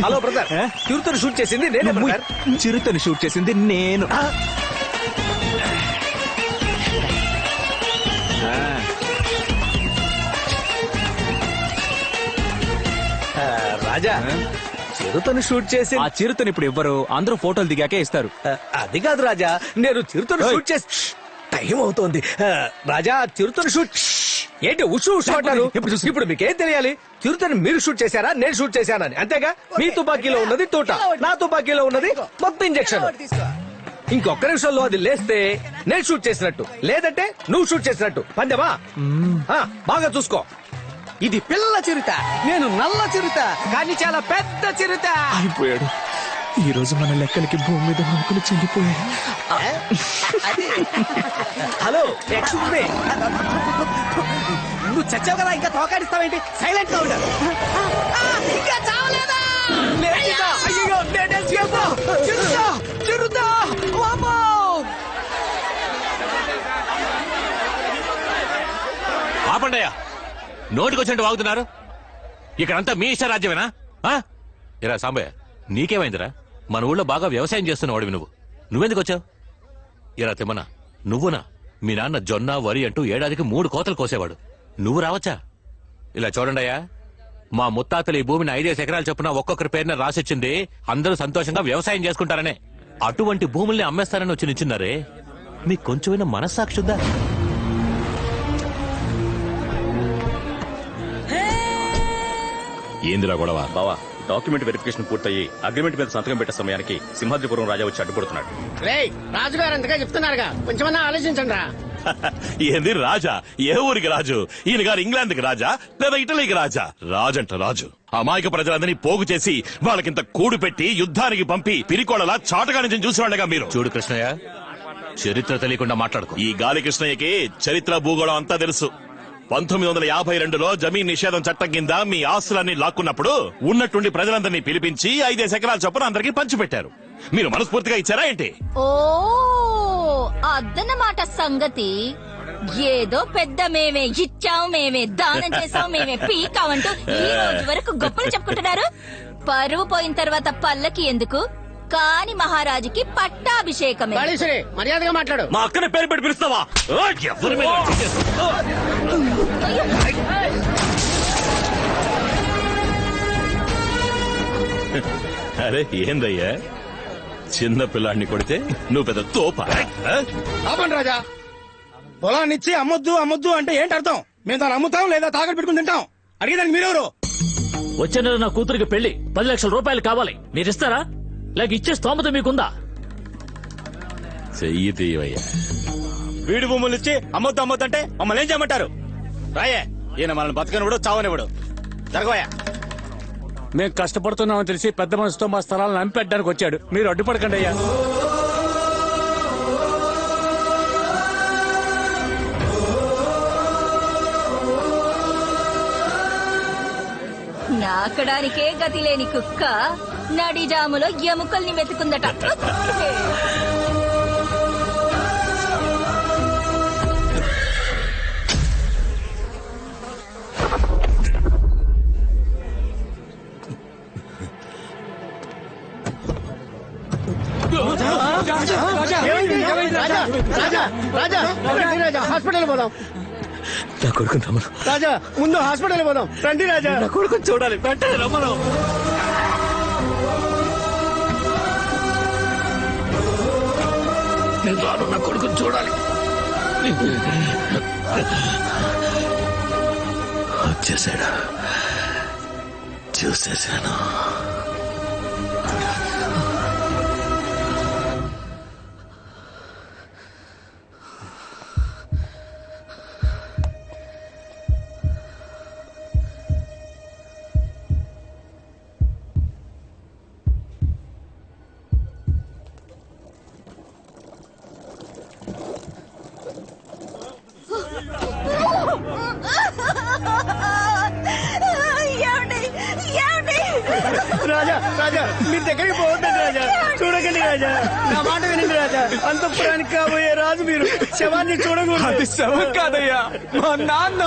హలో బ్రదర్, చిరుతను షూట్ చేసింది నేనే బ్రదర్. చిరుతని షూట్ చేసింది నేను. రాజా చిరుతను షూట్ చేసి ఆ చిరుతని ఇప్పుడు ఇవ్వరు, అందరూ ఫోటోలు దిగాకే ఇస్తారు. అది కాదు రాజా, నేను చిరుతను షూట్ చేసి టైం అవుతోంది. రాజా చిరుతను షూట్ ఏంటి ఉషు ఉషు అంటారు? ఇప్పుడు మీకేం తెలియాలి? చిరుతని మీరు షూట్ చేశారా, నేను షూట్ చేశానని? అంతేగా. మీ తుపాకీలో ఉన్నది తోట, నా తుపాకీలో ఉన్నది మొత్తం ఇంజెక్షన్. ఇంకొక నిమిషంలో అది లేస్తే నేను షూట్ చేసినట్టు, లేదంటే నువ్వు షూట్ చేసినట్టు. పందెమా? బాగా చూసుకో. ఇది పిల్ల చిరుత, నేను నల్ల చిరుత, కానీ చాలా పెద్ద చిరుత. అయిపోయాడు. ఈ రోజు మన లెక్కలకి భూమి మీద నౌకలు చెల్లిపోయాయి. హలో ఎక్స్క్యూజ్ మీ, నువ్వు చచ్చావు కదా, ఇంకా తోకాడిస్తావేంటి? సైలెంట్ గా ఉండు. ఇంకా చావలేదా? అయ్యో చిరుత చిరుత వామ్మో! ఆపండయ్యా, నోటికొచ్చినట్టు వాగుతున్నారు. ఇక్కడంతా మీ ఇష్ట రాజ్యమేనా? ఇరా సాంబయ్య, నీకేమైందిరా? మన ఊళ్ళో బాగా వ్యవసాయం చేస్తున్నవాడివి నువ్వెందుకు వచ్చావు? ఇరా తిమ్మన, నువ్వునా? మీ నాన్న జొన్న వరి అంటూ ఏడాదికి 3 కోతలు కోసేవాడు, నువ్వు రావచ్చా? ఇలా చూడండియా, మా ముత్తాతలు ఈ భూమిని 5 ఎకరాలు చొప్పున ఒక్కొక్కరి పేరున రాసిచ్చింది అందరూ సంతోషంగా వ్యవసాయం చేసుకుంటారనే. అటువంటి భూముల్ని అమ్మేస్తారని వచ్చి నిల్చున్నారే, మీకు కొంచెమైనా మనస్సాక్షుద్దా? ఏందిరా గొడవ? బావా, డాక్యుమెంట్ వెరిఫికేషన్ పూర్తయి అగ్రిమెంట్ మీద సంతకం పెట్టే సమయానికి సింహాద్రిపురం రాజా వచ్చి అడ్డుపడుతున్నాడు. రాజుగారు అంతగా చెప్తున్నారుగా, కొంచెమన్నా ఆలోచించండి రా. ఏంది రాజా? ఏ ఊరికి రాజు? ఈయన గారు ఇంగ్లాండ్ కి రాజా లేదా ఇటలీకి రాజా? రాజంట రాజు. అమాయక ప్రజలందరినీ పోగు చేసి వాళ్ళకింత కూడు పెట్టి యుద్ధానికి పంపి పిరికోళలా చాటగా నుంచి చూసేవాళ్ళగా మీరు. చూడు కృష్ణయ్య, చరిత్ర తెలియకుండా మాట్లాడుకో. ఈ గాలి కృష్ణయ్యకి చరిత్ర భూగోళం అంతా తెలుసు. 1952లో జమీన్ నిషేధం చట్టం కింద మీ ఆస్తులన్నీ లాక్కున్నప్పుడు ఉన్నట్టుండి ప్రజలందరినీ పిలిపించి 5 ఎకరాల చొప్పున అందరికీ పంచిపెట్టారు. మీరు మనస్ఫూర్తిగా ఇచ్చారా ఏంటి? ఓ అదన్నమాట సంగతి. ఏదో పెద్ద మేమే ఇచ్చాం, మేమే దానం చేసాం, మేమే పీకామంటూ ఈ రోజు వరకు గొప్పలు చెప్పుకుంటున్నారు. పరువు పోయిన తర్వాత పల్లకి ఎందుకు? కాని మహారాజుకి పట్టాభిషేకమే. మర్యాదగా మాట్లాడు. మా అక్కని పేరు పెట్టి పిలుస్తావా? అరే ఏందయ్యా, చిన్న పిల్లాడిని కొడితే నువ్వు పెద్ద తోప. ఆపండి రాజా, పొలాన్ని ఇచ్చి అమ్మొద్దు అమ్మొద్దు అంటే ఏంటి అర్థం? మేము దాన్ని అమ్ముతాం లేదా తాకట్టు పెట్టుకుని తింటాం. అడిగేదానికి మీరెవరు? వచ్చే నెల నా కూతురికి పెళ్లి 10 లక్షల రూపాయలు కావాలి, మీరిస్తారా? లేక ఇచ్చే స్తోమత మీకుందా? చెయ్యి తీయవయ్యా. వీడి భూములు ఇచ్చి అమ్మొద్దు అమ్మొద్దంటే మమ్మల్ని ఏం చేయమంటారు? రాయే, ఈయన మనల్ని బతకనివ్వడు చావనివ్వడు. జరగవయ్యా. మేము కష్టపడుతున్నామని తెలిసి పెద్ద మనసుతో మా స్థలాలను అమ్మిపెట్టడానికి వచ్చాడు. మీరు అడ్డుపడకండి అయ్యా. నాకడానికే గతి లేని కుక్క నడిజాములో ఎముకల్ని వెతుకుందట. హాస్పిటల్ పోదాం. నా కొడుకు రమ్మను. రాజా ముందు హాస్పిటల్ పోదాం రండి. రాజా నా కొడుకు చూడాలి, వెంటనే రమ్మను. నేను రాను, నా కొడుకు చూడాలి. వచ్చేసాడు, చూసేసాను. రాజా రాజా మీరు దగ్గరికి పోవద్దండి రాజా. చూడకండి రాజా, నా మాట వినండి రాజా. అంతఃపురానికి కాబోయే రాజు మీరు. శవాన్ని చూడకూడదు. అది శవం కాదయ్యా, మా నాన్న.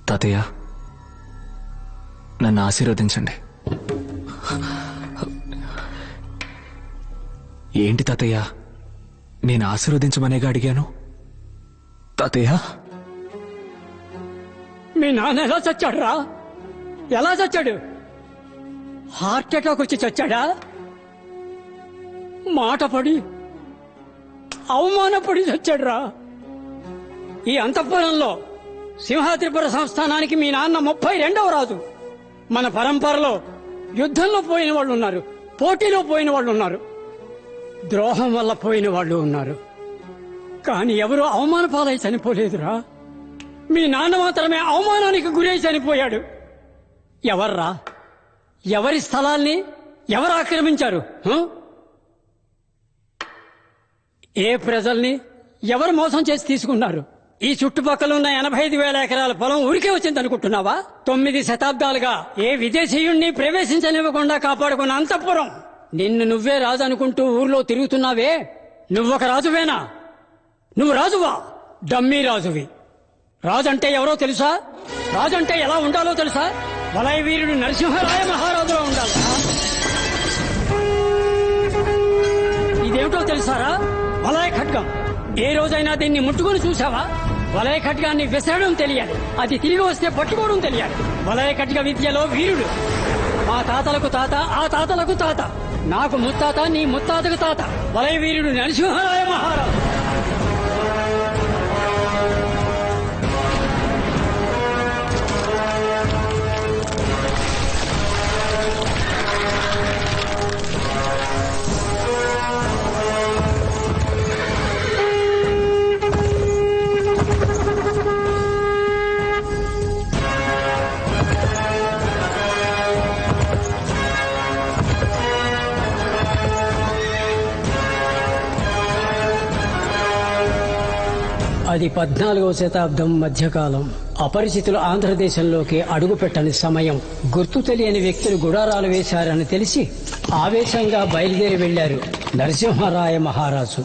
తాతయ్య, నన్ను ఆశీర్వదించండి. ఏంటి తాతయ్య, నేను ఆశీర్వదించమనేగా అడిగాను. తాతయ్య, మీ నాన్న ఎలా చచ్చాడు రా? ఎలా చచ్చాడు? హార్ట్ అటాక్ వచ్చి చచ్చాడా? మాట పడి అవమానపడి చచ్చాడు రా. ఈ అంతఃపురంలో సింహాద్రిపుర సంస్థానానికి మీ నాన్న 32వ రాజు. మన పరంపరలో యుద్ధంలో పోయిన వాళ్ళు ఉన్నారు, పోటీలో పోయిన వాళ్ళు ఉన్నారు, ద్రోహం వల్ల పోయిన వాళ్ళు ఉన్నారు. కానీ ఎవరు అవమాన పాలై చనిపోలేదురా. మీ నాన్న మాత్రమే అవమానానికి గురై చనిపోయాడు. ఎవర్రా? ఎవరి స్థలాల్ని ఎవరు ఆక్రమించారు? ఏ ప్రజల్ని ఎవరు మోసం చేసి తీసుకున్నారు? ఈ చుట్టుపక్కల ఉన్న 85,000 ఎకరాల పొలం ఊరికే వచ్చిందనుకుంటున్నావా? 9 శతాబ్దాలుగా ఏ విదేశీయుణ్ణి ప్రవేశించనివ్వకుండా కాపాడుకున్న అంతఃపురం. నిన్ను నువ్వే రాజు అనుకుంటూ ఊర్లో తిరుగుతున్నావే, నువ్వొక రాజువేనా? నువ్వు రాజువా? డమ్మీ రాజువి. రాజంటే ఎవరో తెలుసా? రాజంటే ఎలా ఉండాలో తెలుసా? వలయ వీరుడు నరసింహరాయ మహారాజులో ఉండాలి. ఇదేమిటో తెలుసారా? వలయ ఖడ్గం. ఏ రోజైనా దీన్ని ముట్టుకుని చూసావా? వలయ ఖడ్గాన్ని విసరడం తెలియాలి, అది తిరిగి వస్తే పట్టుకోవడం తెలియాలి. వలయ ఖడ్గ విద్యలో వీరుడు. మా తాతలకు తాత, ఆ తాతలకు తాత, నాకు ముత్తాత, నీ ముత్తాతకు తాత. వలయ వీరుడు నరసింహరాయ మహారాజు. అది 14వ శతాబ్దం మధ్యకాలం. అపరిచితులు ఆంధ్రదేశంలోకి అడుగుపెట్టని సమయం. గుర్తు తెలియని వ్యక్తులు గుడారాలు వేశారని తెలిసి ఆవేశంగా బయలుదేరి వెళ్లారు నరసింహరాయ మహారాజు.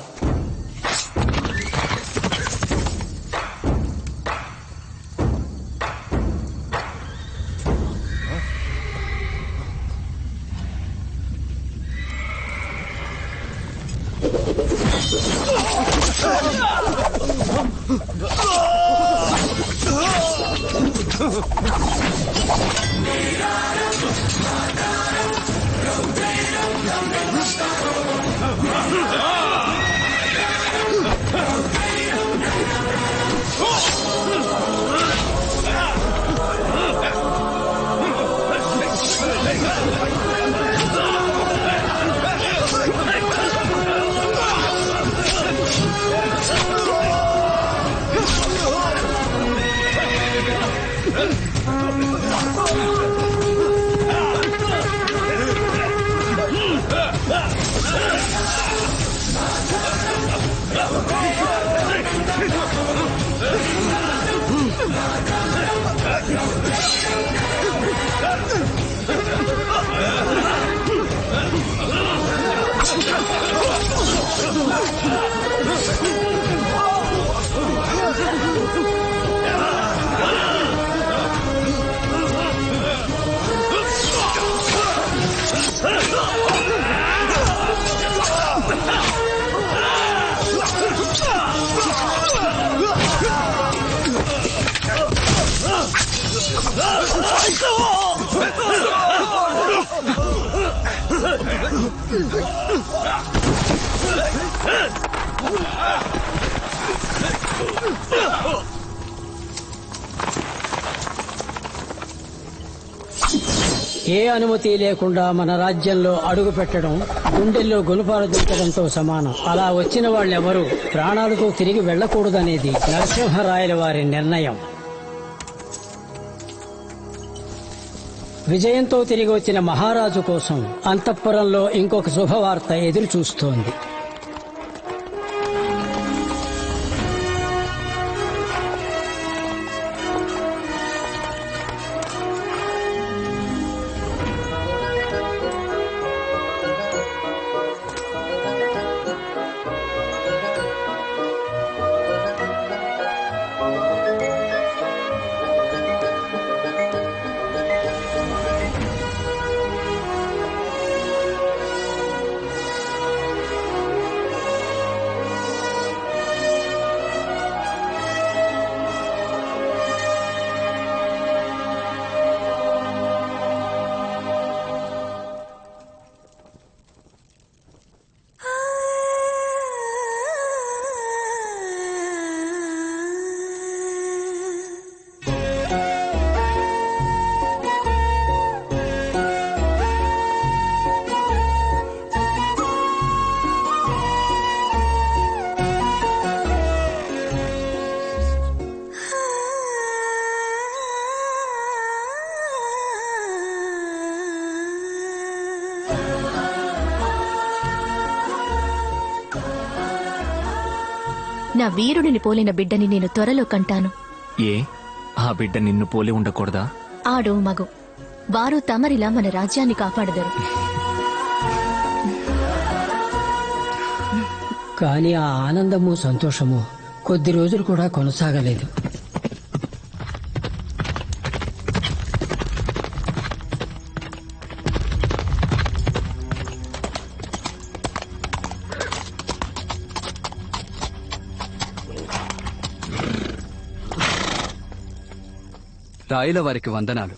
ఏ అనుమతి లేకుండా మన రాజ్యంలో అడుగు పెట్టడం గుండెల్లో గుణపాలు దించడంతో సమానం. అలా వచ్చిన వాళ్ళెవరూ ప్రాణాలతో తిరిగి వెళ్లకూడదనేది నరసింహరాయల వారి నిర్ణయం. విజయంతో తిరిగి వచ్చిన మహారాజు కోసం అంతఃపురంలో ఇంకొక శుభవార్త ఎదురు చూస్తోంది. నా వీరుడిని పోలిన బిడ్డని నేను త్వరలో కంటాను. ఏ ఆ బిడ్డ నిన్ను పోలి ఉండకూడదా? ఆడో మగో వారు తమరిలా మన రాజ్యాన్ని కాపాడదరు. కానీ ఆ ఆనందము సంతోషము కొద్ది రోజులు కూడా కొనసాగలేదు. రాయుల వారికి వందనాలు.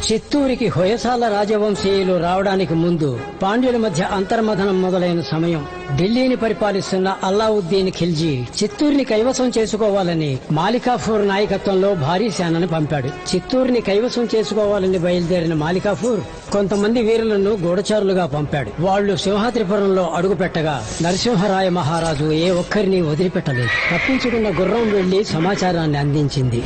చిత్తూరికి హొయసాల రాజవంశీయులు రావడానికి ముందు పాండ్యుల మధ్య అంతర్మథనం మొదలైన సమయం. ఢిల్లీని పరిపాలిస్తున్న అల్లావుద్దీన్ ఖిల్జీ చిత్తూరుని కైవసం చేసుకోవాలని మాలికాఫూర్ నాయకత్వంలో భారీ సేనను పంపాడు. చిత్తూరుని కైవసం చేసుకోవాలని బయలుదేరిన మాలికాఫూర్ కొంతమంది వీరులను గూఢచారులుగా పంపాడు. వాళ్లు సింహాద్రిపురంలో అడుగుపెట్టగా నరసింహరాయ మహారాజు ఏ ఒక్కరిని వదిలిపెట్టలేదు. తప్పించుకున్న గుర్రం వెళ్లి సమాచారాన్ని అందించింది.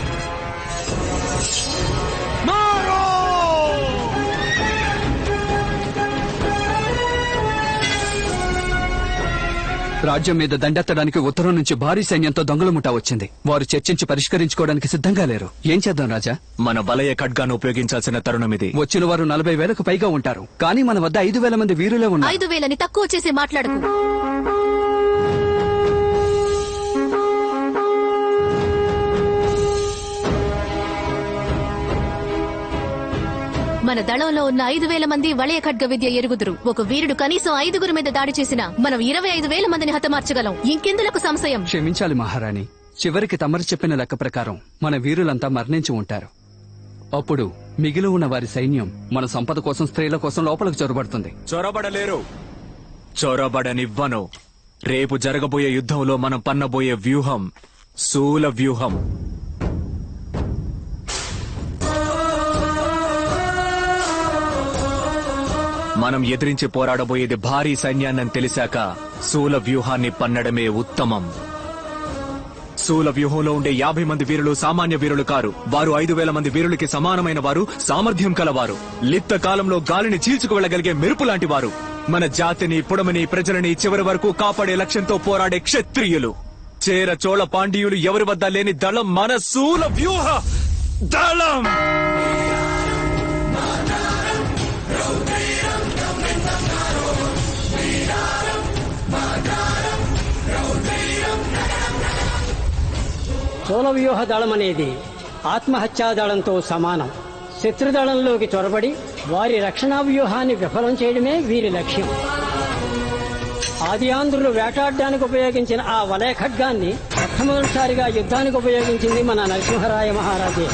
రాజ్యం మీద దండెత్తడానికి ఉత్తరం నుంచి భారీ సైన్యంతో దొంగల ముఠా వచ్చింది. వారు చర్చించి పరిష్కరించుకోవడానికి సిద్ధంగా లేరు. ఏం చేద్దాం రాజా? మన బలయ ఖడ్గాను ఉపయోగించాల్సిన తరుణం ఇది. వచ్చిన వారు 40,000కు పైగా ఉంటారు. కానీ మన వద్ద 5,000 మంది వీరులే ఉన్నారు. 5,000ని తక్కువ చేసి మాట్లాడకు. మన దళంలో ఉన్న 5,000 మంది వలయ ఖడ్గ విద్య ఎరుగుదురు. ఒక వీరుడు కనీసం 5గురి మీద దాడి చేసినా మనం 25,000 మందిని హతమార్చగలం. ఇంకెందులకు సంశయం? క్షమించాలి మహారాణి. చివరికి తమరు చెప్పిన లెక్క ప్రకారం మన వీరులంతా మరణించి ఉంటారు. అప్పుడు మిగిలి ఉన్న వారి సైన్యం మన సంపద కోసం, స్త్రీల కోసం లోపలికి చొరబడుతుంది. చొరబడలేరు. చొరబడనివ్వను. రేపు జరగబోయే యుద్ధంలో మనం పన్నబోయే వ్యూహం శూల వ్యూహం. మనం ఎదిరించి పోరాడబోయేది భారీ సైన్యాన్ని తెలిసాక శూల వ్యూహాన్ని పన్నడమే ఉత్తమం. శూల వ్యూహంలో ఉండే 50 మంది వీరులు సామాన్య వీరులు కారు. వారు 5,000 మంది వీరులకి సమానమైన వారు, సామర్థ్యం కలవారు, లిప్త కాలంలో గాలిని చీల్చుకు వెళ్లగలిగే మెరుపు లాంటి వారు. మన జాతిని, పుడమని, ప్రజలని చివరి వరకు కాపాడే లక్ష్యంతో పోరాడే క్షత్రియులు. చేర చోళ పాండ్యులు ఎవరి వద్ద లేని దళం మన శూల వ్యూహ దళం. చోళ వ్యూహ దళం అనేది ఆత్మహత్యా దళంతో సమానం. శత్రుదళంలోకి చొరబడి వారి రక్షణా వ్యూహాన్ని విఫలం చేయడమే వీరి లక్ష్యం. ఆది ఆంధ్రులు వేటాడడానికి ఉపయోగించిన ఆ వలయ ఖడ్గాన్ని మొట్టమొదటిసారిగా యుద్ధానికి ఉపయోగించింది మన నరసింహరాయ మహారాజే.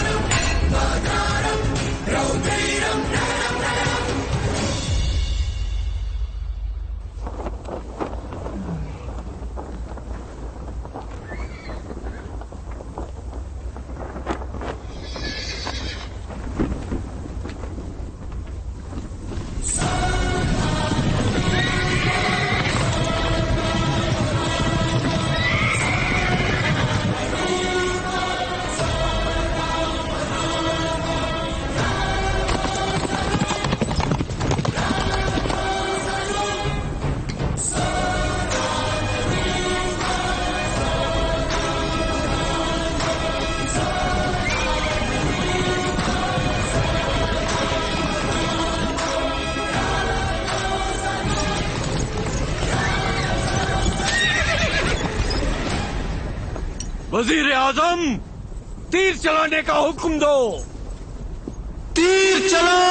वजीर आजम, तीर चलाने का हुक्म दो। तीर चलाओ।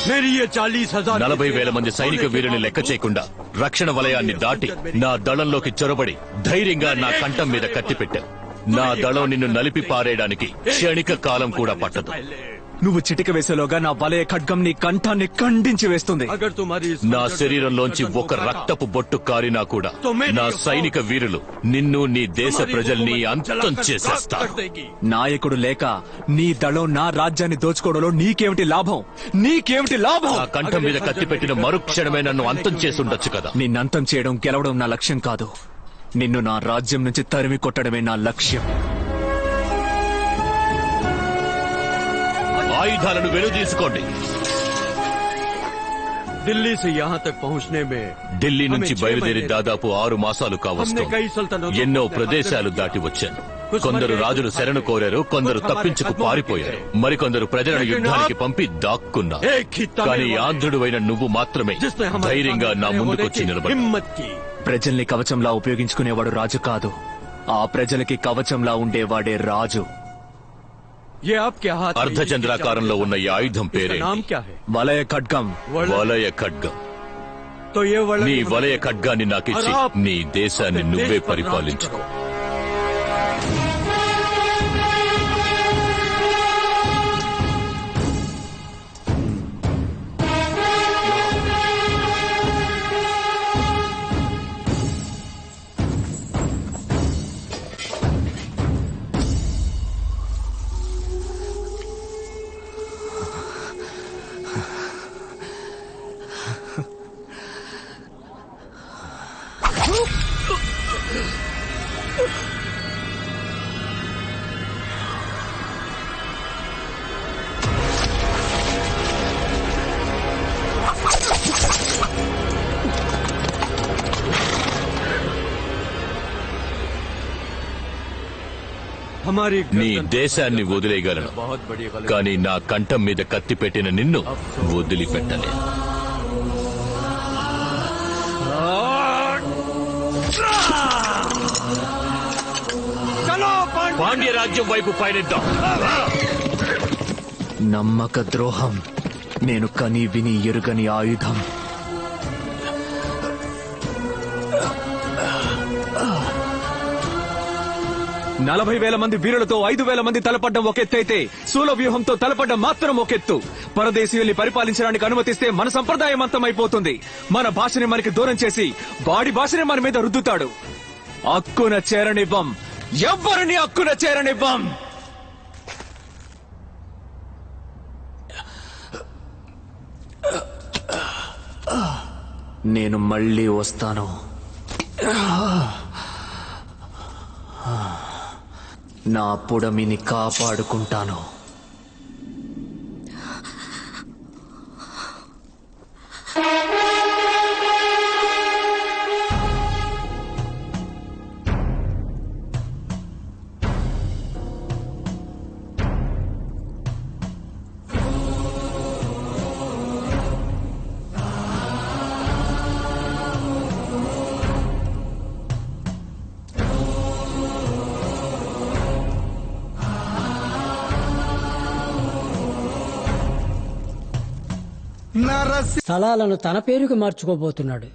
मेरी ये 40,000 40,000 మంది సైనిక వీరుని లెక్క చేయకుండా రక్షణ వలయాన్ని దాటి నా దళంలోకి చొరబడి ధైర్యంగా నా కంఠం మీద కత్తి పెట్టావు. నా దళం నిన్ను నలిపి పారేయడానికి క్షణిక కాలం కూడా పట్టదు. నువ్వు చిటిక వేసేలోగా నా వలయ ఖడ్గం నీ కంఠాన్ని ఖండించి వేస్తుంది. నా శరీరంలోంచి ఒక రక్తపు బొట్టు కారినా కూడా నా సైనిక వీరులు నిన్ను నీ దేశ ప్రజల్ని అంతం చేసేస్తారు. నాయకుడు లేక నీ దళం నా రాజ్యాన్ని దోచుకోవడంలో నీకేమిటి లాభం? నీకేమిటి లాభం? నా కంఠం మీద కత్తి పెట్టిన మరుక్షణమే నన్ను అంతం చేసుండొచ్చు కదా. నిన్నంతం చేయడం గెలవడం నా లక్ష్యం కాదు. నిన్ను నా రాజ్యం నుంచి తరిమి కొట్టడమే నా లక్ష్యం. ఆయుధాలను వెనుదీసుకోండి. दिल्ली से यहाँ तक पहुँचने में ఢిల్లీ నుంచి బయలుదేరి దాదాపు 6 మాసాలు కావస్తుంది. ఎన్నో ప్రదేశాలు దాటి వచ్చాను. కొందరు రాజులు శరణు కోరారు, కొందరు తప్పించుకు పారిపోయారు, మరికొందరు ప్రజలను యుద్ధానికి పంపి దాక్కున్నారు. కానీ ఆంధ్రుడువైన నువ్వు మాత్రమే ధైర్యంగా నా ముందుకొచ్చి నిలబడి. ప్రజల్ని కవచంలా ఉపయోగించుకునేవాడు రాజు కాదు, ఆ ప్రజలకి కవచంలా ఉండేవాడే రాజు. అర్ధచంద్రాకారంలో ఉన్న ఈ ఆయుధం పేరే వలయ ఖడ్గం. వలయ ఖడ్గం. నీ వలయ ఖడ్గాన్ని నాకిచ్చి నీ దేశాన్ని నువ్వే పరిపాలించుకో. నీ దేశాన్ని వదిలేయగలను, కానీ నా కంఠం మీద కత్తి పెట్టిన నిన్ను వదిలిపెట్టలే. పాండ్య రాజ్యం వైపు పయనిద్దాం. నమ్మక ద్రోహం నేను కని విని ఎరుగని ఆయుధం. నలభై 40,000 మంది వీరులతో 5,000 మంది తలపడ్డం ఒకెత్తైతే శూల వ్యూహంతో తలపడ్డం మాత్రం ఒకెత్తు. పరదేశీయుల్ని పరిపాలించడానికి అనుమతిస్తే మన సంప్రదాయం అంతమైపోతుంది. మన భాషని మనకి దూరం చేసి వాడి భాషని మన మీద రుద్దుతాడు. అక్కున చేరనివ్వం, ఎవ్వరిని అక్కున చేరనివ్వం. నేను మళ్ళీ వస్తాను. నా పుడమిని కాపాడుకుంటాను. స్థలాలను తన పేరుకు మార్చుకోబోతున్నాడు.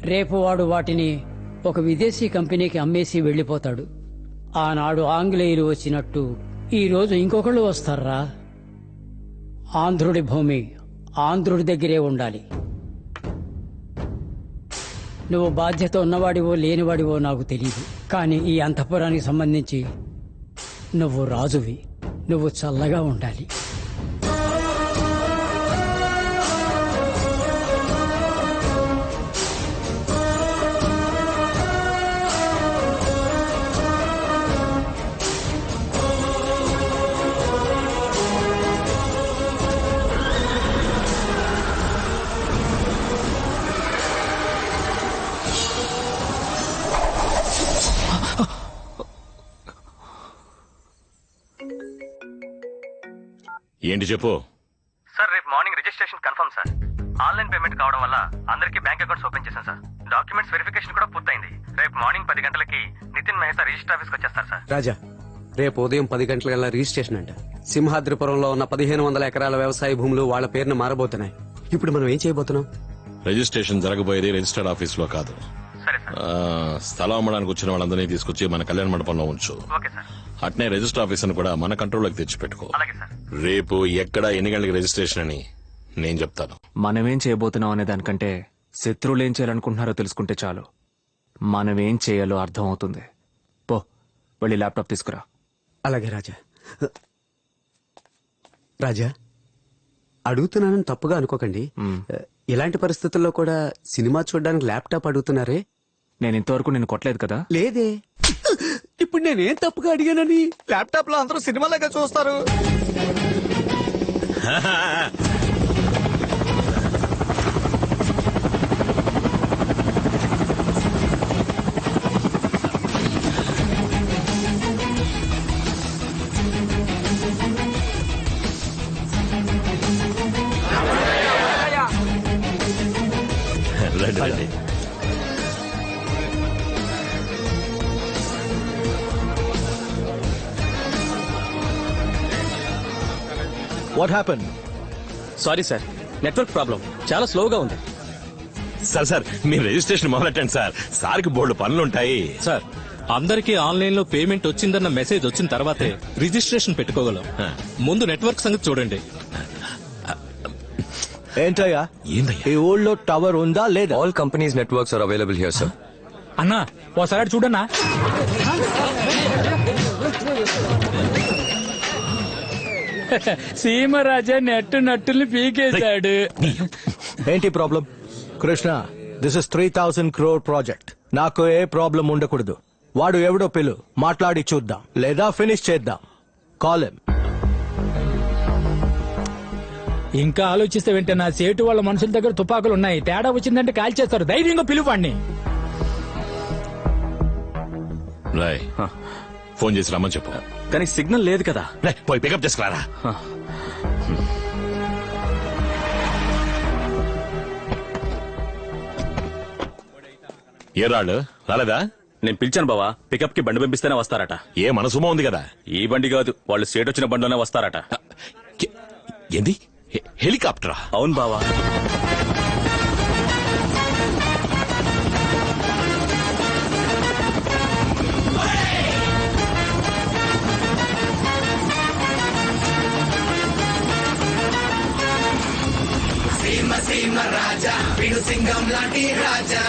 రేపు వాడు వాటిని ఒక విదేశీ కంపెనీకి అమ్మేసి వెళ్లిపోతాడు. ఆనాడు ఆంగ్లేయులు వచ్చినట్టు ఈ రోజు ఇంకొకళ్ళు వస్తారా? ఆంధ్రుడి భూమి ఆంధ్రుడి దగ్గరే ఉండాలి. నువ్వు బాధ్యత ఉన్నవాడివో లేనివాడివో నాకు తెలియదు, కానీ ఈ అంతఃపురానికి సంబంధించి నువ్వు రాజువి. నువ్వు చల్లగా ఉండాలి. ఏంటి చెప్పు. సార్ రేపు morning registration confirm sir. Online payment కావడం వల్ల అందరికీ బ్యాంక్ అకౌంట్స్ ఓపెన్ చేశాం సార్. డాక్యుమెంట్స్ వెరిఫికేషన్ కూడా పూర్తయింది. రేపు మార్నింగ్ 10 గంటలకి నితిన్ మహేతా రిజిస్టర్ ఆఫీస్కి వచ్చేస్తారు సార్. రాజా, రేపు ఉదయం 10 గంటలకల్లా రిజిస్ట్రేషన్ అంట. సింహాద్రిపురంలో ఉన్న 1500 ఎకరాల వ్యవసాయ భూములు వాళ్ళ పేరున మారబోతున్నాయి. ఇప్పుడు మనం ఏం చేయబోతున్నాం? రిజిస్ట్రేషన్ జరగబోయేది రిజిస్టర్డ్ ఆఫీస్ లో కాదు. స్థలం అమ్మడానికి వచ్చిన వాళ్ళందరినీ తీసుకొచ్చి మన కళ్యాణ మండపంలో ఉంచు. అట్నే రిజిస్టర్ ఆఫీసర్ కూడా మన కంట్రోల్లోకి తెచ్చిపెట్టుకో. రేపు ఎక్కడ ఎన్ని గంటలకి రిజిస్ట్రేషన్ అని నేను చెప్తాను. మనమేం చేయబోతున్నాం అనే దానికంటే శత్రువులు ఏం చేయాలనుకుంటున్నారో తెలుసుకుంటే చాలు. మనమేం చేయాలో అర్థం అవుతుంది. పో, వెళ్ళి ల్యాప్టాప్ తీసుకురా. అలాగే రాజా. రాజా, అడుగుతున్నానని తప్పుగా అనుకోకండి. ఇలాంటి పరిస్థితుల్లో కూడా సినిమా చూడడానికి ల్యాప్టాప్ అడుగుతున్నారే. నేను ఇంతవరకు నిన్ను కొట్టలేదు కదా? లేదే. ఇప్పుడు నేనేం తప్పుగా అడిగానని ల్యాప్టాప్ లో అందరూ సినిమాలాగా చూస్తారు. రండి రండి. What happen? Sorry sir, network problem. చాలా స్లోగా ఉంది. సార్ మీరు రిజిస్ట్రేషన్ మొదలెట్టండి సార్. సార్కి బోల్డ్ పనులుంటాయి. సార్, అందరికీ ఆన్లైన్ లో పేమెంట్ వచ్చిందన్న మెసేజ్ వచ్చిన తర్వాతే రిజిస్ట్రేషన్ పెట్టుకోగలం. ముందు నెట్వర్క్ సంగతి చూడండి. ఏంటయ్యా ఈ ఊళ్ళో టవర్ ఉందా లేదా? All companies networks are available here sir. అన్నా ఓసారి చూడన్నా. సీమరాజా నట్టుల్ని పీకేశాడు. ఏంటి problem? Krishna, this is 3000 crore project. నాకు ఏ ప్రాబ్లం ఉండకూడదు. వాడు ఎవడో పిలు, మాట్లాడి చూద్దాం, లేదా ఫినిష్ చేద్దాం. Call him. ఇంకా ఆలోచిస్తే వెంటే నా సేటు వాళ్ళ మనుషుల దగ్గర తుపాకులు ఉన్నాయి. తేడా వచ్చిందంటే కాల్ చేస్తారు. ధైర్యంగా పిలువాడిని. రాయ్, ఫోన్ చేసి రమ్మని చెప్పు. కానీ సిగ్నల్ లేదు కదా. పోయి పికప్ చేసుకురారా. ఏ రాళ్ళు రాలేదా? నేను పిలిచాను బావా. పికప్ కి బండి పంపిస్తేనే వస్తారట. ఏ మనసుమో ఉంది కదా. ఈ బండి కాదు, వాళ్ళు సేట్ వచ్చిన బండిలోనే వస్తారట. ఏంది? హెలికాప్టరా? అవును బావా. సీమ సీమ రాజా, విడు సింగం లాంటి రాజా.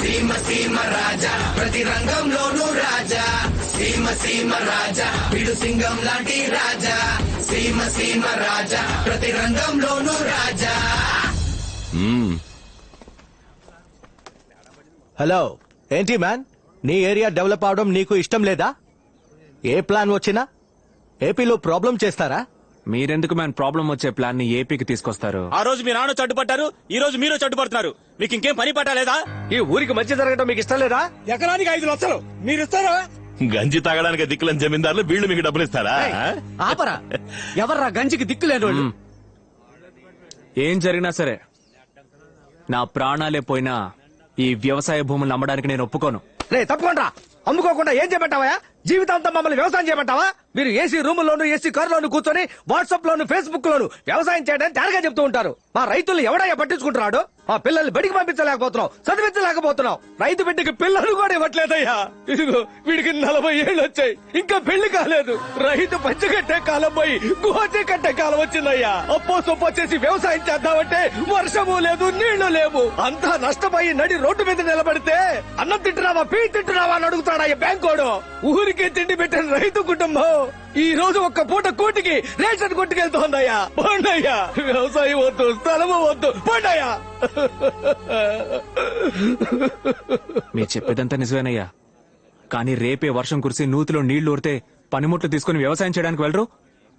సీమ సీమ రాజా, ప్రతి రంగంలోనూ రాజా. సీమ సీమ రాజా, విడు సింగం లాంటి రాజా. సీమ సీమ రాజా, ప్రతి రంగంలోనూ రాజా. హలో, ఏంటి మ్యాన్? నీ ఏరియా డెవలప్ అవడం నీకు ఇష్టం లేదా? ఏ ప్లాన్ వచ్చినా ఏపీలో ప్రాబ్లం చేస్తారా? మీరెందుకు మ్యాన్ ప్రాబ్లం వచ్చే ప్లాన్ ని ఏపీకి తీసుకొస్తారు? ఆ రోజు మీ నాన్న చడ్డుపట్టారు, ఈ రోజు మీరు చడ్డుపడుతున్నారు. మీకు ఇంకేం పని పట్టలేదా? ఈ ఊరికి మంచి జరగడం మీకు ఇష్టం లేదా? ఎకరానికి 5 లక్షలు మీరు ఇస్తారా? గంజి తాగడానికి దిక్కులేని జమీందారులు వీళ్ళు మీకు డబ్బులు ఇస్తారా? ఆపరా, ఎవర్రా గంజికి దిక్కులేని వాళ్ళు? ఏం జరిగినా సరే నా ప్రాణాలే పోయినా ఈ వ్యవసాయ భూములను అమ్మడానికి నేను ఒప్పుకోను. రే తప్పకుండా అమ్ముకోకుండా ఏం చేయమంటావా? జీవితాంతం మమ్మల్ని వ్యవసాయం చేయమంటావా? మీరు ఏసీ రూముల్లోను ఏసీ కారులోను కూర్చొని వాట్సాప్ లోను ఫేస్బుక్ లోను వ్యవసాయం చేయడానికి తేరగా చెప్తూ ఉంటారు. మా రైతులు ఎవడయ్యా పట్టించుకుంటున్నాడు? మా పిల్లల్ని బడికి పంపించలేకపోతున్నాం, చదివించలేకపోతున్నాం. రైతు బిడ్డకి పిల్లలు కూడా ఇవ్వట్లేదయ్యా. ఇదిగో వీడికి 40 ఏళ్ళు వచ్చాయి, ఇంకా పెళ్లి కాలేదు. రైతు పంచగట్టే కాలం పోయి గోచి కట్టే కాలం వచ్చిందయ్యా. అప్పో సొప్పో చేసి వ్యవసాయం చేద్దామంటే వర్షము లేదు, నీళ్లు లేవు. అంతా నష్టపోయి నడి రోడ్డు మీద నిలబడితే అన్నం తింటున్నావా, పీ తింటున్నావా అని అడుగుతాడయ్యా బ్యాంకోడు. ఊరికే తిండి పెట్టిన రైతు కుటుంబం ఈ రోజు ఒక్క పూట కూటికి రేషన్ కొట్టుకెళ్తోందయ్యా. పోండయ్యా, వ్యవసాయం వద్దు, స్థలము వద్దు, పోండయ్యా. మీరు చెప్పేదంతా నిజమేనయ్యా, కానీ రేపే వర్షం కురిసి నూతిలో నీళ్లు ఊరితే పనిముట్లు తీసుకుని వ్యవసాయం చేయడానికి వెళ్ళరు.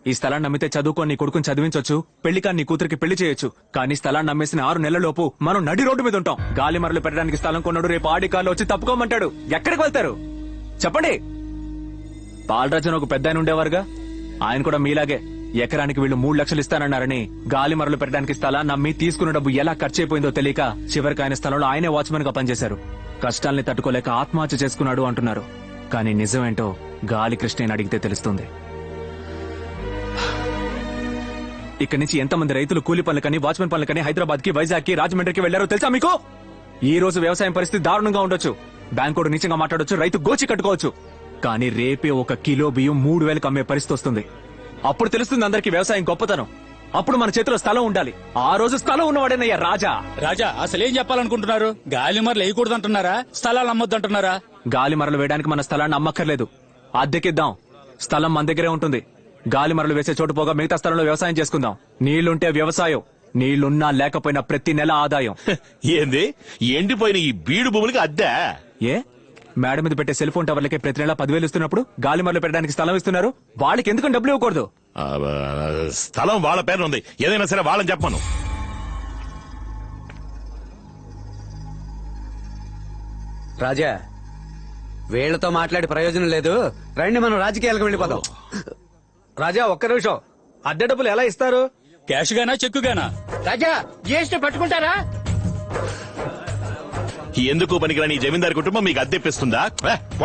ఈ స్థలాన్ని నమ్మితే చదువుకొని నీ కొడుకుని చదివించొచ్చు, పెళ్లికాని నీ కూతురికి పెళ్లి చేయొచ్చు. కానీ స్థలాన్ని నమ్మేసిన 6 నెలలలోపు మనం నడి రోడ్డు మీద ఉంటాం. గాలి మరలు పెట్టడానికి స్థలం కొన్నాడు, రేపు ఆడి కార్లు వచ్చి తప్పుకోమంటాడు. ఎక్కడికి వెళ్తారు చెప్పండి? బాలరాజు అని ఒక పెద్ద ఆయన ఉండేవారుగా, ఆయన కూడా మీలాగే ఎకరానికి వీళ్ళు 3 లక్షలు ఇస్తానన్నారని గాలి మరలు పెట్టడానికి స్థలాన్ని నమ్మి తీసుకున్న డబ్బు ఎలా ఖర్చు అయిపోయిందో తెలియక చివరికి ఆయన స్థలంలో ఆయనే వాచ్మెన్ గా పనిచేశారు. కష్టాల్ని తట్టుకోలేక ఆత్మహత్య చేసుకున్నాడు అంటున్నారు. కానీ నిజమేంటో గాలి కృష్ణని అడిగితే తెలుస్తుంది. ఇక్కడి నుంచి ఎంతమంది రైతులు కూలి పనులకని, వాచ్మెన్ పనులకని హైదరాబాద్ కి, వైజాగ్ కి, రాజమండ్రికి వెళ్లారో తెలుసా మీకు? ఈ రోజు వ్యవసాయం పరిస్థితి దారుణంగా ఉండొచ్చు, బ్యాంకోడు నీచంగా మాట్లాడొచ్చు, రైతు గోచి కట్టుకోవచ్చు. కానీ రేపే 1 కిలో బియ్యం 3,000కి అమ్మే పరిస్థితి వస్తుంది. అప్పుడు తెలుస్తుంది అందరికి వ్యవసాయం గొప్పతనం. అప్పుడు మన చేతిలో స్థలం ఉండాలి. ఆ రోజు స్థలం ఉన్నవాడేనయ్యా రాజా. రాజా అసలేం చెప్పాలనుకుంటున్నారు? గాలి మరలు వేయకూడదంటున్నారా, స్థలాలు అమ్మొద్దంటున్నారా? గాలి మరలు వేయడానికి మన స్థలాన్ని అమ్మక్కర్లేదు, అద్దెకిద్దాం. స్థలం మన దగ్గరే ఉంటుంది. గాలి మరలు వేసే చోటు పోగా మిగతా స్థలంలో వ్యవసాయం చేసుకుందాం. నీళ్లుంటే వ్యవసాయం, నీళ్లున్నా లేకపోయినా ప్రతి నెల ఆదాయం. ఏంది ఎండిపోయిన ఈ బీడు భూములకి అద్దె? ఏ మేడ మీద పెట్టే సెల్ ఫోన్ టవర్లకే ప్రతి నెల 10,000 ఇస్తున్నప్పుడు గాలి మరలు పెట్టడానికి స్థలం ఇస్తున్నారు, వాళ్ళకి ఎందుకు డబ్బులు ఇవ్వకూడదు? స్థలం వాళ్ళ పేరు ఉంది, ఏదైనా సరే వాళ్ళని చెప్పను. రాజా, వీళ్లతో మాట్లాడి ప్రయోజనం లేదు, రండి మనం రాజకీయాలకు వెళ్ళిపోదాం. రాజా ఒక్క నిమిషం, అద్దె డబ్బులు ఎలా ఇస్తారు? క్యాష్ గానా, చెక్కు గానా? రాజా జిఎస్టీ పట్టుకుంటారా? ఎందుకు పనికిరాని ఈ జమీందారు కుటుంబం మీకు అద్దెప్పిస్తుందా?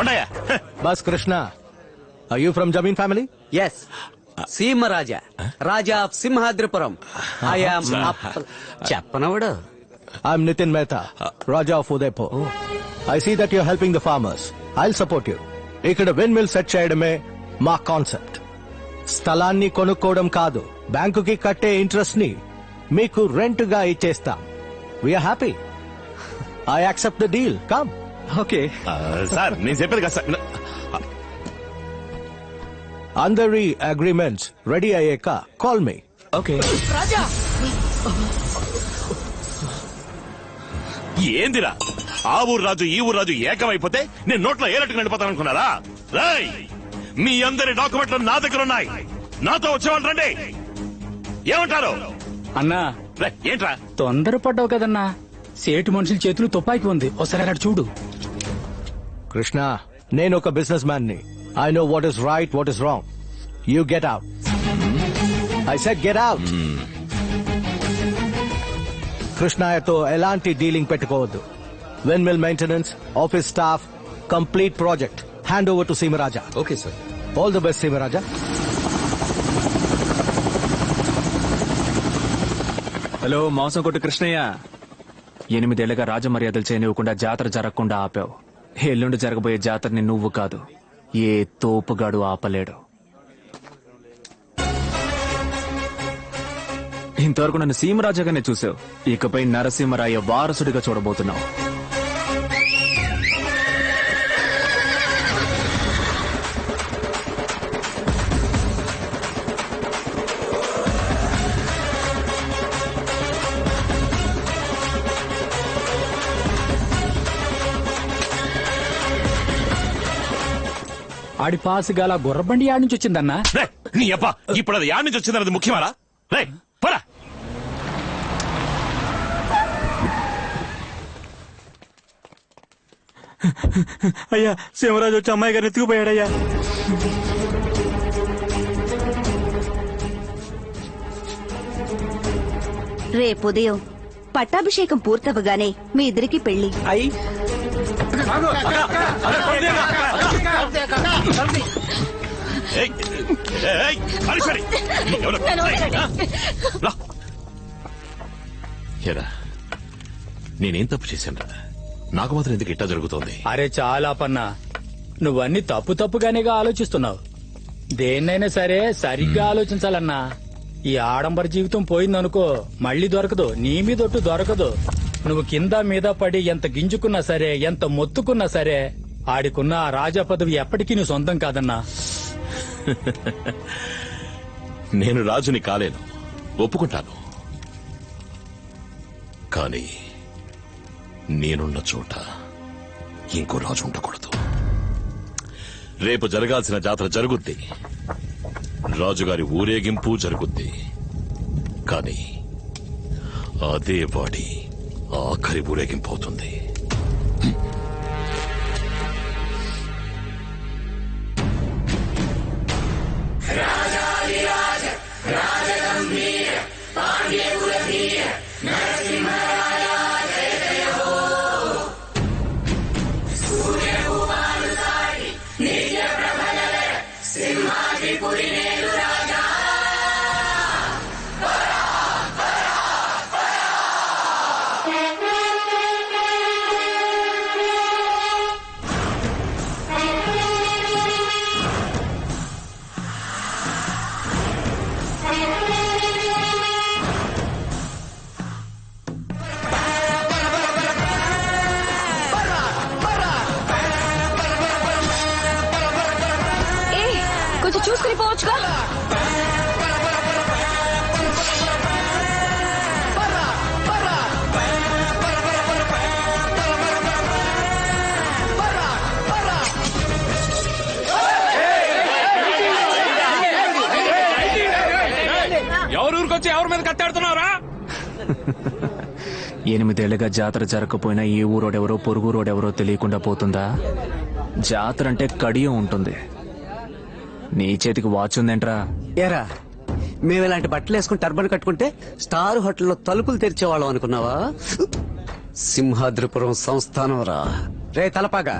ఉండయా బస్ కృష్ణ, ఆర్ యూ ఫ్రమ్ జమీన్ family? Yes, Seema Raja, raja of Simhadripuram. చెప్పనవడు. I'm Nitin Mehta, raja of Udaipur. I see that you're helping the farmers. I'll support you. ఇక్కడ విండ్ మిల్ సెట్ చేయడమే మా కాన్సెప్ట్. స్థలాన్ని కొనుక్కోవడం కాదు, బ్యాంకుకి కట్టే ఇంట్రెస్ట్ ని మీకు రెంట్ గా ఇచ్చేస్తాం. We are happy. I accept the deal. Come. Okay sir, నేను చెప్పేది కదా సార్. అందరి అగ్రిమెంట్స్ రెడీ అయ్యాక కాల్ మీ. ఓకే. రాజా ఏందిరా ఆ ఊరు రాజు ఈ ఊరు రాజు ఏకమైపోతే నేను నోట్లో ఏలట్టుకు నిండిపోతాను అనుకున్నారా? రై, మీ అందరి డాక్యుమెంట్లు నా దగ్గర ఉన్నాయి, నాతో వచ్చేవాళ్ళు రండి. ఏమంటారు అన్నా? ఏంట్రా తొందరపడ్డావు కదన్నా, సేటు మనుషుల చేతులు తుపాకి ఉంది, ఒకసారి అక్కడ చూడు. కృష్ణ, నేను ఒక బిజినెస్ మ్యాన్ ని. I know what is right, what is wrong. You get out. I said get out. కృష్ణయ్యతో ఎలాంటి డీలింగ్ పెట్టుకోవద్దు. Windmill maintenance, office staff, complete project hand over to Seemaraja. Okay sir. All the best Seemaraja. Hello మాంసం కొట్టు కృష్ణయ్య, 8 ఏళ్లుగా రాజమర్యాదలు చేయనివ్వకుండా జాతర జరగకుండా ఆపావు. ఎల్లుండి జరగబోయే జాతరని నువ్వు కాదు, ఏ తోపుగాడు ఆపలేడు. ఇంతవరకు నన్ను సీమరాజాగానే చూసావు, ఇకపై నరసింహరాయ వారసుడిగా చూడబోతున్నావు. ఆడి పాసుగాల గుర్రబండి యాడ్ నుంచి వచ్చిందన్నా. నీ అబ్బా, ఇప్పుడు అది యాడ్ నుంచి వచ్చిందన్నది ముఖ్యమారా? రే పరా. అయ్యా, సింహరాజు వచ్చి అమ్మాయి గారిని ఎత్తుకుపోయాడయ్యా. రేపు ఉదయం పట్టాభిషేకం పూర్తవగానే మీ ఇద్దరికి పెళ్లి. నేనేం తప్పు చేశాను? నాకు మాత్రం ఎందుకు ఇట్టా జరుగుతోంది? అరే చాలా పన్నా, నువ్వన్నీ తప్పుగానేగా ఆలోచిస్తున్నావు. దేన్నైనా సరే సరిగ్గా ఆలోచించాలన్నా. ఈ ఆడంబర జీవితం పోయిందనుకో మళ్ళీ దొరకదు, నీ మీదొట్టు దొరకదు. నువ్వు కింద మీద పడి ఎంత గింజుకున్నా సరే, ఎంత మొత్తుకున్నా సరే, ఆడికున్న ఆ రాజా పదవి ఎప్పటికీ నీ సొంతం కాదన్నా. నేను రాజుని కాలేను, ఒప్పుకుంటాను. కానీ నేనున్న చోట ఇంకో రాజు ఉండకూడదు. రేపు జరగాల్సిన జాతర జరుగుద్ది, రాజుగారి ఊరేగింపు జరుగుద్ది. కానీ అదే వాడి ఆఖరి ఊరేగింపు అవుతుంది. కొంచెం చూసుకుని పోవచ్చుగా. ఎవరూరికొచ్చి ఎవరి మీద కట్టాడుతున్నారా? 8 ఏళ్లుగా జాతర జరగకపోయినా ఏ ఊరోడెవరో పొరుగురోడెవరో తెలియకుండా పోతుందా? జాతర అంటే కడియం ఉంటుంది. నీ చేతికి వాచ్ ఉందేంట్రా? ఏరా, మేము ఇలాంటి బట్టలు వేసుకుని టర్బన్ కట్టుకుంటే స్టార్ హోటల్లో తలుపులు తెరిచేవాళ్ళం అనుకున్నావా? సింహాద్రిపురం సంస్థానం రా. రే తలపాగా,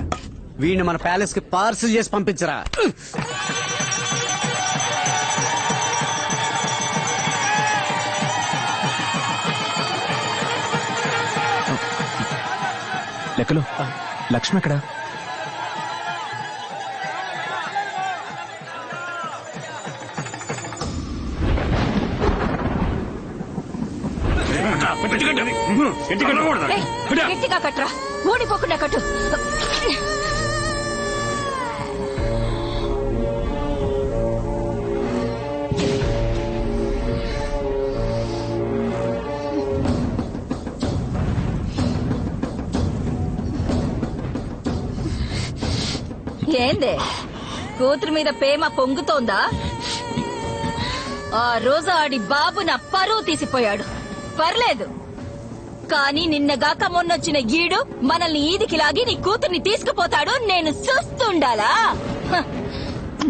వీడిని మన ప్యాలెస్ కి పార్సిల్ చేసి పంపించరా. లెక్కలు లక్ష్మి ఎక్కడా? గట్టిగా కట్టరా, ఊడిపోకుండా కట్టు. ఏందే, కూతురు మీద ప్రేమ పొంగుతోందా? ఆ రోజు ఆడి బాబు నా పరువు తీసిపోయాడు, పర్లేదు. కానీ నిన్నగాక మొన్నొచ్చిన ఈడు మనల్ని ఈదికి లాగి నీ కూతుర్ని తీసుకుపోతాడు. నేను చూస్తుండాలా? హ,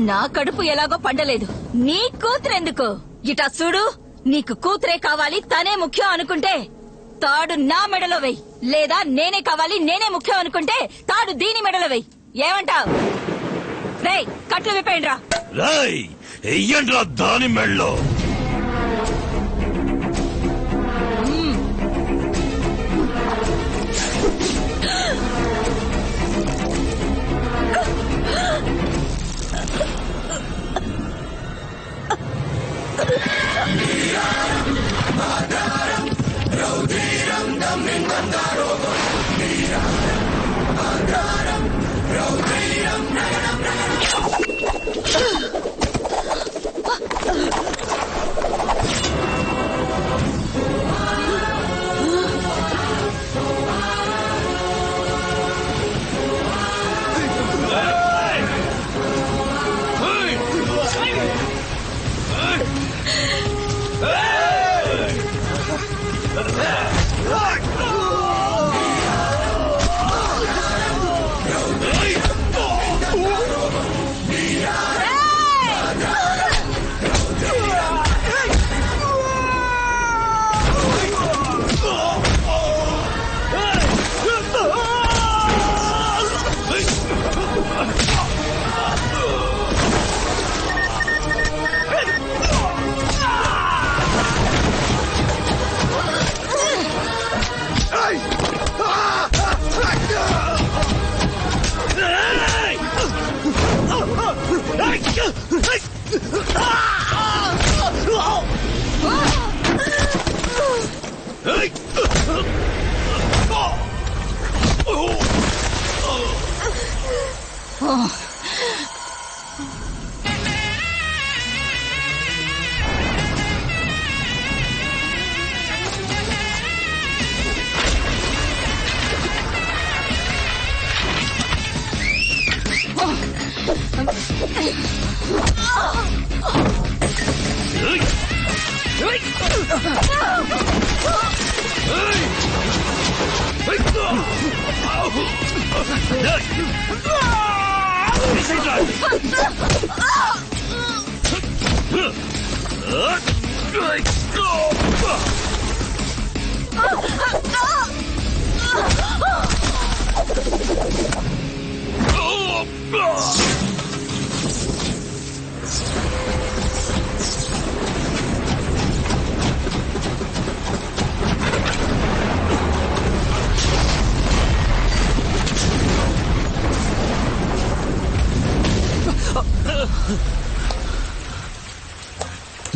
నా కడుపు ఎలాగో పండలేదు, నీ కూతురెందుకు? ఇటా చూడు, నీకు కూతురే కావాలి, తనే ముఖ్యం అనుకుంటే తాడు నా మెడలో వెయ్యి. లేదా నేనే కావాలి, నేనే ముఖ్యం అనుకుంటే తాడు దీని మెడలో వెయ్యి. ఏమంటావ్? రేయ్, కట్లు విప్పేయండి రా. రాయ్, ఎయ్యండ్రా దాని మెళ్ళో.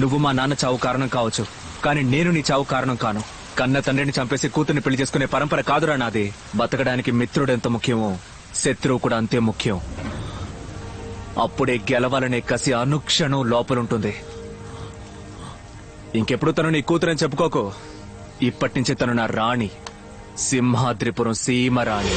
నువ్వు మా నాన్న చావు కారణం కావచ్చు, కానీ నేను నీ చావు కారణం కాను. కన్న తండ్రిని చంపేసి కూతుర్ని పెళ్లి చేసుకునే పరంపర కాదురా నాది. బతకడానికి మిత్రుడు ఎంత ముఖ్యమో శత్రువు కూడా అంతే ముఖ్యం. అప్పుడే గెలవాలనే కసి అనుక్షణం లోపలుంటుంది. ఇంకెప్పుడు తను నీ కూతురని చెప్పుకోకు. ఇప్పటి నుంచి తను నా రాణి, సింహాద్రిపురం సీమ రాణి.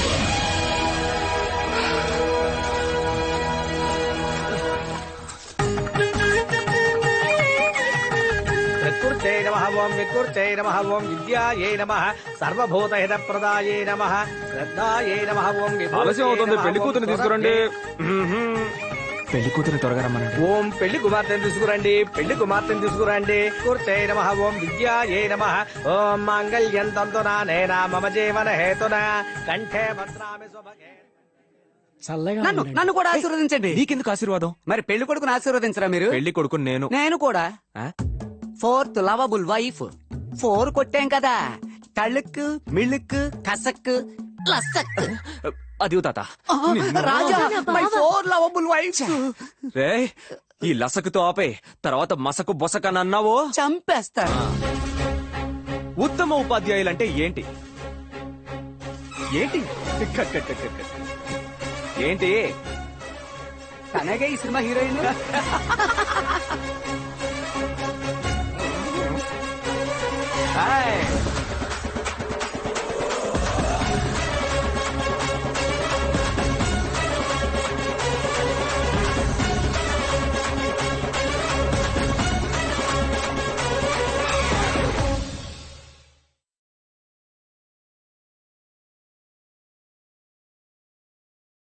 ఓం వికృత్యై నమః ఓం విద్యాయై నమః సర్వభూతహిత ప్రదాయై నమః శ్రద్ధాయై నమః ఓం ఆలస్యం అవుతుంది, పెళ్లి కూతురు తీసుకురండి. పెళ్లి కూతురు త్వరగా రమ్మనండి. ఓం పెళ్లి కుమార్తెను తీసుకురండి, పెళ్లి కుమార్తెను తీసుకురండి. వికృత్యై నమః ఓం విద్యాయై నమః ఓం మాంగళ్యం తంతునా మమ జీవన హేతునా కంఠే భద్రామి శుభగే. నన్ను కూడా ఆశీర్వదించండి. నీకెందుకు ఆశీర్వాదం? మరి పెళ్లి కొడుకుని ఆశీర్వదించరా మీరు? పెళ్లి కొడుకు నేను. నేను కూడా. 4th lovable wife. 4 కొట్టాం కదా. తళుక్కు మిళుక్కు కసక్కు లసక్కు. అది తాత. రాజా మై 4 లవబుల్ వైఫ్. రే ఈ లసకుతో ఆపే, తర్వాత మసకు బొసకని అన్నావో చంపేస్తారు. ఉత్తమ ఉపాధ్యాయులంటే ఏంటి? ఏంటి ఏంటి? తనగే ఈ సినిమా హీరోయిన్.